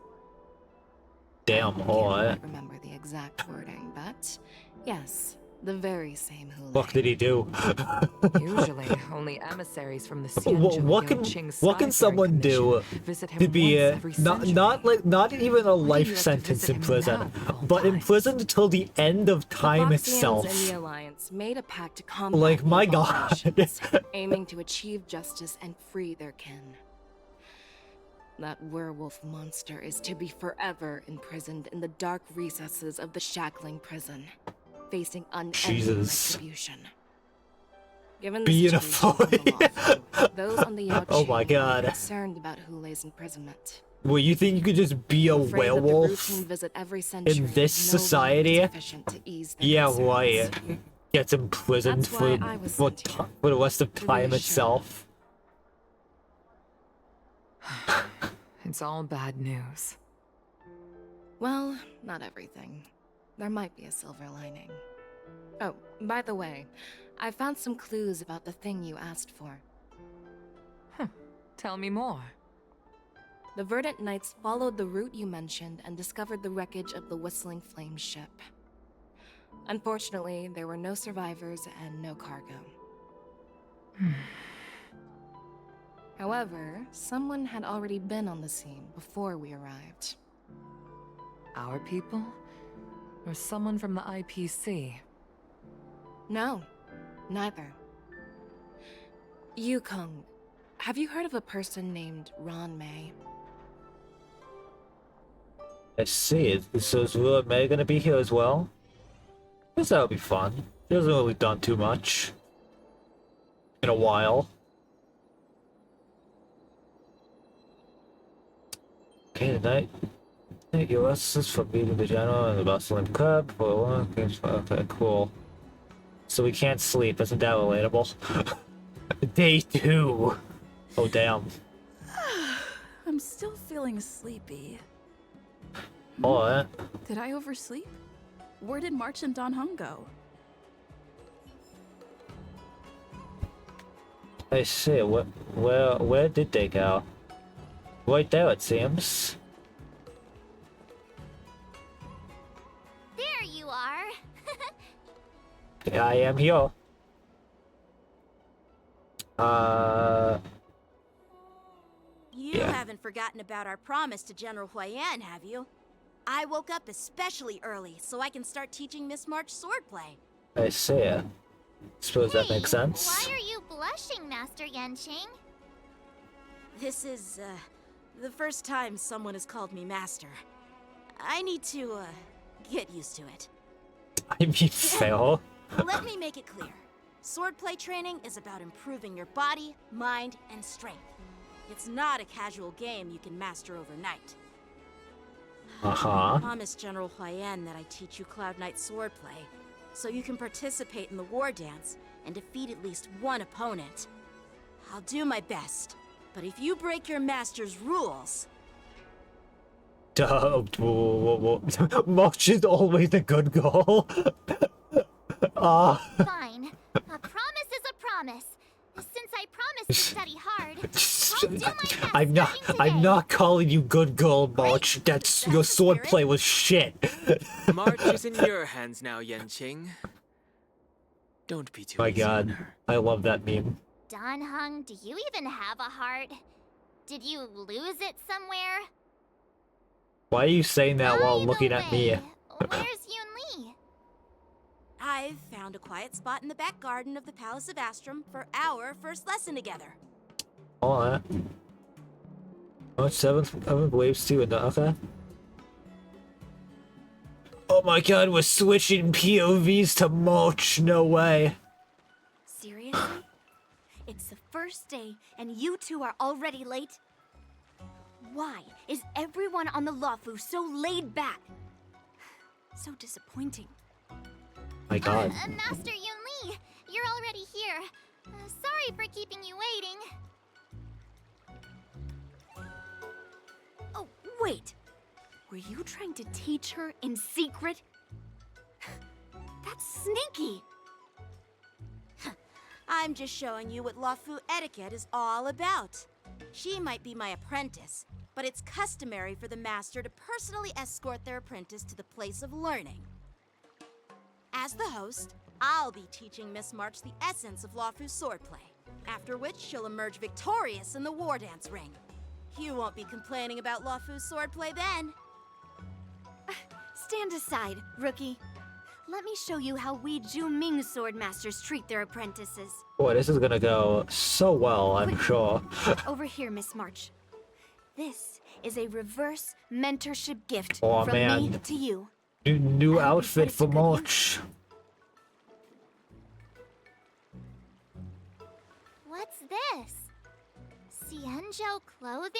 Damn, I alright. can't remember the exact wording, but yes, the very same Hule. What did he do? Usually, only emissaries from the What can someone do to be not even a life sentence in prison, but imprisoned until the end of time the itself? Foxians and the Alliance made a pact to combat Like, the my god. abominations, aiming to achieve justice and free their kin. That werewolf monster is to be forever imprisoned in the dark recesses of the shackling prison, facing unending retribution. Given the Beautiful. situation on the Lawful, those on the Yao Oh my Qing god. are concerned about Hule's imprisonment. Well, you think you could just be a Afraid that the werewolf routine visit every century in this is no longer society? sufficient to ease their Yeah, concerns. right. Gets imprisoned That's why I was for sent here, the rest of to time reassure itself. It's all bad news. Well, not everything. There might be a silver lining. Oh, by the way, I found some clues about the thing you asked for. Tell me more. The Verdant Knights followed the route you mentioned and discovered the wreckage of the Whistling Flame ship. Unfortunately, there were no survivors and no cargo. However, someone had already been on the scene before we arrived. Our people? Or someone from the IPC? No, neither. Yukong, have you heard of a person named Ron May? I see. So is Ruler May gonna be here as well? Guess that would be fun. She hasn't really done too much in a while. Okay, tonight. Thank you, us for beating the general and the bustling club for one. Okay, cool. So we can't sleep. Isn't that relatable? Day 2. Oh, damn. I'm still feeling sleepy. Alright. Did I oversleep? Where did March and Don Hung go? I see. Where did they go? Right there, it seems. There you are. I am here. You haven't forgotten about our promise to General Huayan, have you? I woke up especially early so I can start teaching Miss March swordplay. I see. Suppose that makes sense. Why are you blushing, Master Yanqing? This is, the first time someone has called me Master. I need to, get used to it. I mean, fail. Let me make it clear. Swordplay training is about improving your body, mind, and strength. It's not a casual game you can master overnight. I promised General Huayan that I teach you Cloud Knight swordplay, so you can participate in the war dance and defeat at least one opponent. I'll do my best, but if you break your master's rules... March is always a good goal. Fine. A promise is a promise. Since I promised to study hard, I'll do my best. I'm not calling you good girl, March. That's your swordplay was shit. March is in your hands now, Yanqing. Don't be too My easy on god, her. I love that meme. Don Hung, do you even have a heart? Did you lose it somewhere? Why are you saying that while looking at me? Where's Yun Li? I've found a quiet spot in the back garden of the Palace of Astrum for our first lesson together. Alright. Oh, 7 waves too, and okay. Oh my god, we're switching POVs to March. No way. Seriously? It's the first day, and you two are already late? Why is everyone on the Luofu so laid back? So disappointing. My god. Master Yun Li, you're already here. Sorry for keeping you waiting. Oh, wait. Were you trying to teach her in secret? That's sneaky. I'm just showing you what Luofu etiquette is all about. She might be my apprentice, but it's customary for the master to personally escort their apprentice to the place of learning. As the host, I'll be teaching Miss March the essence of Luofu's swordplay, after which she'll emerge victorious in the war dance ring. You won't be complaining about Luofu's swordplay then. Stand aside, rookie. Let me show you how we Ju-Ming sword masters treat their apprentices. Boy, this is gonna go so well, I'm sure. Over here, Miss March. This is a reverse mentorship gift Oh, from man. me to you. New outfit for March. What's this? Xianzhou clothing?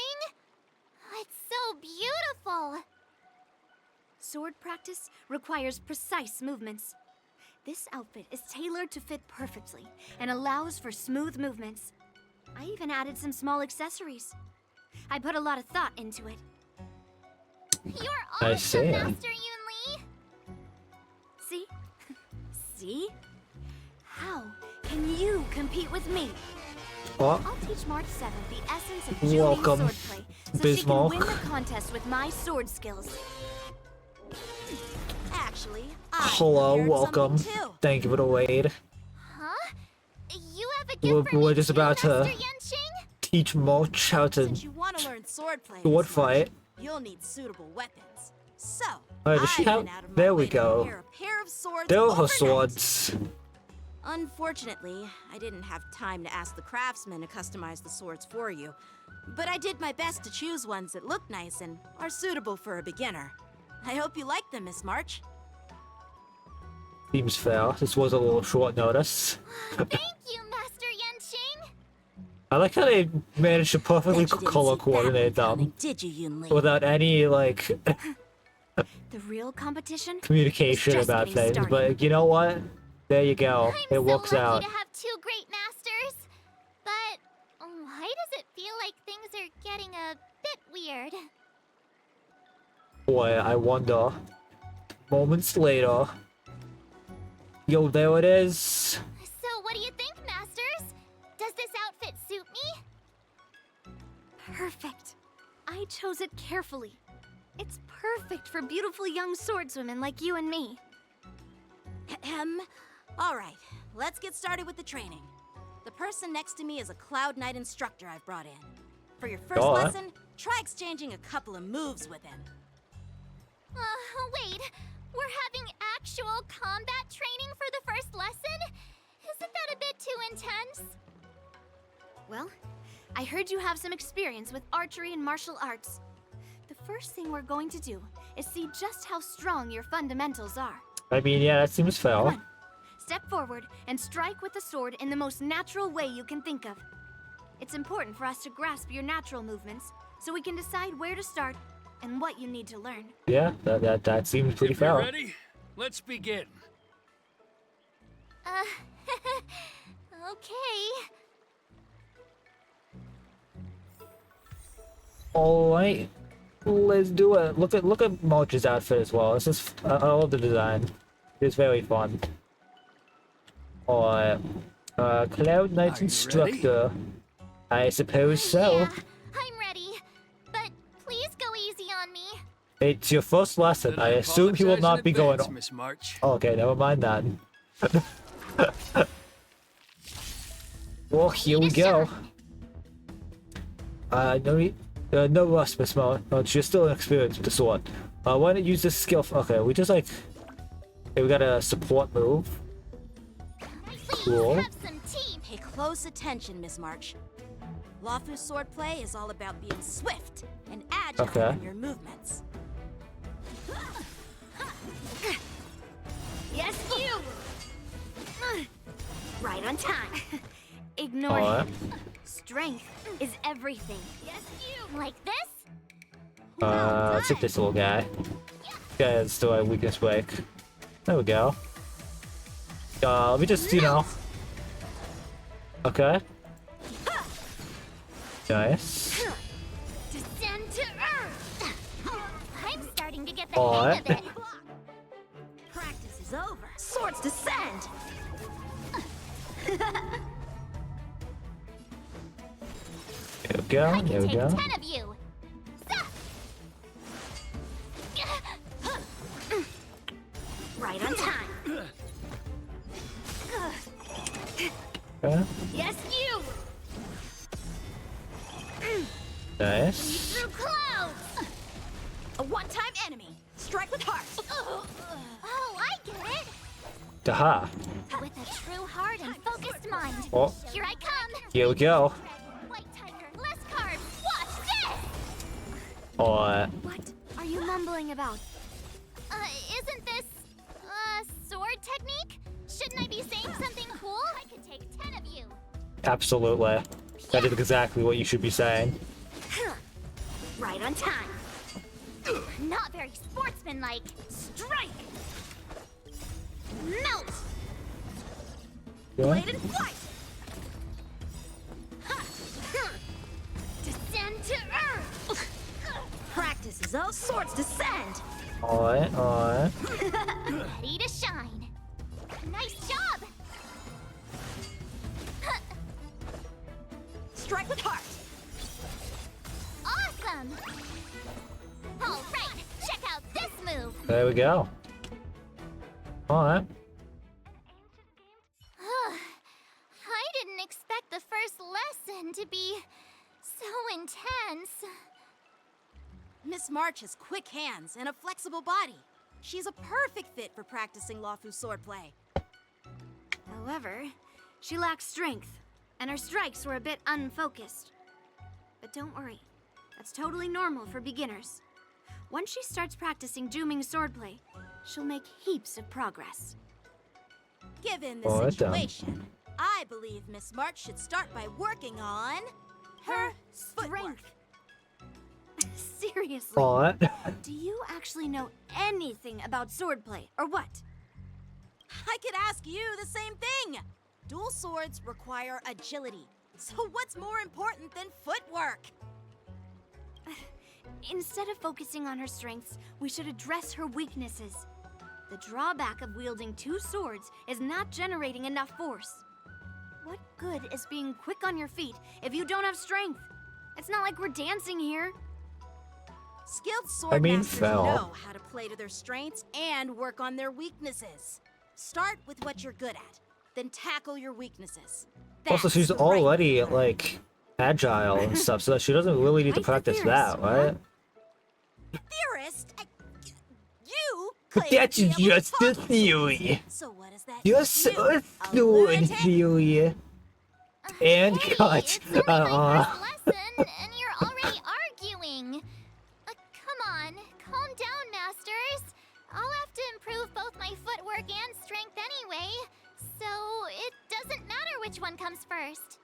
It's so beautiful! Sword practice requires precise movements. This outfit is tailored to fit perfectly and allows for smooth movements. I even added some small accessories. I put a lot of thought into it. You're I awesome, see. Master Yunli! See? See? How can you compete with me? What? I'll teach March 7th the essence of Welcome, Ju-Ming swordplay so Bismarck. she can win the contest with my sword skills. Actually, Hello, prepared welcome. something too. Thank you for the raid. Huh? You have a gift for We're me just too, about to Master Yanqing? teach March how to Since you want to learn swordplay, sword Miss March, fight. you'll need suitable weapons. So, Alright, does she I've have? been out of my There way we to go. prepare a pair of swords There are her overnight. swords. Unfortunately, I didn't have time to ask the craftsman to customize the swords for you, but I did my best to choose ones that look nice and are suitable for a beginner. I hope you like them, Miss March. Seems fair. This was a little short notice. Thank you, Master Yanqing! I like how they managed to perfectly color coordinate them Did you, Yunli? without any like The real competition? communication It's just about getting things. started. But you know what? There you go. It works Lucky out. to have two great masters, but why does it feel like things are getting a bit weird? Boy, I wonder. Moments later. Yo, there it is. So what do you think, masters? Does this outfit suit me? Perfect. I chose it carefully. It's perfect for beautiful young swordswomen like you and me. All right, let's get started with the training. The person next to me is a Cloud Knight instructor I've brought in. For your first Alright. lesson, try exchanging a couple of moves with him. Wait. We're having actual combat training for the first lesson? Isn't that a bit too intense? Well, I heard you have some experience with archery and martial arts. The first thing we're going to do is see just how strong your fundamentals are. I mean, yeah, that seems fair. Step forward and strike with the sword in the most natural way you can think of. It's important for us to grasp your natural movements so we can decide where to start and what you need to learn. Yeah, that seems pretty If you're fair. ready, let's begin. Okay. Alright. Let's do it. Look at March's outfit as well. This is I love the design. It's very fun. Alright. Cloud Knight's instructor. I suppose so. Yeah, I'm ready. But please go easy on me. It's your first lesson. I assume he will not be going on. Miss March. Okay, never mind that. Well, here we go. No rush, Miss March. You're still inexperienced with the sword. Why not use this skill? Okay, we just like. Okay, we got a support move. Cool. Pay close attention, Miss March. Luofu's swordplay is all about being swift and agile Okay. in your movements. Yes, you! Right on time. Ignore Alright. him. Strength is everything. Yes, you. Like this? Let's hit this little guy. Guy is still a weakness break. There we go. Let me just, Okay. Nice. Descend to earth. I'm the hang of it. Practice is over. Swords descend. There we go. I There can we take go. 10 of you. Right on time. Okay. Yes, you. Nice. Through clouds. A one-time enemy. Strike with heart. Oh, I get it. Daha. With a true heart and focused mind. Oh. Here I come. Here we go. White tiger, less cards. Watch this. Alright. What are you mumbling about? Isn't this sword technique? Shouldn't I be saying something cool? I could take 10 of you. Absolutely. That is exactly what you should be saying. Right on time. Not very sportsmanlike. Strike. Melt. Yeah. Blade and flight. Descend to earth. Practice is all swords descend. Alright, alright. Ready to shine. Nice job. Strike with heart. Awesome. All right, check out this move. There we go. Alright. I didn't expect the first lesson to be so intense. Miss March has quick hands and a flexible body. She's a perfect fit for practicing Lawfu swordplay. However, she lacks strength, and her strikes were a bit unfocused. But don't worry, that's totally normal for beginners. Once she starts practicing Juming swordplay, she'll make heaps of progress. Given the Alright then. situation, I believe Miss March should start by working on her strength. Seriously, Alright. do you actually know anything about swordplay, or what? I could ask you the same thing. Dual swords require agility. So what's more important than footwork? Instead of focusing on her strengths, we should address her weaknesses. The drawback of wielding two swords is not generating enough force. What good is being quick on your feet if you don't have strength? It's not like we're dancing here. Skilled sword masters fell. know how to play to their strengths and work on their weaknesses. Start with what you're good at, then tackle your weaknesses. Also, That's she's the right already, like, agile and stuff, so she doesn't really need to practice that, right? Theorist? You claim That's to be able to just a talk. theory. So what is that? Just You, a theory. And cut. Lesson, and you're already arguing. Come on, calm down, masters. I'll have to improve both my footwork and strength anyway, so it doesn't matter which one comes first.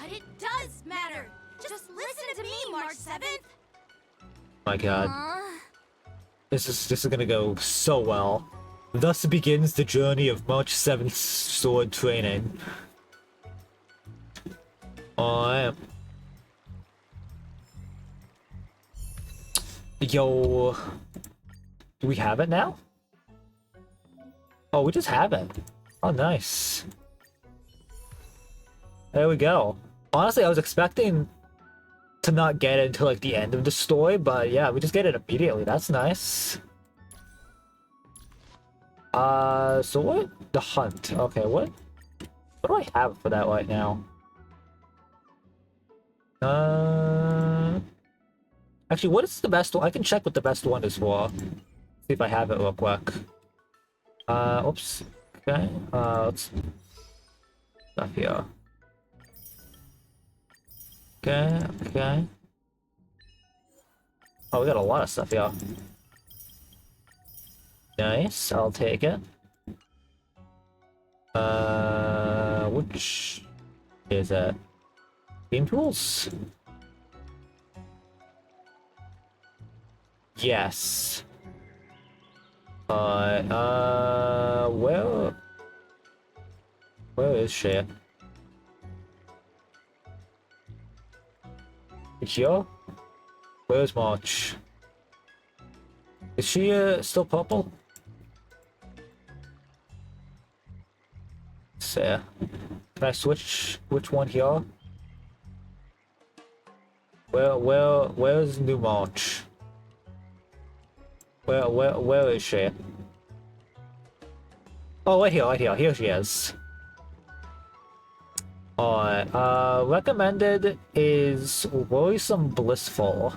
But it does matter. Just listen to me, March 7th. My god. This is gonna go so well. Thus begins the journey of March 7th sword training. Alright. Yo. Do we have it now? Oh, we just have it. Oh, nice. There we go. Honestly, I was expecting to not get it until like the end of the story, but yeah, we just get it immediately. That's nice. So what? The hunt. Okay, what do I have for that right now? Actually, what is the best one? I can check what the best one is for. See if I have it real quick. Oops. Okay. Let's stuff here. Okay, okay. Oh, we got a lot of stuff here. Nice, I'll take it. Which is it? Game tools? Yes. Where is she? Here? Where's March? Is she still purple? So, can I switch which one here? Where's New March? Where is she? Oh, right here. Here she is. Alright, recommended is Worrisome Blissful.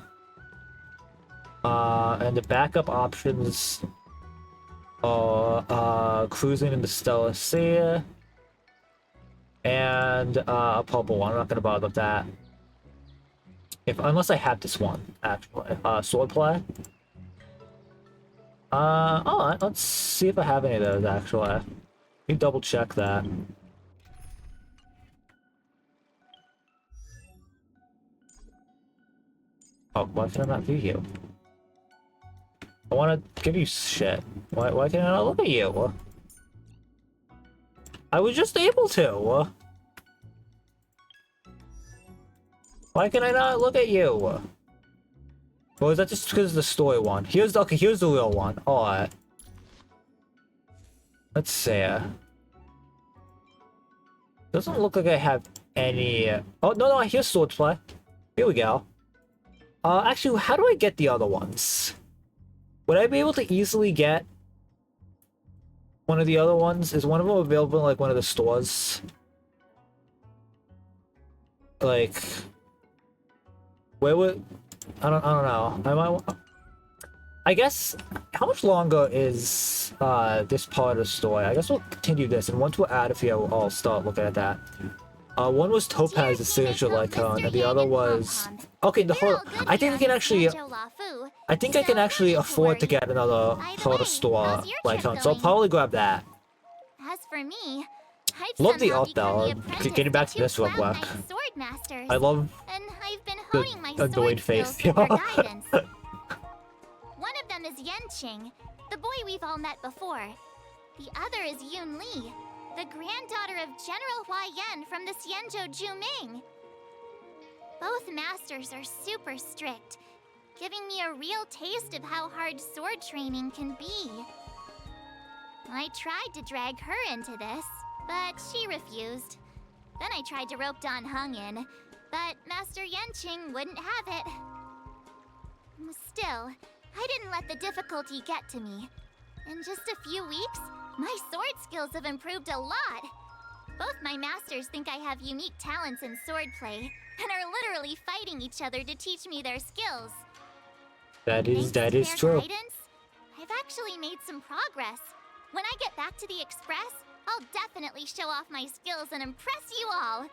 And the backup options are Cruising in the Stellar Sea and a purple one. I'm not gonna bother with that. Unless I have this one, actually. Swordplay. Alright, let's see if I have any of those, actually. Let me double check that. Oh, why can I not view you? I want to give you shit. Why can't I not look at you? I was just able to. Why can I not look at you? Or is that just because of the story one? Here's the real one. Alright. Let's see. Doesn't look like I have any... Oh, no, here's Swordplay. Here we go. Actually, how do I get the other ones? Would I be able to easily get one of the other ones? Is one of them available in, like, one of the stores? Like... Where would... I don't know. I guess... How much longer is this part of the story? I guess we'll continue this, and once we're out of here, I'll start looking at that. One was Topaz's signature Lycon, and the other was... Okay, I think I can actually... I think I can actually afford to get another part of store Lycon, so I'll probably grab that. As for me, I've Love the somehow art though. become Getting back to this real quick. swordmasters, I love and I've been honing my the annoyed sword face. skills with their guidance. One of them is Yenqing, the boy we've all met before. The other is Yun Li, the granddaughter of General Hua Yan from the Xianzhou Juming. Both masters are super strict, giving me a real taste of how hard sword training can be. I tried to drag her into this, but she refused. Then I tried to rope Dan Heng in, but Master Yenqing wouldn't have it. Still, I didn't let the difficulty get to me. In just a few weeks, my sword skills have improved a lot. Both my masters think I have unique talents in swordplay, and are literally fighting each other to teach me their skills. That is Thanks to true. their guidance, I've actually made some progress. When I get back to the Express, I'll definitely show off my skills and impress you all.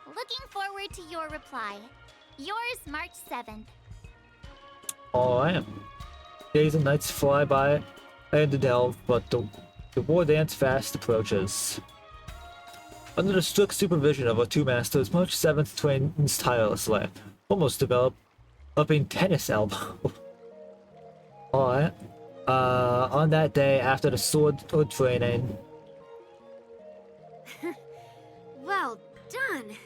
Looking forward to your reply. Yours, March 7th. Alright. Days and nights fly by and the delve, but the war dance fast approaches. Under the strict supervision of our two masters, March 7th trains tirelessly, almost developing tennis elbow. Alright. On that day, after the sword training... Well done.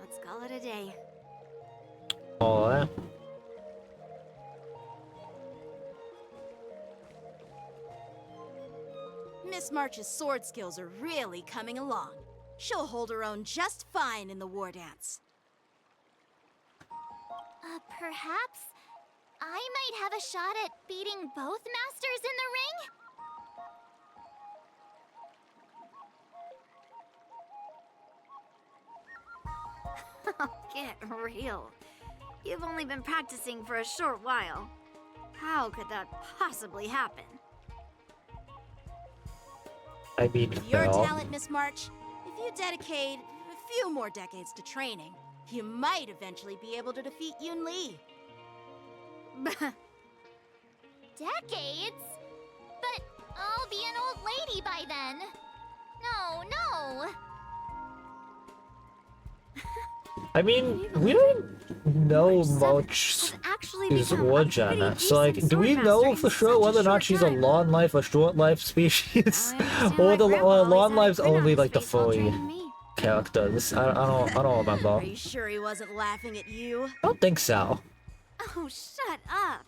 Let's call it a day. Alright. Miss March's sword skills are really coming along. She'll hold her own just fine in the war dance. Perhaps I might have a shot at beating both masters in the ring? Get real. You've only been practicing for a short while. How could that possibly happen? I mean, With your talent, Miss March, if you dedicate a few more decades to training, you might eventually be able to defeat Yun Li. Decades? But I'll be an old lady by then. No. I mean, we don't know much is Warjana, so like, do we know for sure whether or not she's a long life or short life species? Or the long lives only like the furry characters? I don't remember. Are you sure he wasn't laughing at you? I don't think so. Oh, shut up.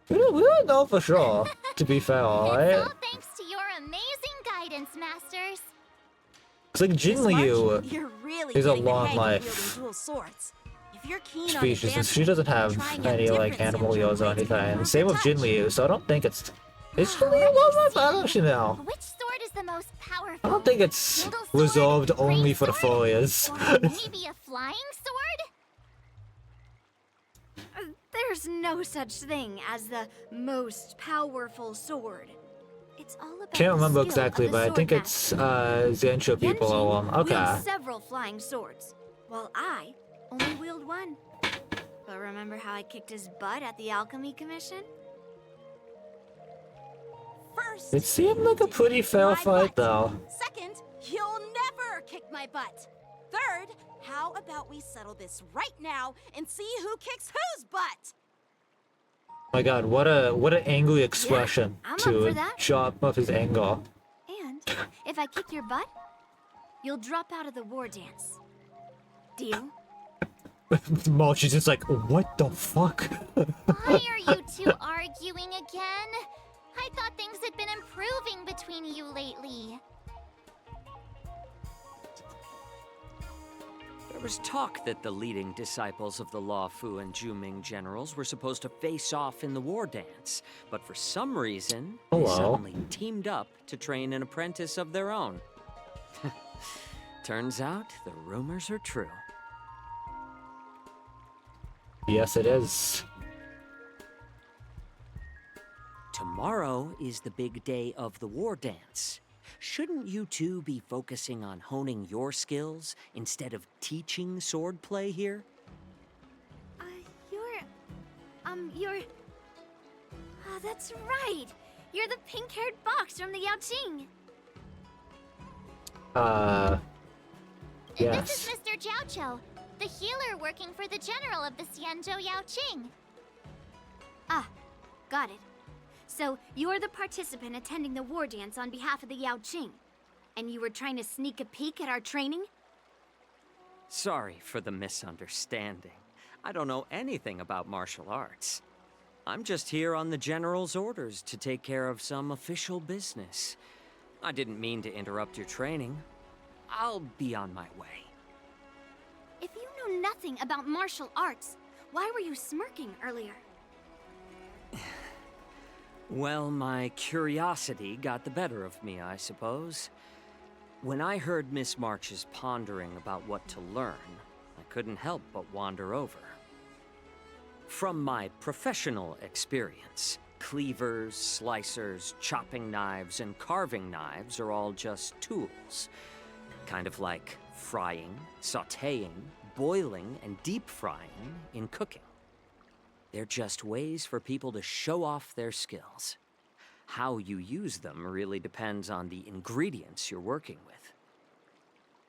We don't know for sure, to be fair, It's alright? all thanks to your amazing guidance, Masters. It's like Jin Liu You're really is a getting the long hang of wielding life dual swords. If you're keen on species, and advancing, she doesn't try have out any like different animal Sanjo yos or blades can anything. improve Same the with Jin touch. Liu, so I don't think it's Jin Liu? What I don't actually know. Which sword is the most powerful? I don't think it's Noodle sword, reserved only great for the sword, Folias. or maybe a flying sword? There's no such thing as the most powerful sword. It's all about Can't the remember skill exactly, of the but I think sword it's master. Zencho people. Yenjin Okay. wields several flying swords, while I only wield one. But remember how I kicked his butt at the Alchemy Commission? First, It seemed like a pretty fair fight, though. second, you'll never kick my butt. Third, how about we settle this right now and see who kicks whose butt? My God, what an angry expression I'm up for to that. chop off his anger. And if I kick your butt, you'll drop out of the war dance. Deal? March is just like, what the fuck? Why are you two arguing again? I thought things had been improving between you lately. There was talk that the leading disciples of the Law Fu and Juming generals were supposed to face off in the war dance, but for some reason, they Hello. suddenly teamed up to train an apprentice of their own. Turns out, the rumors are true. Yes, it is. Tomorrow is the big day of the war dance. Shouldn't you two be focusing on honing your skills instead of teaching swordplay here? You're... Oh, that's right! You're the pink-haired box from the Yaoqing! Yes. This is Mr. Jiaoqiu, the healer working for the general of the Xianzhou Yaoqing. Ah, got it. So, you're the participant attending the war dance on behalf of the Yaoqing. And you were trying to sneak a peek at our training? Sorry for the misunderstanding. I don't know anything about martial arts. I'm just here on the General's orders to take care of some official business. I didn't mean to interrupt your training. I'll be on my way. If you know nothing about martial arts, why were you smirking earlier? Well, my curiosity got the better of me, I suppose. When I heard Miss March's pondering about what to learn, I couldn't help but wander over. From my professional experience, cleavers, slicers, chopping knives, and carving knives are all just tools. Kind of like frying, sautéing, boiling, and deep frying in cooking. They're just ways for people to show off their skills. How you use them really depends on the ingredients you're working with.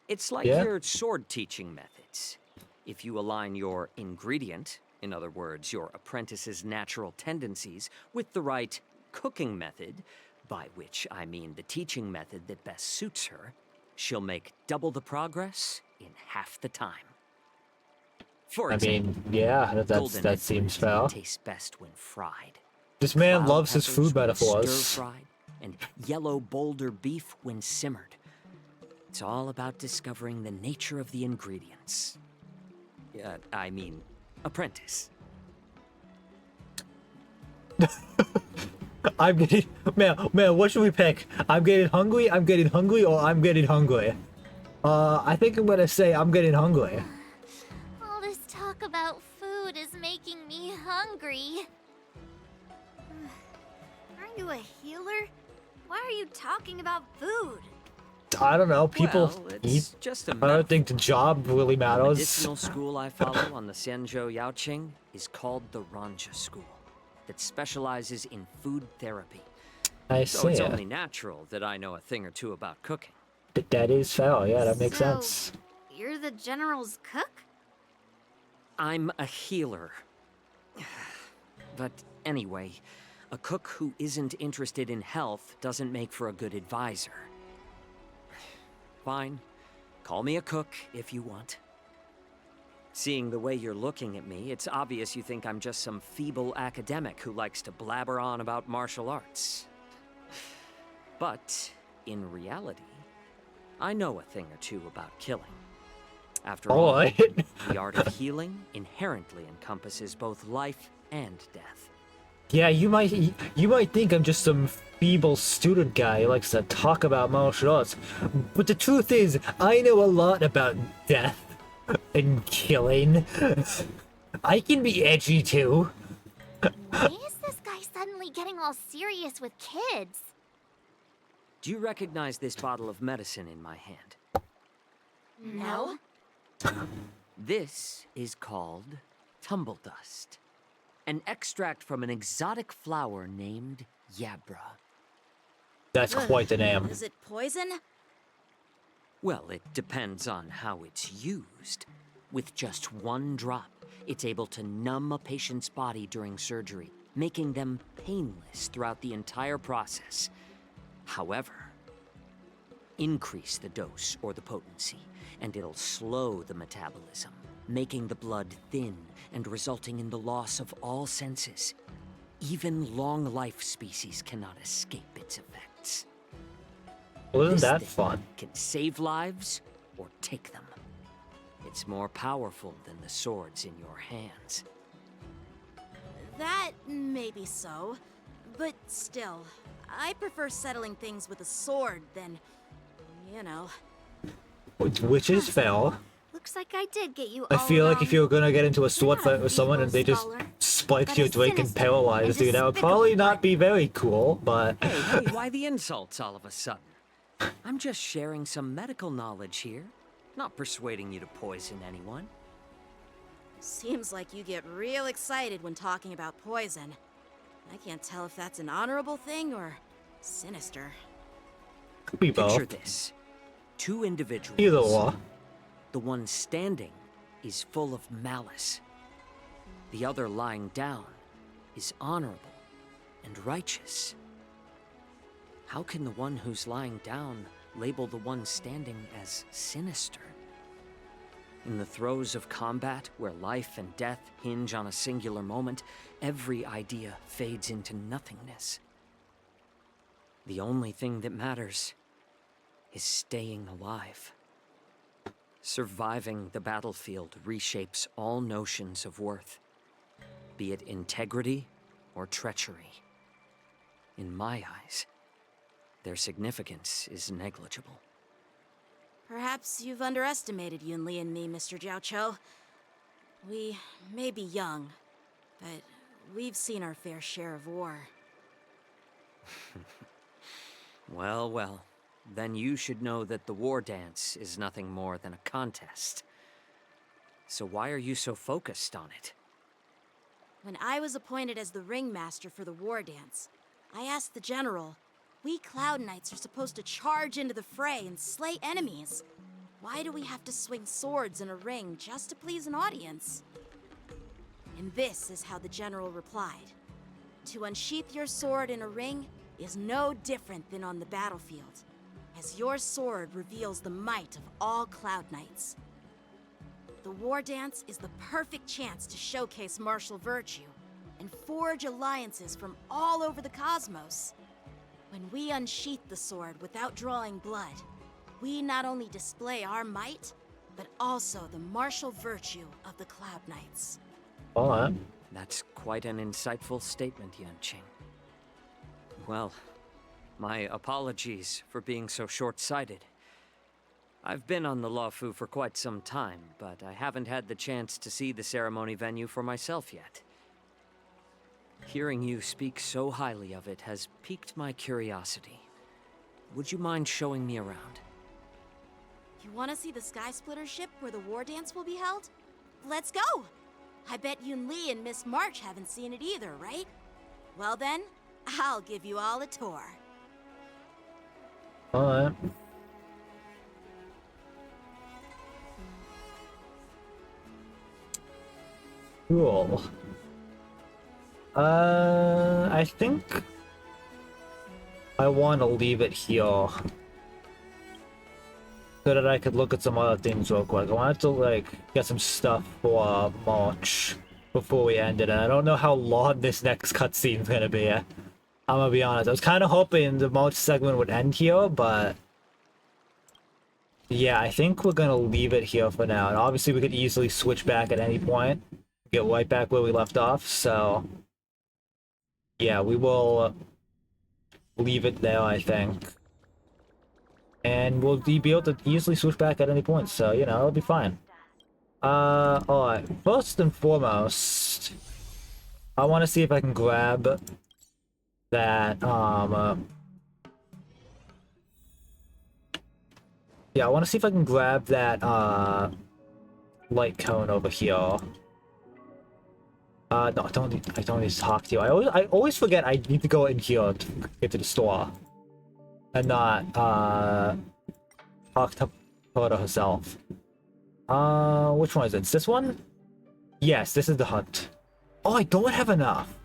It's like your sword teaching methods. If you align your ingredient, in other words, your apprentice's natural tendencies, with the right cooking method, by which I mean the teaching method that best suits her, she'll make double the progress in half the time. For example, yeah, golden that seems fair. tastes best when fried. This man Cloud loves his peppers food when metaphors. stir-fried, and yellow boulder beef when simmered. It's all about discovering the nature of the ingredients. I mean, apprentice. I'm getting man, what should we pick? I'm getting hungry, or I'm getting hungry. I think I'm gonna say I'm getting hungry. All this talk about food is making me hungry. Aren't you a healer? Why are you talking about food? I don't know, people Well, it's eat. just a I don't think the job really The matters. medicinal school I follow on the Xianzhou Yaoqing is called the Ranja School, that specializes in food therapy. I So it's see. only natural that I know a thing or two about cooking. That is fair, yeah, that makes So, sense. You're the general's cook? I'm a healer. But anyway, a cook who isn't interested in health doesn't make for a good advisor. Fine. Call me a cook if you want. Seeing the way you're looking at me, it's obvious you think I'm just some feeble academic who likes to blabber on about martial arts. But, in reality, I know a thing or two about killing. After all, the art of healing inherently encompasses both life and death. Yeah, you might think I'm just some feeble student guy who likes to talk about martial arts, but the truth is, I know a lot about death and killing. I can be edgy too. Why is this guy suddenly getting all serious with kids? Do you recognize this bottle of medicine in my hand? No. This is called tumble dust, an extract from an exotic flower named Yabra. That's quite the name. Is it poison? Well, it depends on how it's used. With just one drop, it's able to numb a patient's body during surgery, making them painless throughout the entire process. However, increase the dose or the potency, and it'll slow the metabolism, making the blood thin and resulting in the loss of all senses. Even long-life species cannot escape its effects. Well, isn't This that thing fun? can save lives or take them. It's more powerful than the swords in your hands. That may be so, but still, I prefer settling things with a sword than, you know. Which is fair. Looks like I did get you I all feel like wrong. if you were gonna get into a sword You're not fight with someone and they just scholar, spiked but your a drink and sinister paralyzed you, that would probably not be very cool, but... Hey, why the insults all of a sudden? I'm just sharing some medical knowledge here, not persuading you to poison anyone. Seems like you get real excited when talking about poison. I can't tell if that's an honorable thing or sinister. Could be both. Picture this. Two individuals. Either or. The one standing is full of malice. The other lying down is honorable and righteous. How can the one who's lying down label the one standing as sinister? In the throes of combat, where life and death hinge on a singular moment, every idea fades into nothingness. The only thing that matters is staying alive. Surviving the battlefield reshapes all notions of worth, be it integrity or treachery. In my eyes, their significance is negligible. Perhaps you've underestimated Yunli and me, Mr. Jiaoqiu. We may be young, but we've seen our fair share of war. Well, well. Then you should know that the war dance is nothing more than a contest. So why are you so focused on it? When I was appointed as the ringmaster for the war dance, I asked the general, we Cloud Knights are supposed to charge into the fray and slay enemies. Why do we have to swing swords in a ring just to please an audience? And this is how the general replied. To unsheath your sword in a ring is no different than on the battlefield, as your sword reveals the might of all Cloud Knights. The war dance is the perfect chance to showcase martial virtue and forge alliances from all over the cosmos. When we unsheath the sword without drawing blood, we not only display our might, but also the martial virtue of the Cloud Knights. Alright. That's quite an insightful statement, Yanqing. Well, my apologies for being so short-sighted. I've been on the Luofu for quite some time, but I haven't had the chance to see the ceremony venue for myself yet. Hearing you speak so highly of it has piqued my curiosity. Would you mind showing me around? You want to see the Sky Splitter ship where the war dance will be held? Let's go! I bet Yunli and Miss March haven't seen it either, right? Well then, I'll give you all a tour. Alright. Cool. I think I want to leave it here. so that I could look at some other things real quick. I wanted to, like, get some stuff for March before we ended, and I don't know how long this next cutscene's gonna be. I'm gonna be honest. I was kind of hoping the March segment would end here, but yeah, I think we're gonna leave it here for now. And obviously, we could easily switch back at any point, get right back where we left off. So yeah, we will leave it there, I think. And we'll be able to easily switch back at any point, so, you know, it'll be fine. Alright. First and foremost, I want to see if I can grab that, yeah, I want to see if I can grab that, light cone over here. No, I don't need to talk to you. I always forget I need to go in here to get to the store. And not, talk to Hoda herself. Which one is it? Is this one? Yes, this is the hunt. Oh, I don't have enough.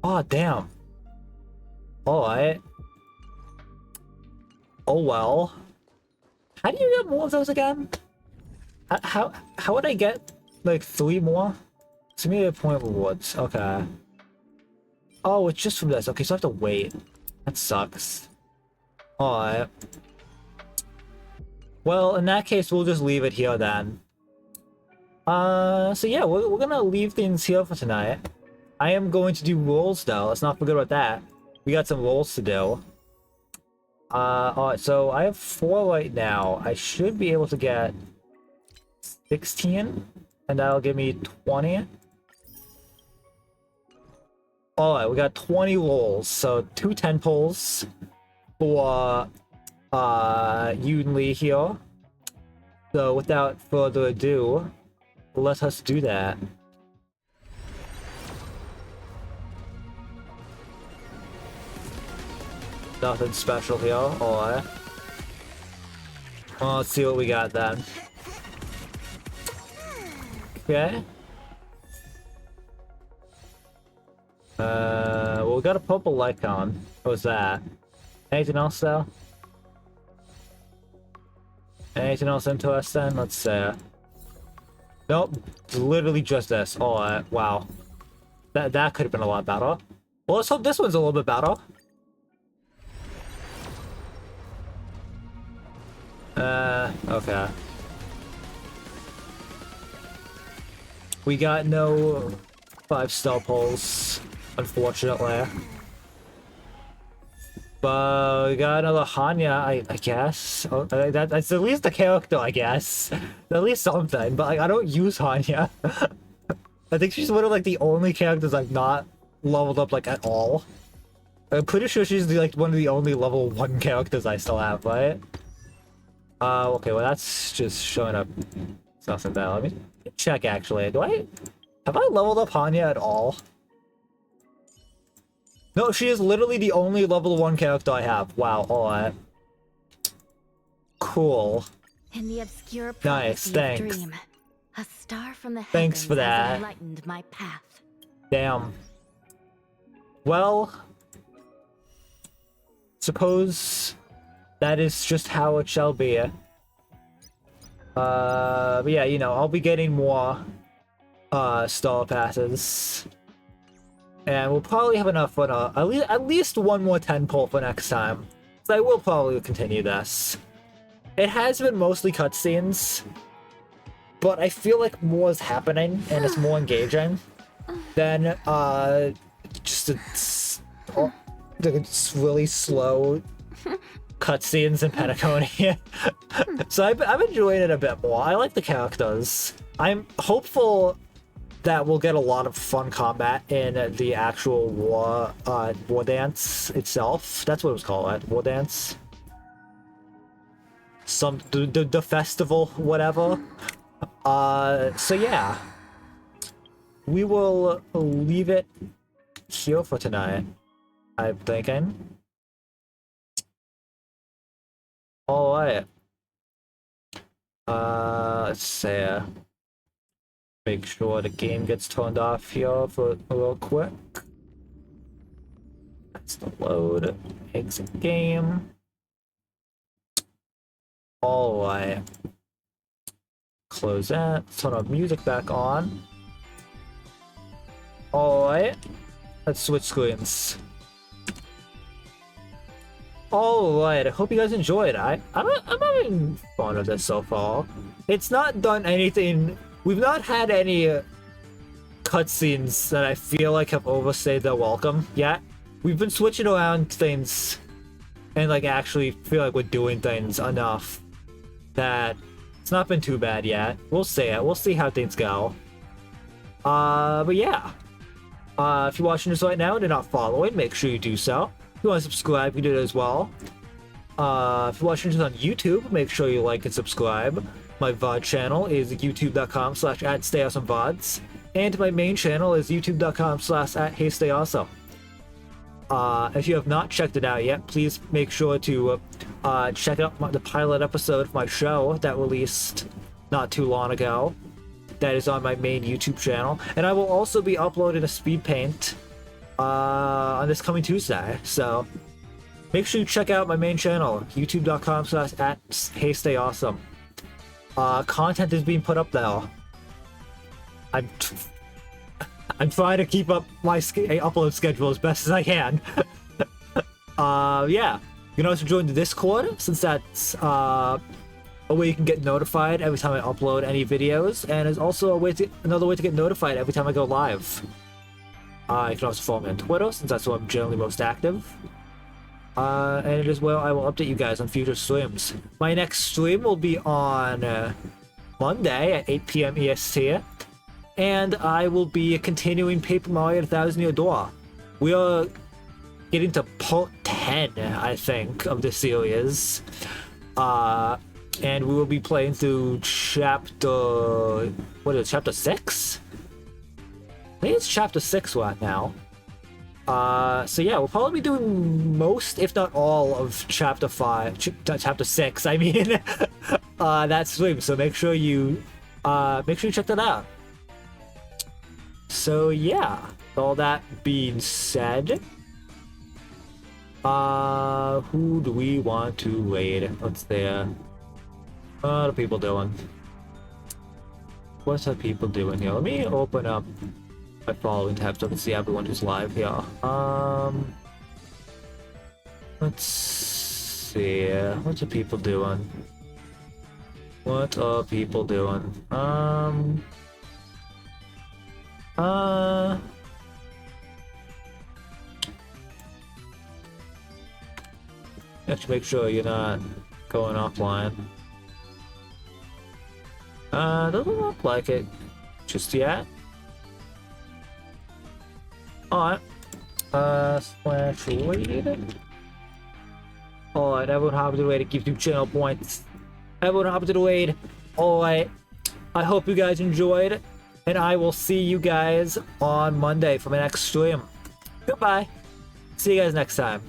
Oh, damn. Alright. Oh, well. How do you get more of those again? How would I get, like, 3 more? Simulated point rewards. Okay. Oh, it's just from this. Okay, so I have to wait. That sucks. Alright. Well, in that case, we'll just leave it here then. So yeah, we're gonna leave things here for tonight. I am going to do rolls though. Let's not forget about that. We got some rolls to do. Alright, so I have 4 right now. I should be able to get 16, and that'll give me 20. Alright, we got 20 rolls, so 2 10 pulls for Yoon Lee here. So without further ado, let us do that. Nothing special here, alright. Well, let's see what we got then. Okay. Well, we got a purple Lycon. What was that? Anything else though? Anything else interesting? Let's see. Nope. It's literally just this. Oh, wow. That could have been a lot better. Well, let's hope this one's a little bit better. Okay. We got no 5-star pulls, unfortunately. But we got another Hanya, I guess. Oh, that's at least a character, I guess. At least something, but like, I don't use Hanya. I think she's one of like the only characters I've not leveled up like at all. I'm pretty sure she's like one of the only level 1 characters I still have, right? Okay, well that's just showing up. It's nothing bad. Let me check actually. Have I leveled up Hanya at all? No, she is literally the only level 1 character I have. Wow, alright. Cool. In the obscure nice, thanks. Dream, a star from the thanks for that. Has enlightened my path. Damn. Well, suppose that is just how it shall be. But yeah, you know, I'll be getting more star passes. And we'll probably have enough for at least 1 more 10 pull for next time. So I will probably continue this. It has been mostly cutscenes, but I feel like more is happening and it's more engaging than just it's really slow cutscenes in Pentaconia. So I'm enjoying it a bit more. I like the characters. I'm hopeful that we'll get a lot of fun combat in the actual war dance itself. That's what it was called, right? War dance. The festival, whatever. So yeah, we will leave it here for tonight, I'm thinking. Alright. Let's see. Make sure the game gets turned off here for real quick. That's the load. Exit game. Alright. Close that. Turn our music back on. Alright. Let's switch screens. Alright, I hope you guys enjoyed. I'm having fun with this so far. It's not done anything. We've not had any cutscenes that I feel like have overstayed their welcome yet. We've been switching around things and like actually feel like we're doing things enough that it's not been too bad yet. We'll see it. We'll see how things go. But yeah. If you're watching this right now and you're not following, make sure you do so. If you want to subscribe, you can do it as well. If you're watching this on YouTube, make sure you like and subscribe. My VOD channel is youtube.com/@StayAwesomeVODs. And my main channel is youtube.com/@HeyStayAwesome. If you have not checked it out yet, please make sure to check out the pilot episode of my show that released not too long ago. That is on my main YouTube channel. And I will also be uploading a speed paint on this coming Tuesday. So make sure you check out my main channel, youtube.com/@HeyStayAwesome. Content is being put up there. I'm trying to keep up my upload schedule as best as I can. Yeah. You can also join the Discord, since that's a way you can get notified every time I upload any videos, and is also another way to get notified every time I go live. You can also follow me on Twitter, since that's where I'm generally most active. And it is where I will update you guys on future streams. My next stream will be on Monday at 8 PM EST, and I will be continuing Paper Mario: The Thousand Year Door. We are getting to part 10, I think, of the series. And we will be playing through chapter... what is it, chapter 6? I think it's chapter 6 right now. So yeah, we'll probably be doing most, if not all, of chapter 6, I mean, that stream. So make sure you check that out. So yeah, all that being said, who do we want to raid? What's there? What are people doing? What are people doing here? Let me open up my following tab so I can see everyone who's live here. Let's see. What are people doing? What are people doing? You have to make sure you're not going offline. Doesn't look like it just yet. Alright. Slash rated. Alright, everyone hop to the raid, it gives you channel points. Everyone hop to the raid. Alright. I hope you guys enjoyed, and I will see you guys on Monday for my next stream. Goodbye. See you guys next time.